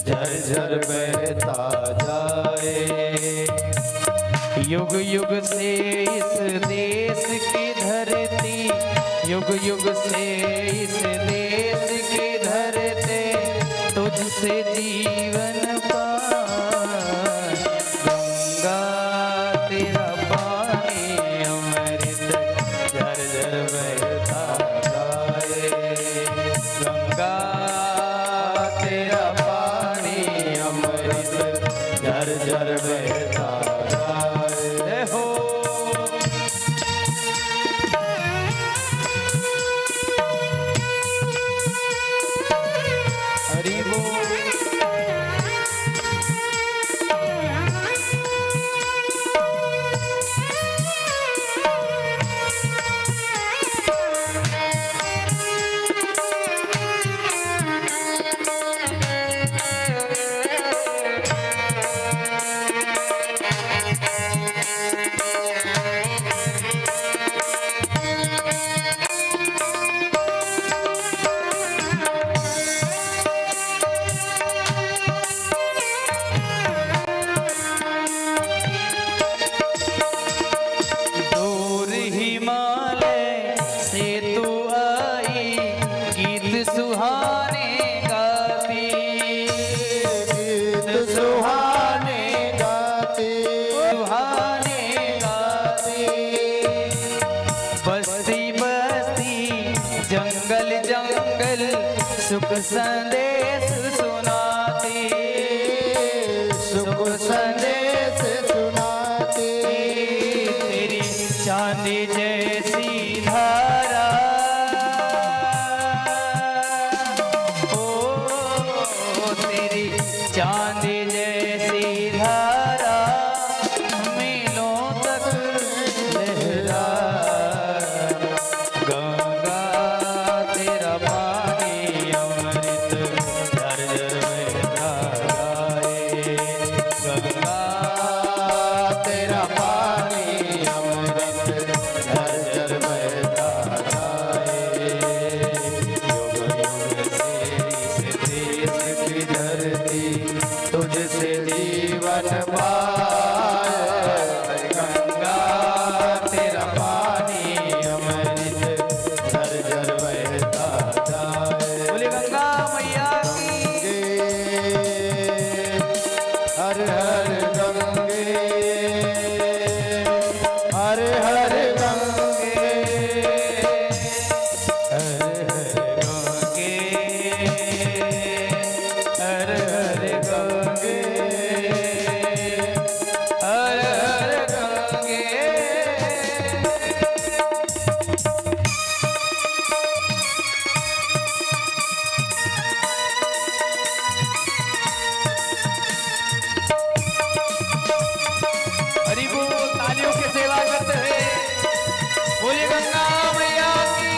B: झरझर बहता जाए। युग युग से इस देश की धरती, युग युग से इस देश की धरती तुझसे जीवन पाए, गंगा तेरा पानी अमृत झरझर बहता जाए, गंगा तेरा
E: झर झर बहता जाए।
B: जय हो। हरि बोल। दूर हिमालय से तू आई, गीत सुहाने गाती,
E: गीत सुहाने गाती,
B: सुहाने गाती। बस्ती बस्ती जंगल जंगल सुख संदेश सुनाती,
E: सुख संदेश सुनाती।
B: तेरी चांदी जैसी धारा, ओ तेरी चांदी जैसी धारा मीलों तक लहरा। गंगा तेरा पानी अमृत झर झर बहता जाए। गंगा
E: तेरा पानी अमृत झर झर बहता जाए।
B: युग युग से इस देश की धरती
E: तुझसे जीवन पाए। गंगा तेरा पानी अमृत झर झर बहता जाए।
B: बोले गंगा मैया की।
E: हर हर गंगे, हर हर गंगे,
B: हर हर गंगे, हर हर गंगे, हर हर गंगे। हरि बोल। तालियों की सेवा करते हुए बोलिए गंगा मैया की।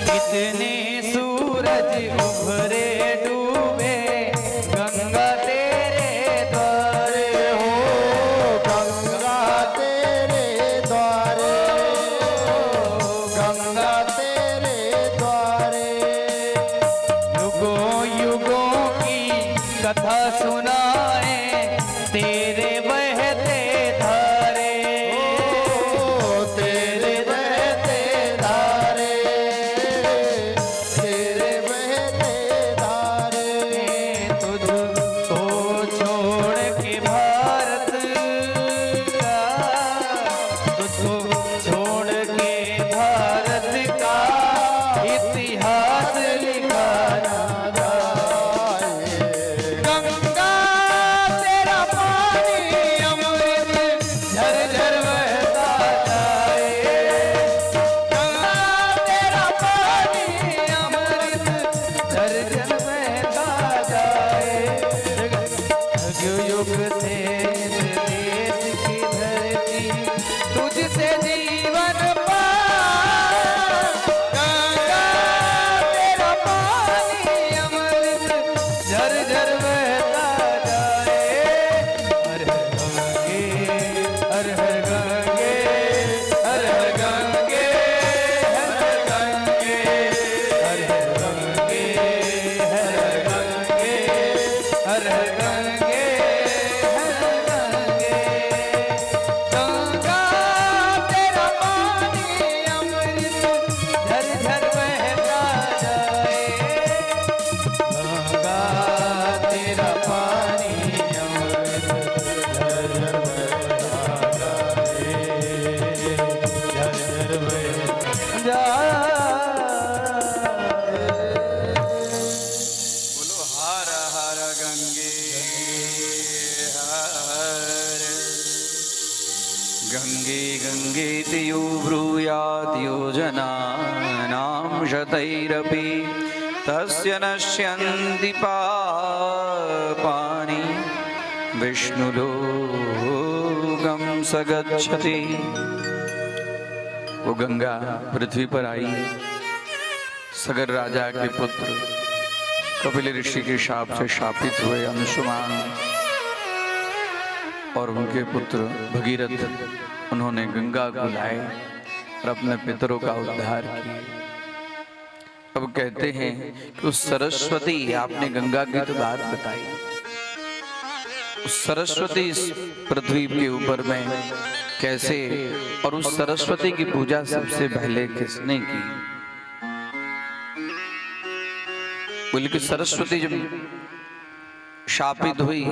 B: कितने सूरज उभरे डूबे गंगा तेरे द्वारे हो।
E: गंगा तेरे द्वारे, गंगा तेरे द्वारे।
B: युगों युगों की कथा सुनाए तेरे बहते धारे।
E: तेरे बहते धारे, तेरे बहते धारे।
B: तुझको छोड़ के भारत का, तुझको छोड़ के भारत का इतिहास लिखा ना जाए। गंगा तेरा पानी अमृत झर झर बहता जाए। गंगा तेरा पानी अमृत झर झर बहता जाए। युग युग से इस देश की धरती तुझसे जीवन पाए। गंगा तेरा पानी अमृत झर झर बहता जाए। हर हर गंगे, हर हर गंगे, हर हर गंगे, हर हर गंगे, हर हर गंगे, हर हर गंगे गंगा तेरा पानी अमृत झर झर बहता जाए गंगा तेरा पानी अमृत झर झर बहता जाए
D: बोलो हर हर गंगे हर गंगे गंगे यो ब्रूयात् योजनानां शतैरपि तस्य नश्यन्ति पापानि विष्णुलोकं स गच्छति। वो गंगा पृथ्वी पर आई, सगर राजा के पुत्र कपिल ऋषि के शाप से शापित हुए अंशुमान और उनके पुत्र भगीरथ, उन्होंने गंगा को लाए और अपने पितरों का उद्धार किया। अब कहते हैं कि उस सरस्वती, आपने गंगा की तो बात बताई, उस सरस्वती इस पृथ्वी के ऊपर में कैसे, और उस सरस्वती की पूजा सबसे पहले किसने की? बोले कि सरस्वती जब शापित हुई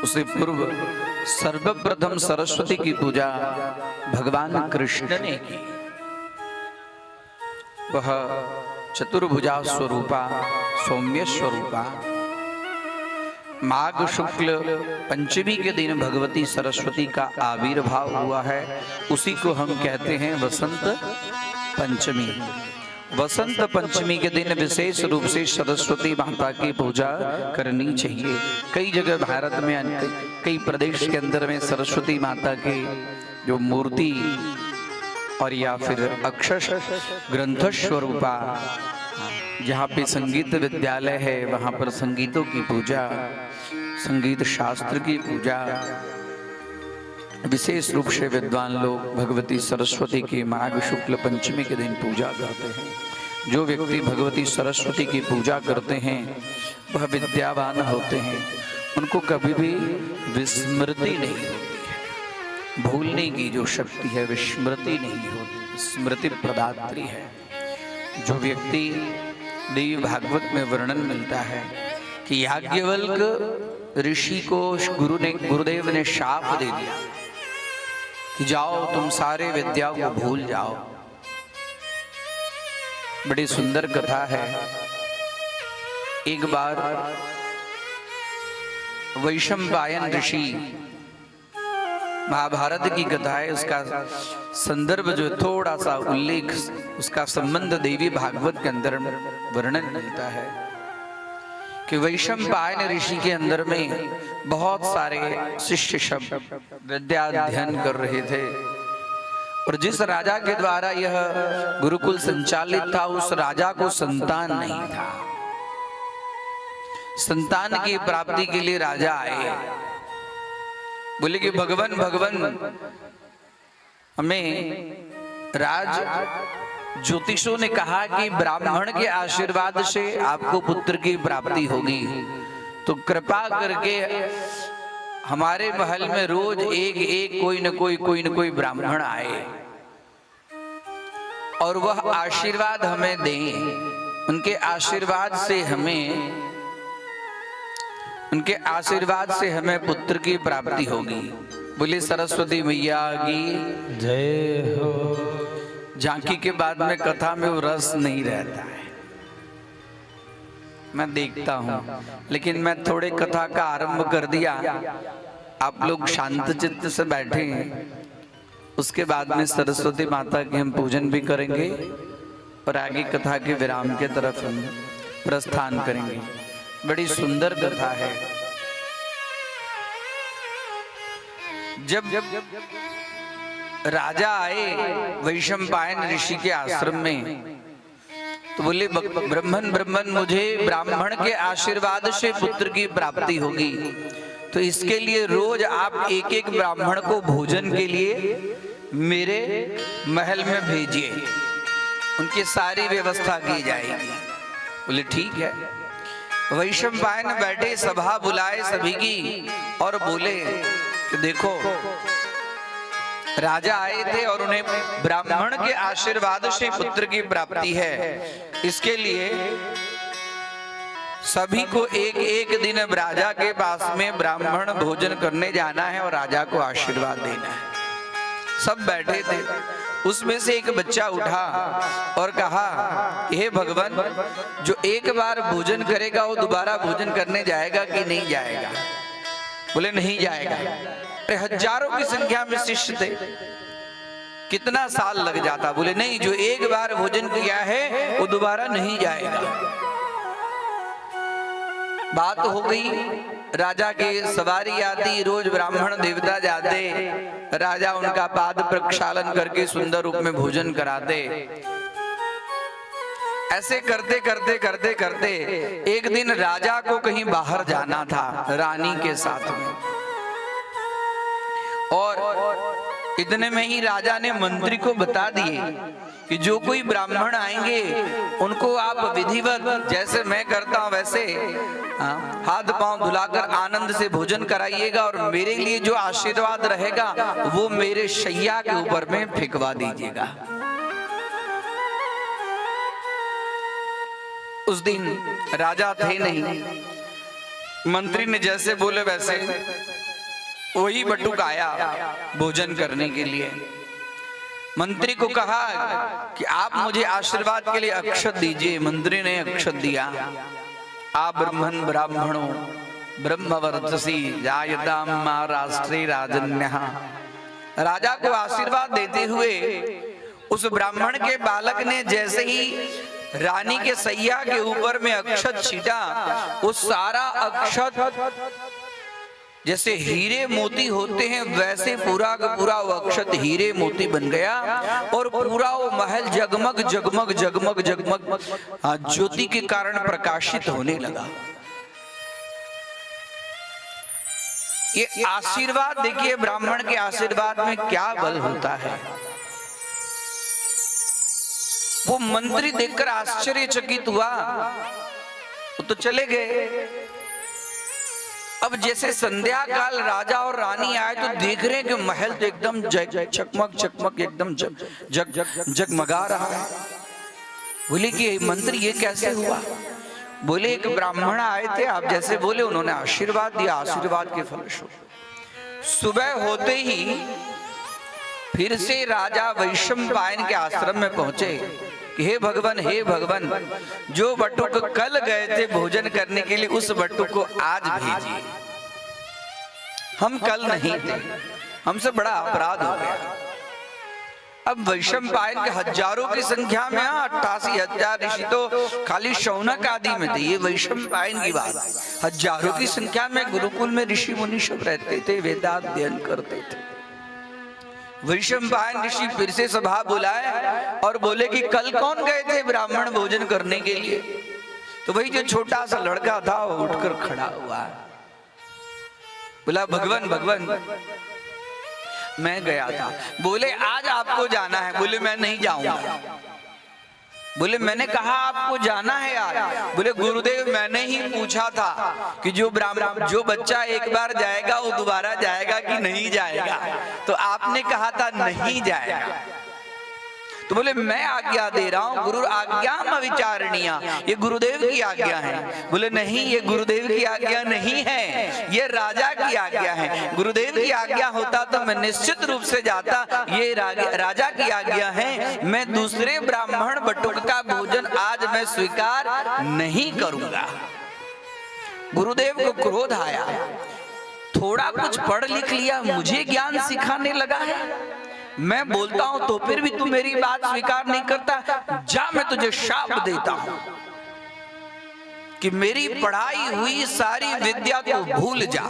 D: उससे पूर्व सर्वप्रथम सरस्वती की पूजा भगवान कृष्ण ने की। वह चतुर्भुजा स्वरूपा, सौम्य स्वरूपा, माघ शुक्ल पंचमी के दिन भगवती सरस्वती का आविर्भाव हुआ है। उसी को हम कहते हैं वसंत पंचमी। वसंत पंचमी के दिन विशेष रूप से सरस्वती माता की पूजा करनी चाहिए। कई जगह भारत में, कई प्रदेश के अंदर में सरस्वती माता की जो मूर्ति और या फिर अक्षर ग्रंथ स्वरूपा, जहाँ पे संगीत विद्यालय है वहाँ पर संगीतों की पूजा, संगीत शास्त्र की पूजा, विशेष रूप से विद्वान लोग भगवती सरस्वती की माघ शुक्ल पंचमी के दिन पूजा करते हैं। जो व्यक्ति भगवती सरस्वती की पूजा करते हैं वह विद्यावान होते हैं, उनको कभी भी विस्मृति नहीं होती है। भूलने की जो शक्ति है विस्मृति नहीं होती, स्मृति प्रदात्री है। जो व्यक्ति देवी भागवत में वर्णन मिलता है कि याज्ञवल्क ऋषि को गुरुदेव ने शाप दे दिया कि जाओ तुम सारे विद्याओं को भूल जाओ। बड़ी सुंदर कथा है। एक बार वैशंपायन ऋषि, महाभारत की कथा है, उसका संदर्भ जो थोड़ा सा उल्लेख, उसका संबंध देवी भागवत के अंदर वर्णन मिलता है कि वैशंपायन ऋषि के अंदर में बहुत सारे शिष्य शब्द विद्या अध्ययन कर रहे थे, और जिस राजा के द्वारा यह गुरुकुल संचालित था उस राजा को संतान नहीं था। संतान की प्राप्ति के लिए राजा आए, बोले कि भगवान हमें राज ज्योतिषों ने कहा कि ब्राह्मण के आशीर्वाद से आपको पुत्र की प्राप्ति होगी, तो कृपा करके हमारे महल में रोज एक कोई न कोई ब्राह्मण आए और वह आशीर्वाद हमें दें। उनके आशीर्वाद से हमें पुत्र की प्राप्ति होगी। बोले सरस्वती मैया की
B: जय हो।
D: झांकी के बाद में कथा में वो रस नहीं रहता है, मैं देखता हूं, लेकिन मैं थोड़े कथा का आरंभ कर दिया। आप लोग शांत चित्त से बैठे हैं, उसके बाद में सरस्वती माता के हम पूजन भी करेंगे और आगे कथा के विराम के तरफ हम प्रस्थान करेंगे। बड़ी सुंदर कथा है। जब राजा आए वैशंपायन ऋषि के आश्रम में, तो बोले ब्रह्मन मुझे ब्राह्मण के आशीर्वाद से पुत्र की प्राप्ति होगी, तो इसके लिए रोज आप एक ब्राह्मण को भोजन के लिए मेरे महल में भेजिए, उनकी सारी व्यवस्था की जाएगी। बोले ठीक है। वैशंपायन बैठे, सभा बुलाए सभी की और बोले कि देखो राजा आए थे और उन्हें ब्राह्मण के आशीर्वाद से पुत्र की प्राप्ति है। इसके लिए सभी को एक एक दिन राजा के पास में ब्राह्मण भोजन करने जाना है और राजा को आशीर्वाद देना है। सब बैठे थे, उसमें से एक बच्चा उठा और कहा, हे भगवान, जो एक बार भोजन करेगा वो दोबारा भोजन करने जाएगा कि नहीं जाएगा? बोले नहीं जाएगा। अरे हजारों की संख्या में शिष्य थे, कितना साल लग जाता? बोले नहीं, जो एक बार भोजन किया है वो दोबारा नहीं जाएगा। बात हो गई, राजा के सवारी आती, रोज ब्राह्मण देवता जाते, राजा उनका पाद प्रक्षालन करके सुंदर रूप में भोजन कराते। ऐसे करते करते करते करते एक दिन राजा को कहीं बाहर जाना था रानी के साथ में, और इतने में ही राजा ने मंत्री को बता दिए कि जो कोई ब्राह्मण आएंगे उनको आप विधिवत, जैसे मैं करता हूं वैसे हाथ पांव धुलाकर आनंद से भोजन कराइएगा और मेरे लिए जो आशीर्वाद रहेगा वो मेरे शैया के ऊपर में फेंकवा दीजिएगा। उस दिन राजा थे नहीं, मंत्री ने जैसे बोले वैसे वही बटुक आया भोजन करने के लिए। मंत्री को कहा कि आप मुझे आशीर्वाद के लिए अक्षत दीजिए। मंत्री ने अक्षत दिया। आ ब्रह्मन् ब्राह्मणो ब्रह्मवर्चसी जायताम महाराष्ट्रे राजन्यः। राजा को आशीर्वाद देते हुए उस ब्राह्मण के बालक ने जैसे ही रानी के सैया के ऊपर में अक्षत छीटा, उस सारा अक्षत जैसे हीरे मोती होते हैं वैसे पूरा का पूरा वो अक्षत हीरे मोती बन गया और पूरा वो महल जगमग जगमग जगमग जगमग ज्योति के कारण प्रकाशित होने लगा। ये आशीर्वाद देखिए, ब्राह्मण के आशीर्वाद में क्या बल होता है। वो मंत्री देखकर आश्चर्यचकित हुआ, वो तो चले गए। अब जैसे संध्या काल राजा और रानी आए तो देख रहे हैं कि महल तो एकदम चकमक चकमक एकदम जगमगा रहा है। बोले कि मंत्री ये कैसे हुआ? बोले एक ब्राह्मण आए थे, आप जैसे बोले उन्होंने आशीर्वाद दिया, आशीर्वाद के फलस्वरूप सुबह होते ही फिर से राजा वैशंपायन के आश्रम में पहुंचे कि हे भगवान, जो बटुक कल गए थे भोजन करने के लिए उस बटुक को आज भेजिए। हम कल नहीं थे, हमसे बड़ा अपराध हो गया। अब वैशंपायन के हजारों की संख्या में 88,000 ऋषि तो खाली शौनक आदि में थे। ये वैशंपायन की बात, हजारों की संख्या में गुरुकुल में ऋषि मुनि सब रहते थे, वेदाध्ययन करते थे। वैशंपायन ऋषि फिर से सभा बुलाए और बोले कि कल कौन गए थे ब्राह्मण भोजन करने के लिए? तो वही जो छोटा सा लड़का था वो उठकर खड़ा हुआ, बोला भगवान मैं गया था। बोले आज आपको जाना है? बोले मैं नहीं जाऊंगा। बोले मैंने कहा आपको जाना है आज। बोले गुरुदेव मैंने ही पूछा था कि जो बच्चा एक बार जाएगा वो दोबारा जाएगा कि नहीं जाएगा, तो आपने कहा था नहीं जाएगा। तो बोले मैं आज्ञा दे रहा हूं, गुरु आज्ञा विचारणीय, ये गुरुदेव की आज्ञा है। बोले नहीं, ये गुरुदेव की आज्ञा नहीं है, ये राजा की आज्ञा है। गुरुदेव की आज्ञा होता तो मैं निश्चित रूप से जाता, ये राजा की आज्ञा है। मैं दूसरे ब्राह्मण बटुक का भोजन आज मैं स्वीकार नहीं करूंगा। गुरुदेव को क्रोध आया, थोड़ा कुछ पढ़ लिख लिया, मुझे ज्ञान सिखाने लगा है। मैं बोलता हूं तो फिर भी तू मेरी बात स्वीकार नहीं करता। जा, मैं तुझे शाप देता हूं कि मेरी पढ़ाई हुई सारी विद्या तू भूल जा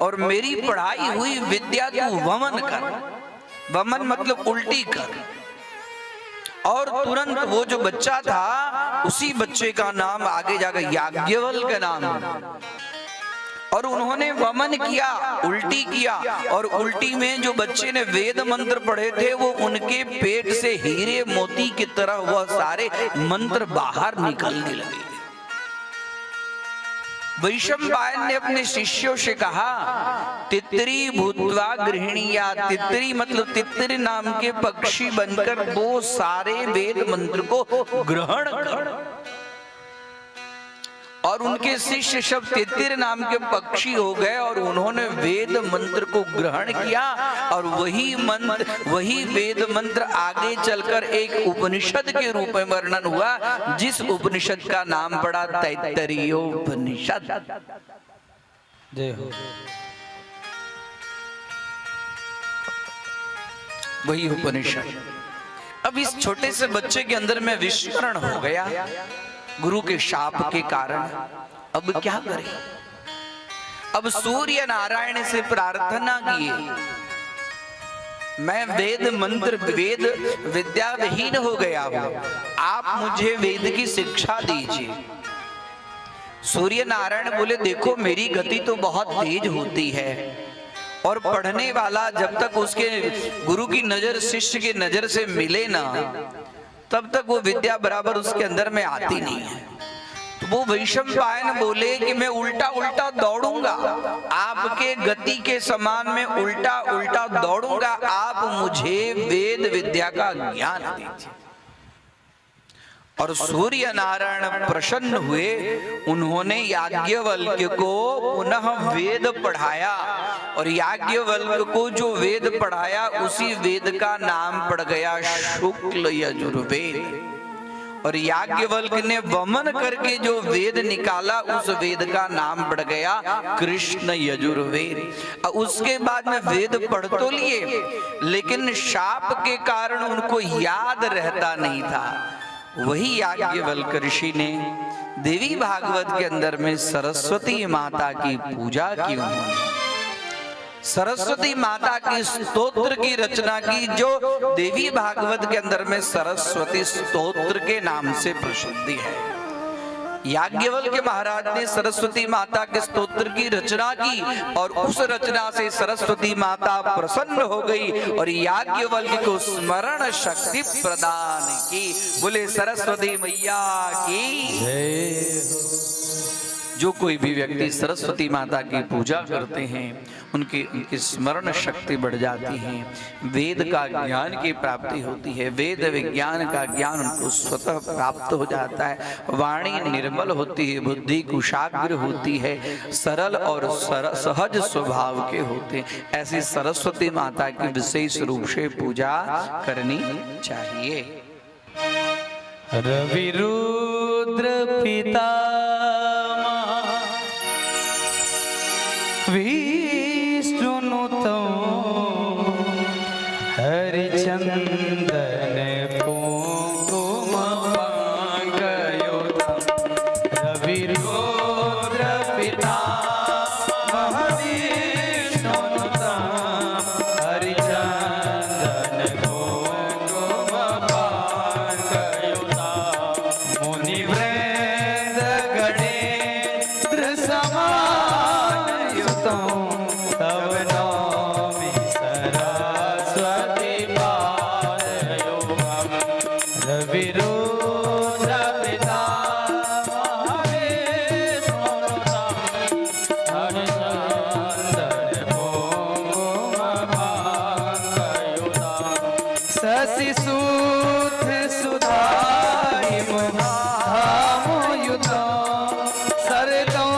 D: और मेरी पढ़ाई हुई विद्या तू वमन कर। वमन मतलब उल्टी कर। और तुरंत वो जो बच्चा था उसी बच्चे का नाम आगे जाकर याज्ञवल्क्य का नाम, और उन्होंने वमन किया, उल्टी किया, और उल्टी में जो बच्चे ने वेद मंत्र पढ़े थे वो उनके पेट से हीरे मोती की तरह वह सारे मंत्र बाहर निकलने लगे। वैशंपायन ने अपने शिष्यों से कहा, तितरी भूतवा गृहिणी, या तितरी मतलब तितरी नाम के पक्षी बनकर वो सारे वेद मंत्र को ग्रहण कर। और उनके शिष्य सब तितिर नाम के पक्षी हो गए और उन्होंने वेद मंत्र को ग्रहण किया। और वही वेद मंत्र आगे चलकर एक उपनिषद के रूप में वर्णन हुआ, जिस उपनिषद का नाम पड़ा तैत्तरीयोपनिषद।
B: जय हो।
D: वही उपनिषद अब इस छोटे से बच्चे के अंदर में विस्मरण हो गया गुरु के शाप के कारण। अब क्या करें? अब सूर्य नारायण से प्रार्थना किए, मैं वेद मंत्र वेद विद्या विहीन हो गया हूं, आप मुझे वेद की शिक्षा दीजिए। सूर्य नारायण बोले, देखो मेरी गति तो बहुत तेज होती है और पढ़ने वाला जब तक उसके गुरु की नजर शिष्य की नजर से मिले ना, तब तक वो विद्या बराबर उसके अंदर में आती नहीं है। तो वो वैशंपायन बोले कि मैं उल्टा उल्टा दौड़ूंगा, आपके गति के समान में उल्टा उल्टा दौड़ूंगा, आप मुझे वेद विद्या का ज्ञान दीजिए। और सूर्य नारायण प्रसन्न हुए, उन्होंने याज्ञवल्क्य को पुनः वेद पढ़ाया। और याज्ञवल्क्य को जो वेद पढ़ाया उसी वेद का नाम पड़ गया शुक्ल यजुर्वेद। और याज्ञवल्क्य ने वमन करके जो वेद निकाला उस वेद का नाम पड़ गया कृष्ण यजुर्वेद। उसके बाद में वेद पढ़ तो लिए, लेकिन शाप के कारण उनको याद रहता नहीं था। वही याज्ञवल्क्य ऋषि ने देवी भागवत के अंदर में सरस्वती माता की पूजा की, उन्होंने सरस्वती माता की स्तोत्र की रचना की, जो देवी भागवत के अंदर में सरस्वती स्तोत्र के नाम से प्रसिद्धि है। याज्ञवल्क्य महाराज ने सरस्वती माता के स्तोत्र की रचना की और उस रचना से सरस्वती माता प्रसन्न हो गई और याज्ञवल्क्य को स्मरण शक्ति प्रदान की। बोले सरस्वती मैया की जय। जो कोई भी व्यक्ति सरस्वती माता की पूजा करते हैं उनकी स्मरण शक्ति बढ़ जाती है, वेद का ज्ञान की प्राप्ति होती है, वेद विज्ञान का ज्ञान उनको स्वतः प्राप्त हो जाता है, वाणी निर्मल होती है, बुद्धि कुशाग्र होती है, सरल और सहज स्वभाव के होते हैं। ऐसी सरस्वती माता की विशेष रूप से पूजा करनी चाहिए।
B: रवि रुद्र पिता विष्णुनुतं हरिचंदन कुंकुम पंकयुतं। रवि रुद्र पिता विष्णुनुतं हरिचंदन कुंकुम पंकयुतं। मुनिवृंद गणेन्द्र समान तव नौमि सरस्वती पादयोगम्। रवि रुद्र पिता विष्णुनुतं हरिचंदन कुंकुम पंकयुतं। शशिसूत सुधारिम धामयुतं सरदं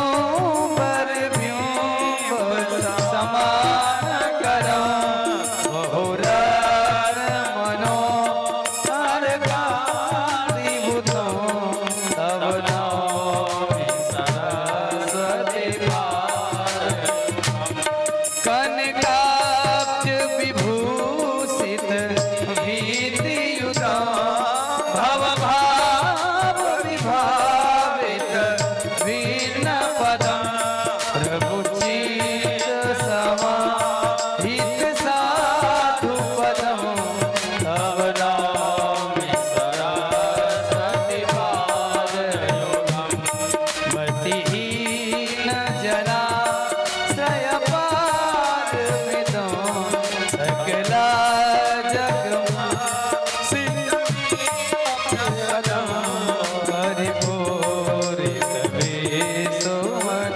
B: परिपूरित विश्व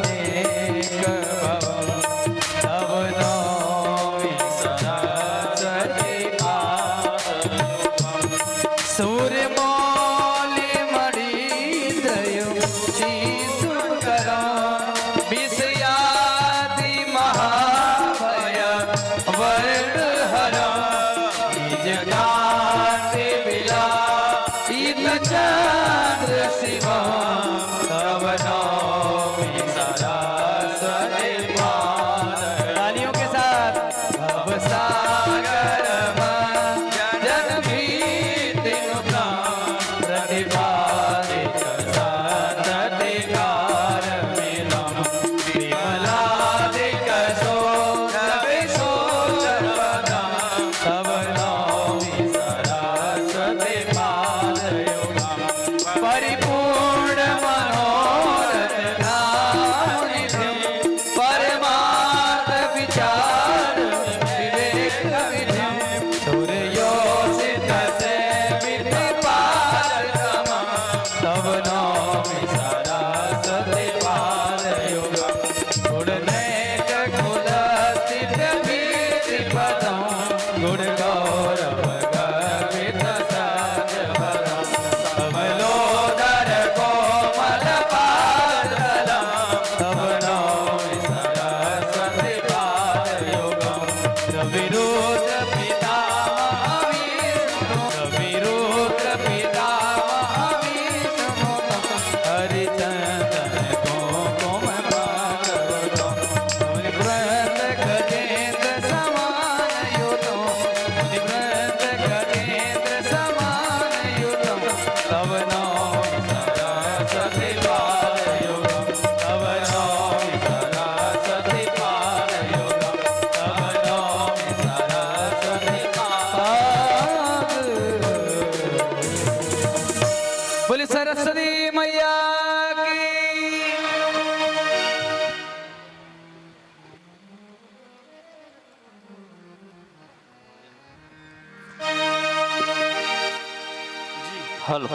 B: हेलो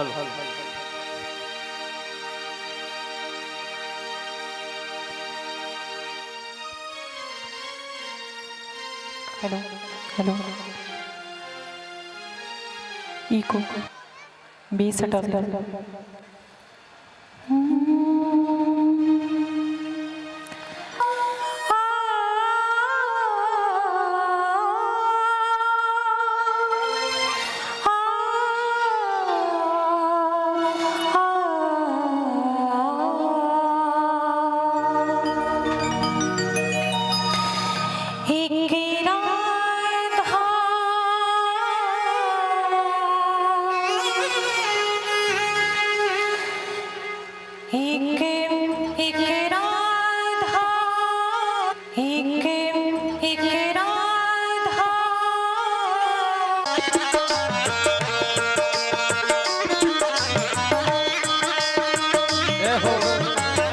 F: हेलो हेलो इको 20 हटा दे।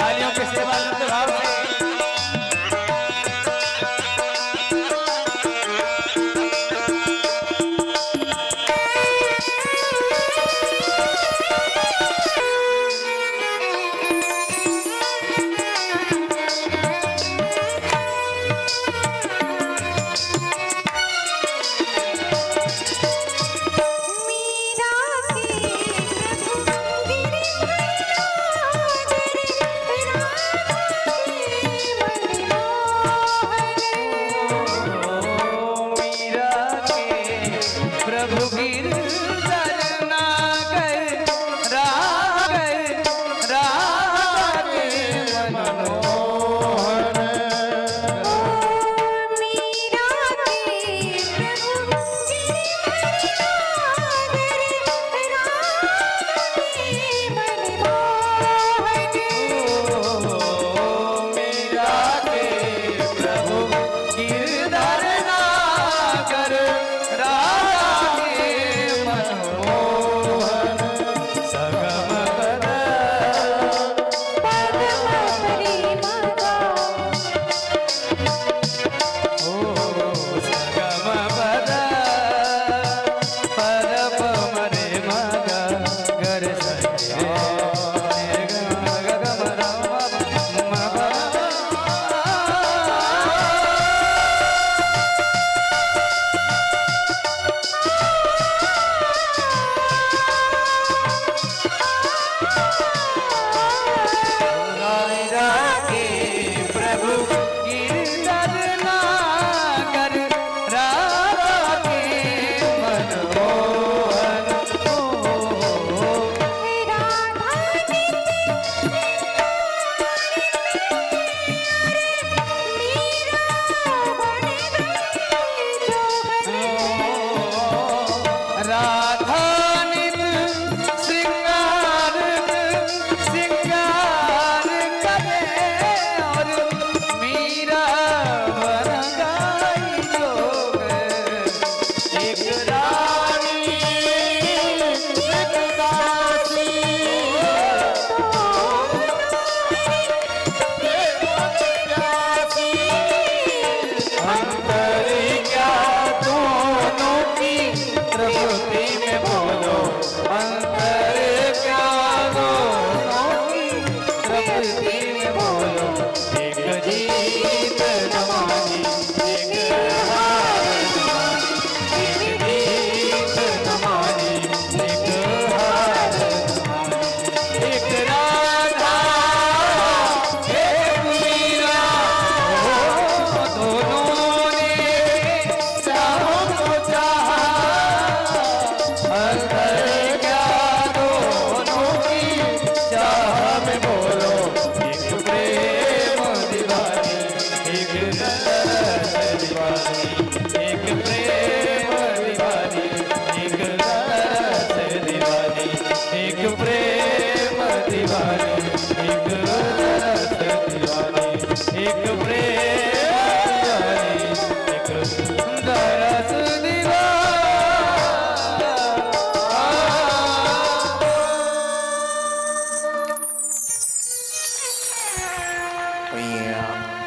B: तालियों के सेवा करते भाव से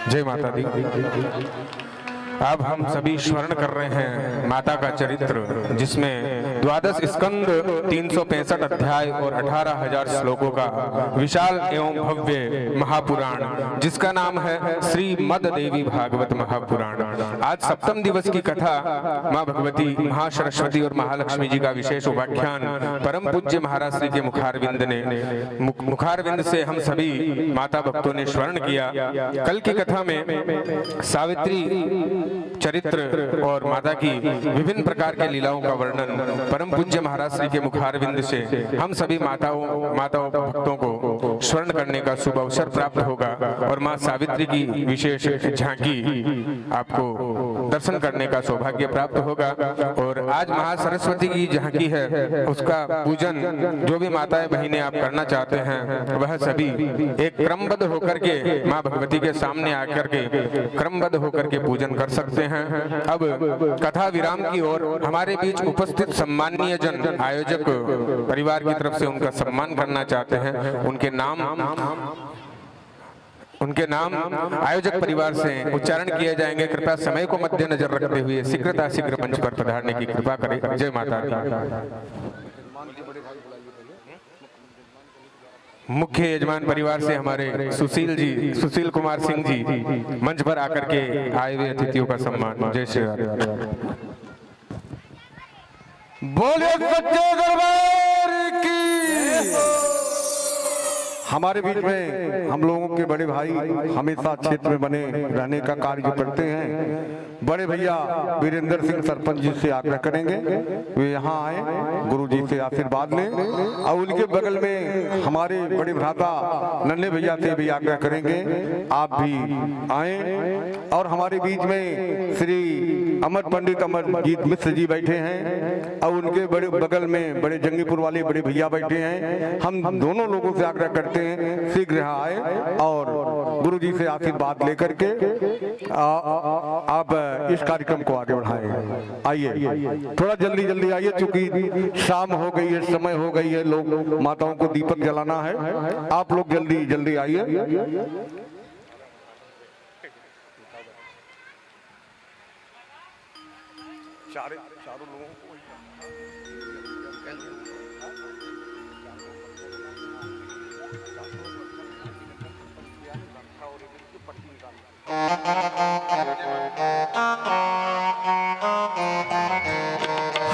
A: जय माता दी। अब हम सभी स्मरण कर रहे हैं माता का चरित्र, जिसमें 12 स्कंद, 365 अध्याय और 18,000 श्लोकों का विशाल एवं भव्य महापुराण, जिसका नाम है श्रीमद देवी भागवत महापुराण। आज सप्तम दिवस की कथा माँ भगवती, महासरस्वती और महालक्ष्मी जी का विशेष उपाख्यान परम पूज्य महाराज श्री के मुखारविंद से हम सभी माता भक्तों ने स्मरण किया। कल की कथा में सावित्री चरित्र और माता की विभिन्न प्रकार के लीलाओं का वर्णन परम पूज्य महाराज श्री के मुखारविंद से हम सभी माताओं भक्तों को स्मरण करने का शुभ अवसर प्राप्त होगा और माँ सावित्री की विशेष झांकी आपको दर्शन करने का सौभाग्य प्राप्त होगा। और आज महासरस्वती की झांकी है, उसका पूजन जो भी माताएं बहिनें आप करना चाहते हैं वह सभी एक क्रमबद्ध होकर के माँ भगवती के सामने आकर के क्रमबद्ध होकर के पूजन कर सकते हैं। अब कथा विराम की ओर हमारे बीच उपस्थित सम्माननीय जन आयोजक परिवार की तरफ से उनका सम्मान करना चाहते हैं। उनके नाम आयोजक परिवार से उच्चारण किए जाएंगे। कृपया समय को मद्देनजर रखते हुए शीघ्र मंच पर पधारने की कृपा करें। जय माता दी। मुख्य यजमान परिवार से हमारे सुशील कुमार सिंह जी मंच पर आकर के आए हुए अतिथियों का सम्मान। जय श्री राम।
C: बोले सच्चे दरबार की। हमारे बीच में हम लोगों के बड़े भाई हमेशा क्षेत्र में बने रहने का कार्य करते हैं। बड़े भैया वीरेंद्र सिंह सरपंच जी से आग्रह करेंगे वे यहाँ आए, गुरु जी से आशीर्वाद लें। और उनके बगल में हमारे बड़े भ्राता नन्हे भैया से भी आग्रह करेंगे आप भी आए। और हमारे बीच में श्री अमर पंडित अमरजीत मिश्र जी बैठे हैं और उनके बड़े बगल में बड़े जंगीपुर वाले बड़े भैया बैठे हैं। हम दोनों लोगों से आग्रह करते हैं शीघ्र आए और गुरु जी से आशीर्वाद लेकर के आप इस कार्यक्रम को आगे बढ़ाएं। आइए, थोड़ा जल्दी आइए, क्योंकि शाम हो गई है, समय हो गई है, लोग माताओं को दीपक जलाना है। आप लोग जल्दी आइए। चारों लोगों को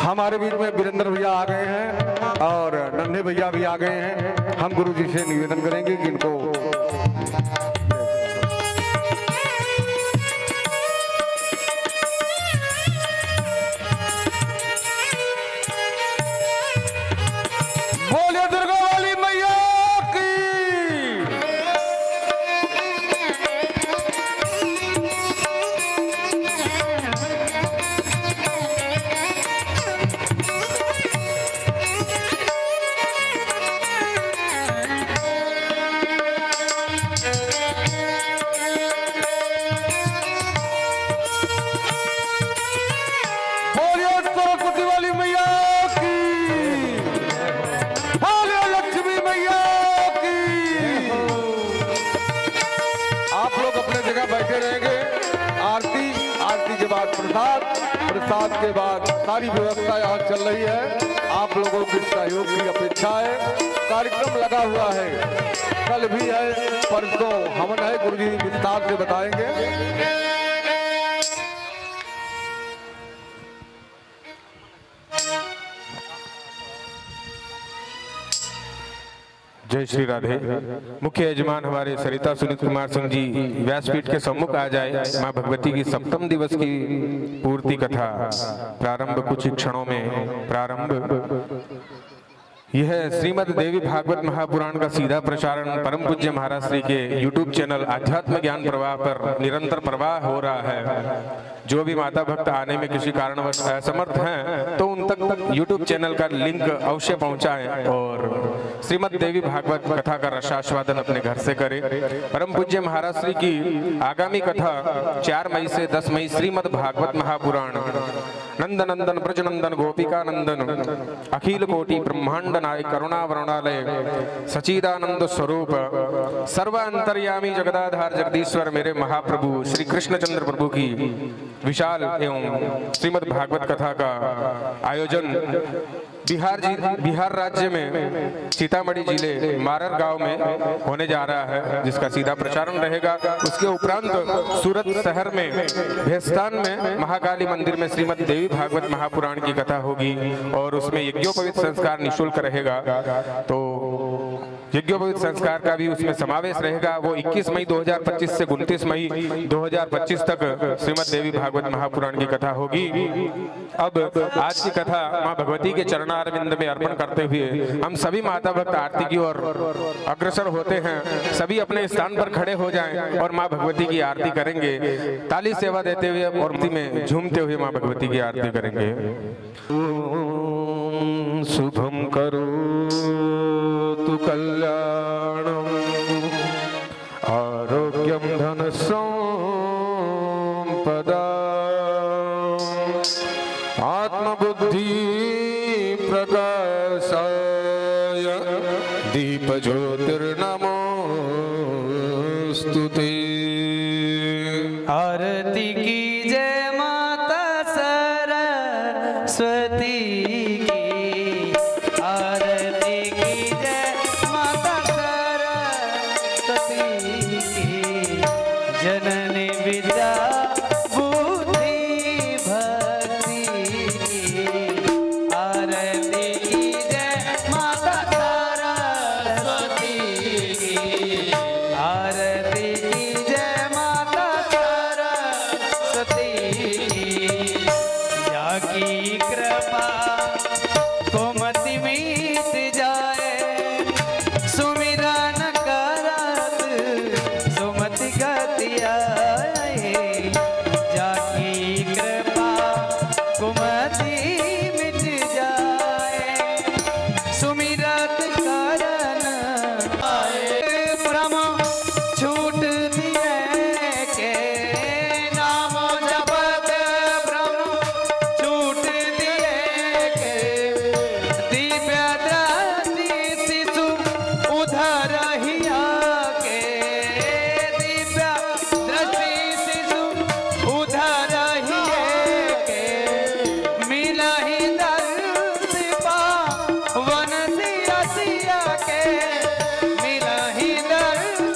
C: हमारे बीच में वीरेंद्र भैया आ गए हैं और नन्हे भैया भी आ गए हैं। हम गुरु जी से निवेदन करेंगे कि इनको बोले दुर्गा वाली मैया की। प्रसाद के बाद सारी व्यवस्था यहाँ चल रही है। आप लोगों के सहयोग की अपेक्षा है। कार्यक्रम लगा हुआ है, कल भी है, परसों हवन है, गुरु जी विस्तार से बताएंगे।
A: जय श्री राधे। मुख्य यजमान हमारे सरिता सुनीत कुमार सिंह जी व्यासपीठ के सम्मुख आ जाए। माँ भगवती की सप्तम दिवस की पूर्ति कथा प्रारंभ कुछ ही क्षणों में प्रारंभ। यह श्रीमद देवी भागवत महापुराण का सीधा प्रसारण परम पूज्य महाराज श्री के YouTube चैनल आध्यात्म ज्ञान प्रवाह पर निरंतर प्रवाह हो रहा है। जो भी माता भक्त आने में किसी कारणवश असमर्थ हैं तो उन तक YouTube चैनल का लिंक अवश्य पहुंचाएं और श्रीमद देवी भागवत कथा का रसास्वादन अपने घर से करें। परम पूज्य महाराज श्री की आगामी कथा 4 मई से 10 मई श्रीमद भागवत महापुराण नंद नंदन ब्रज नंदन गोपिका नंदन अखिल कोटि ब्रह्मांड वंदनाय करुणा वरुणालय सचिदानंद स्वरूप सर्व अंतर्यामी जगदाधार जगदीश्वर मेरे महाप्रभु श्री कृष्णचंद्र प्रभु की विशाल एवं श्रीमद् भागवत कथा का आयोजन बिहार राज्य में सीतामढ़ी जिले मारर गांव में होने जा रहा है, जिसका सीधा प्रचारण रहेगा। उसके उपरांत सूरत शहर में भेस्तान में महाकाली मंदिर में श्रीमद् देवी भागवत महापुराण की कथा होगी और उसमें यज्ञोपवीत संस्कार निःशुल्क रहेगा। तो यज्ञोपवीत संस्कार का भी उसमें समावेश रहेगा। वो 21 मई 2025 से 29 मई 2025 तक श्रीमद् देवी भागवत महापुराण की कथा होगी। अब आज की कथा माँ भगवती के चरणारविंद में अर्पण करते हुए हम सभी माता भक्त आरती की ओर अग्रसर होते हैं। सभी अपने स्थान पर खड़े हो जाएं और माँ भगवती की आरती करेंगे, ताली सेवा देते हुए और आरती में झूमते हुए माँ भगवती की आरती करेंगे। ओम शुभम करोतु कल्याणम आरोग्यम धन संपदा आत्मबुद्धि प्रकाशाय दीप ज्योतिर्नमोस्तुते।
B: आरती की जय माता सरस्वती की, आरती की जय माता सरस्वती की, जननी विद्या बुद्धि भक्ति की। आरती की जय माता सरस्वती की, आरती की जय माता सरस्वती की। जाकी कृपा कोमति मीत जाए, सुमिरन करत सुमति गति आए। जाकी कृपा कुमति मिट जाए, सुमिरत करन आए। भ्रम छूट दिए के नाम जपत, भ्रम छूट दिए के। दिव्य दृष्टि शिशु उधर हिया के, दिव्य दृष्टि शिशु उधर हिए के। मिलहि दर्श पावन सिया सिया के, मिलहि दर्श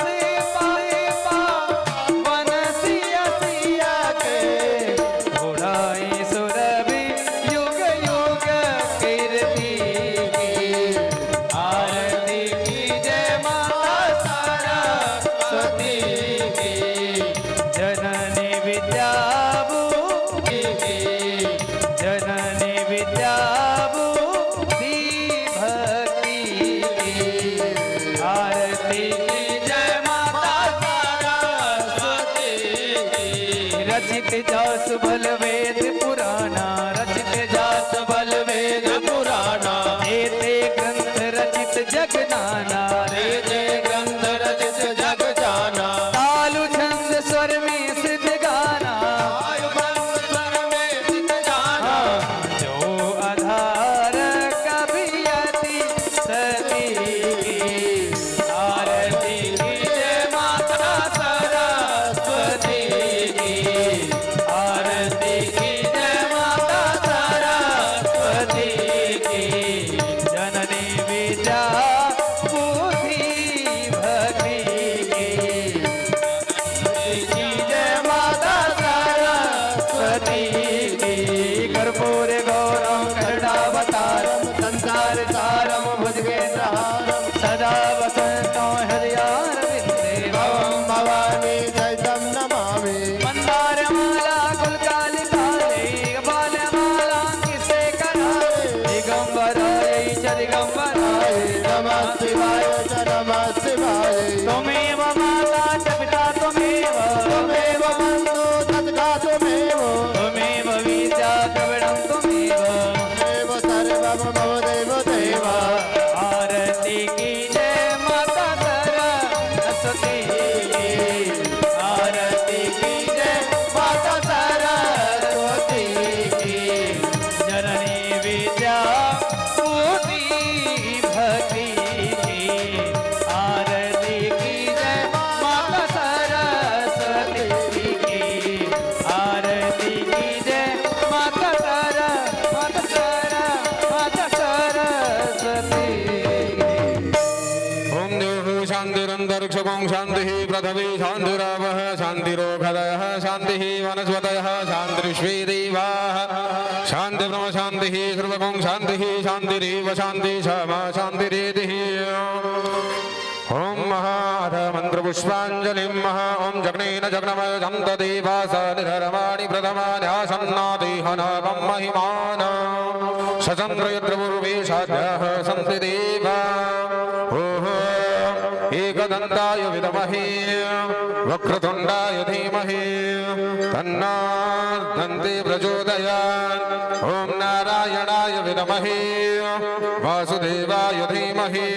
B: पावन सिया सिया के। उड़ाई सुरभि युग युग कीर्ति की। आरती की जय माता सरस्वती की, जननी विद्या बुद्धि की, जननी विद्या बुद्धि भक्ति की। आरती की जय माता सरस्वती की। रचित जास बल वेद पुराना, रचित जास बल वेद पुराना। एते ग्रंथ रचित जग नाना, एते ग्रंथ रचित जग जाना। तालु छंद स्वर में सिद्ध गाना, तालु छंद स्वर में सिद्ध गाना। जो आधार कवियति सती की। आरती की जय माता सरस्वती की, आरती की जय माता सरस्वती की। जननी विद्या बुद्धि भक्ति की। की जय माता सरस्वती की। कर्पूर गौरम करुणावतारम संसार सारम भुजगेन्द्रहारम सदा वसन्तो हृदयारविन्दे। भवं भवानी
E: चैतं नमामि।
B: मंदारमाला गुलकालिकाले, बालमाला किसे कराए। दिगंबराय च दिगंबराय,
E: नमः शिवाय च नमः शिवाय।
B: त्वमेव माता च पिता त्वमेव,
E: त्वमेव बन्धु तथा त्वमेव।
B: त्वमेव विद्या द्रविणं त्वमेव।
E: त्वमेव सर्वं मम देव देव।
B: आरती की जय माता सरस्वती की, आरती की जय
A: शांति पृथ्वी शांतिरावः शांतिरोषधयः शांति वनस्पतयः शांतिर्विश्वे देवाः शांति ब्रह्म शांति सर्वगुण शांति शांतिरेव शांति क्षमा शांतिरेति ओम महाध मंत्र पुष्पांजलि महा ओम जग्नेन जग्नमय जंत देवास निधर्माणि प्रथमानि आसन्नादेहनवं महिमान सचंद्र यत्र पूर्वेशाद्यः सन्ति देवा ओहो एकदन्ताय विद्महे वक्रतुण्डाय धीमहि तन्नो दन्ति प्रचोदयात् ओम नारायणाय विद्महे वासुदेवाय धीमहि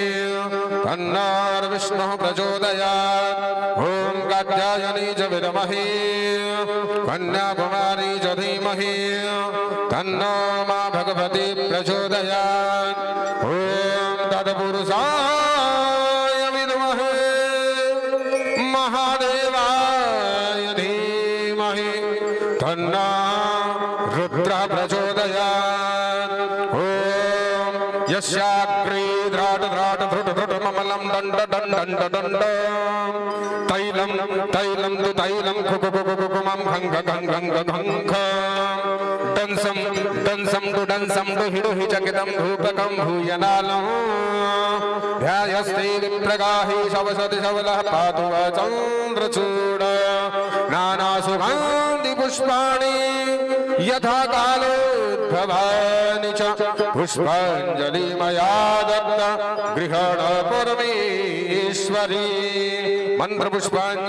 A: तन्नो विष्णुः प्रचोदयात् ओम कात्यायनी च विद्महे कन्याकुमारी च धीमहि तन्नो मा भगवती प्रचोदयात् ओम तत्पुरुषाय विद्महे महादेवाय धीमहि तन्नो रुद्रः प्रचोदयात् ओम यस्याग्रे द्राट द्राट धृट धृट ममलं दण्ड दण्ड दण्ड तैलं तैलं तु तैलं कुकुकुकुकुमं खङ्ग खङ्ग खङ्ग डंसं डंसं तु हिडु हि चकितं धूपकं भूयनालं ध्यायस्ते विप्रगाहि शवसति शवलः पातु चन्द्रचूड नानासुगन्धि पुष्पाणि यथा कालोद्भवानि च पुष्पाञ्जलि मया दत्ता गृहण परमेश्वरी मंत्र पुष्पाञ्जलि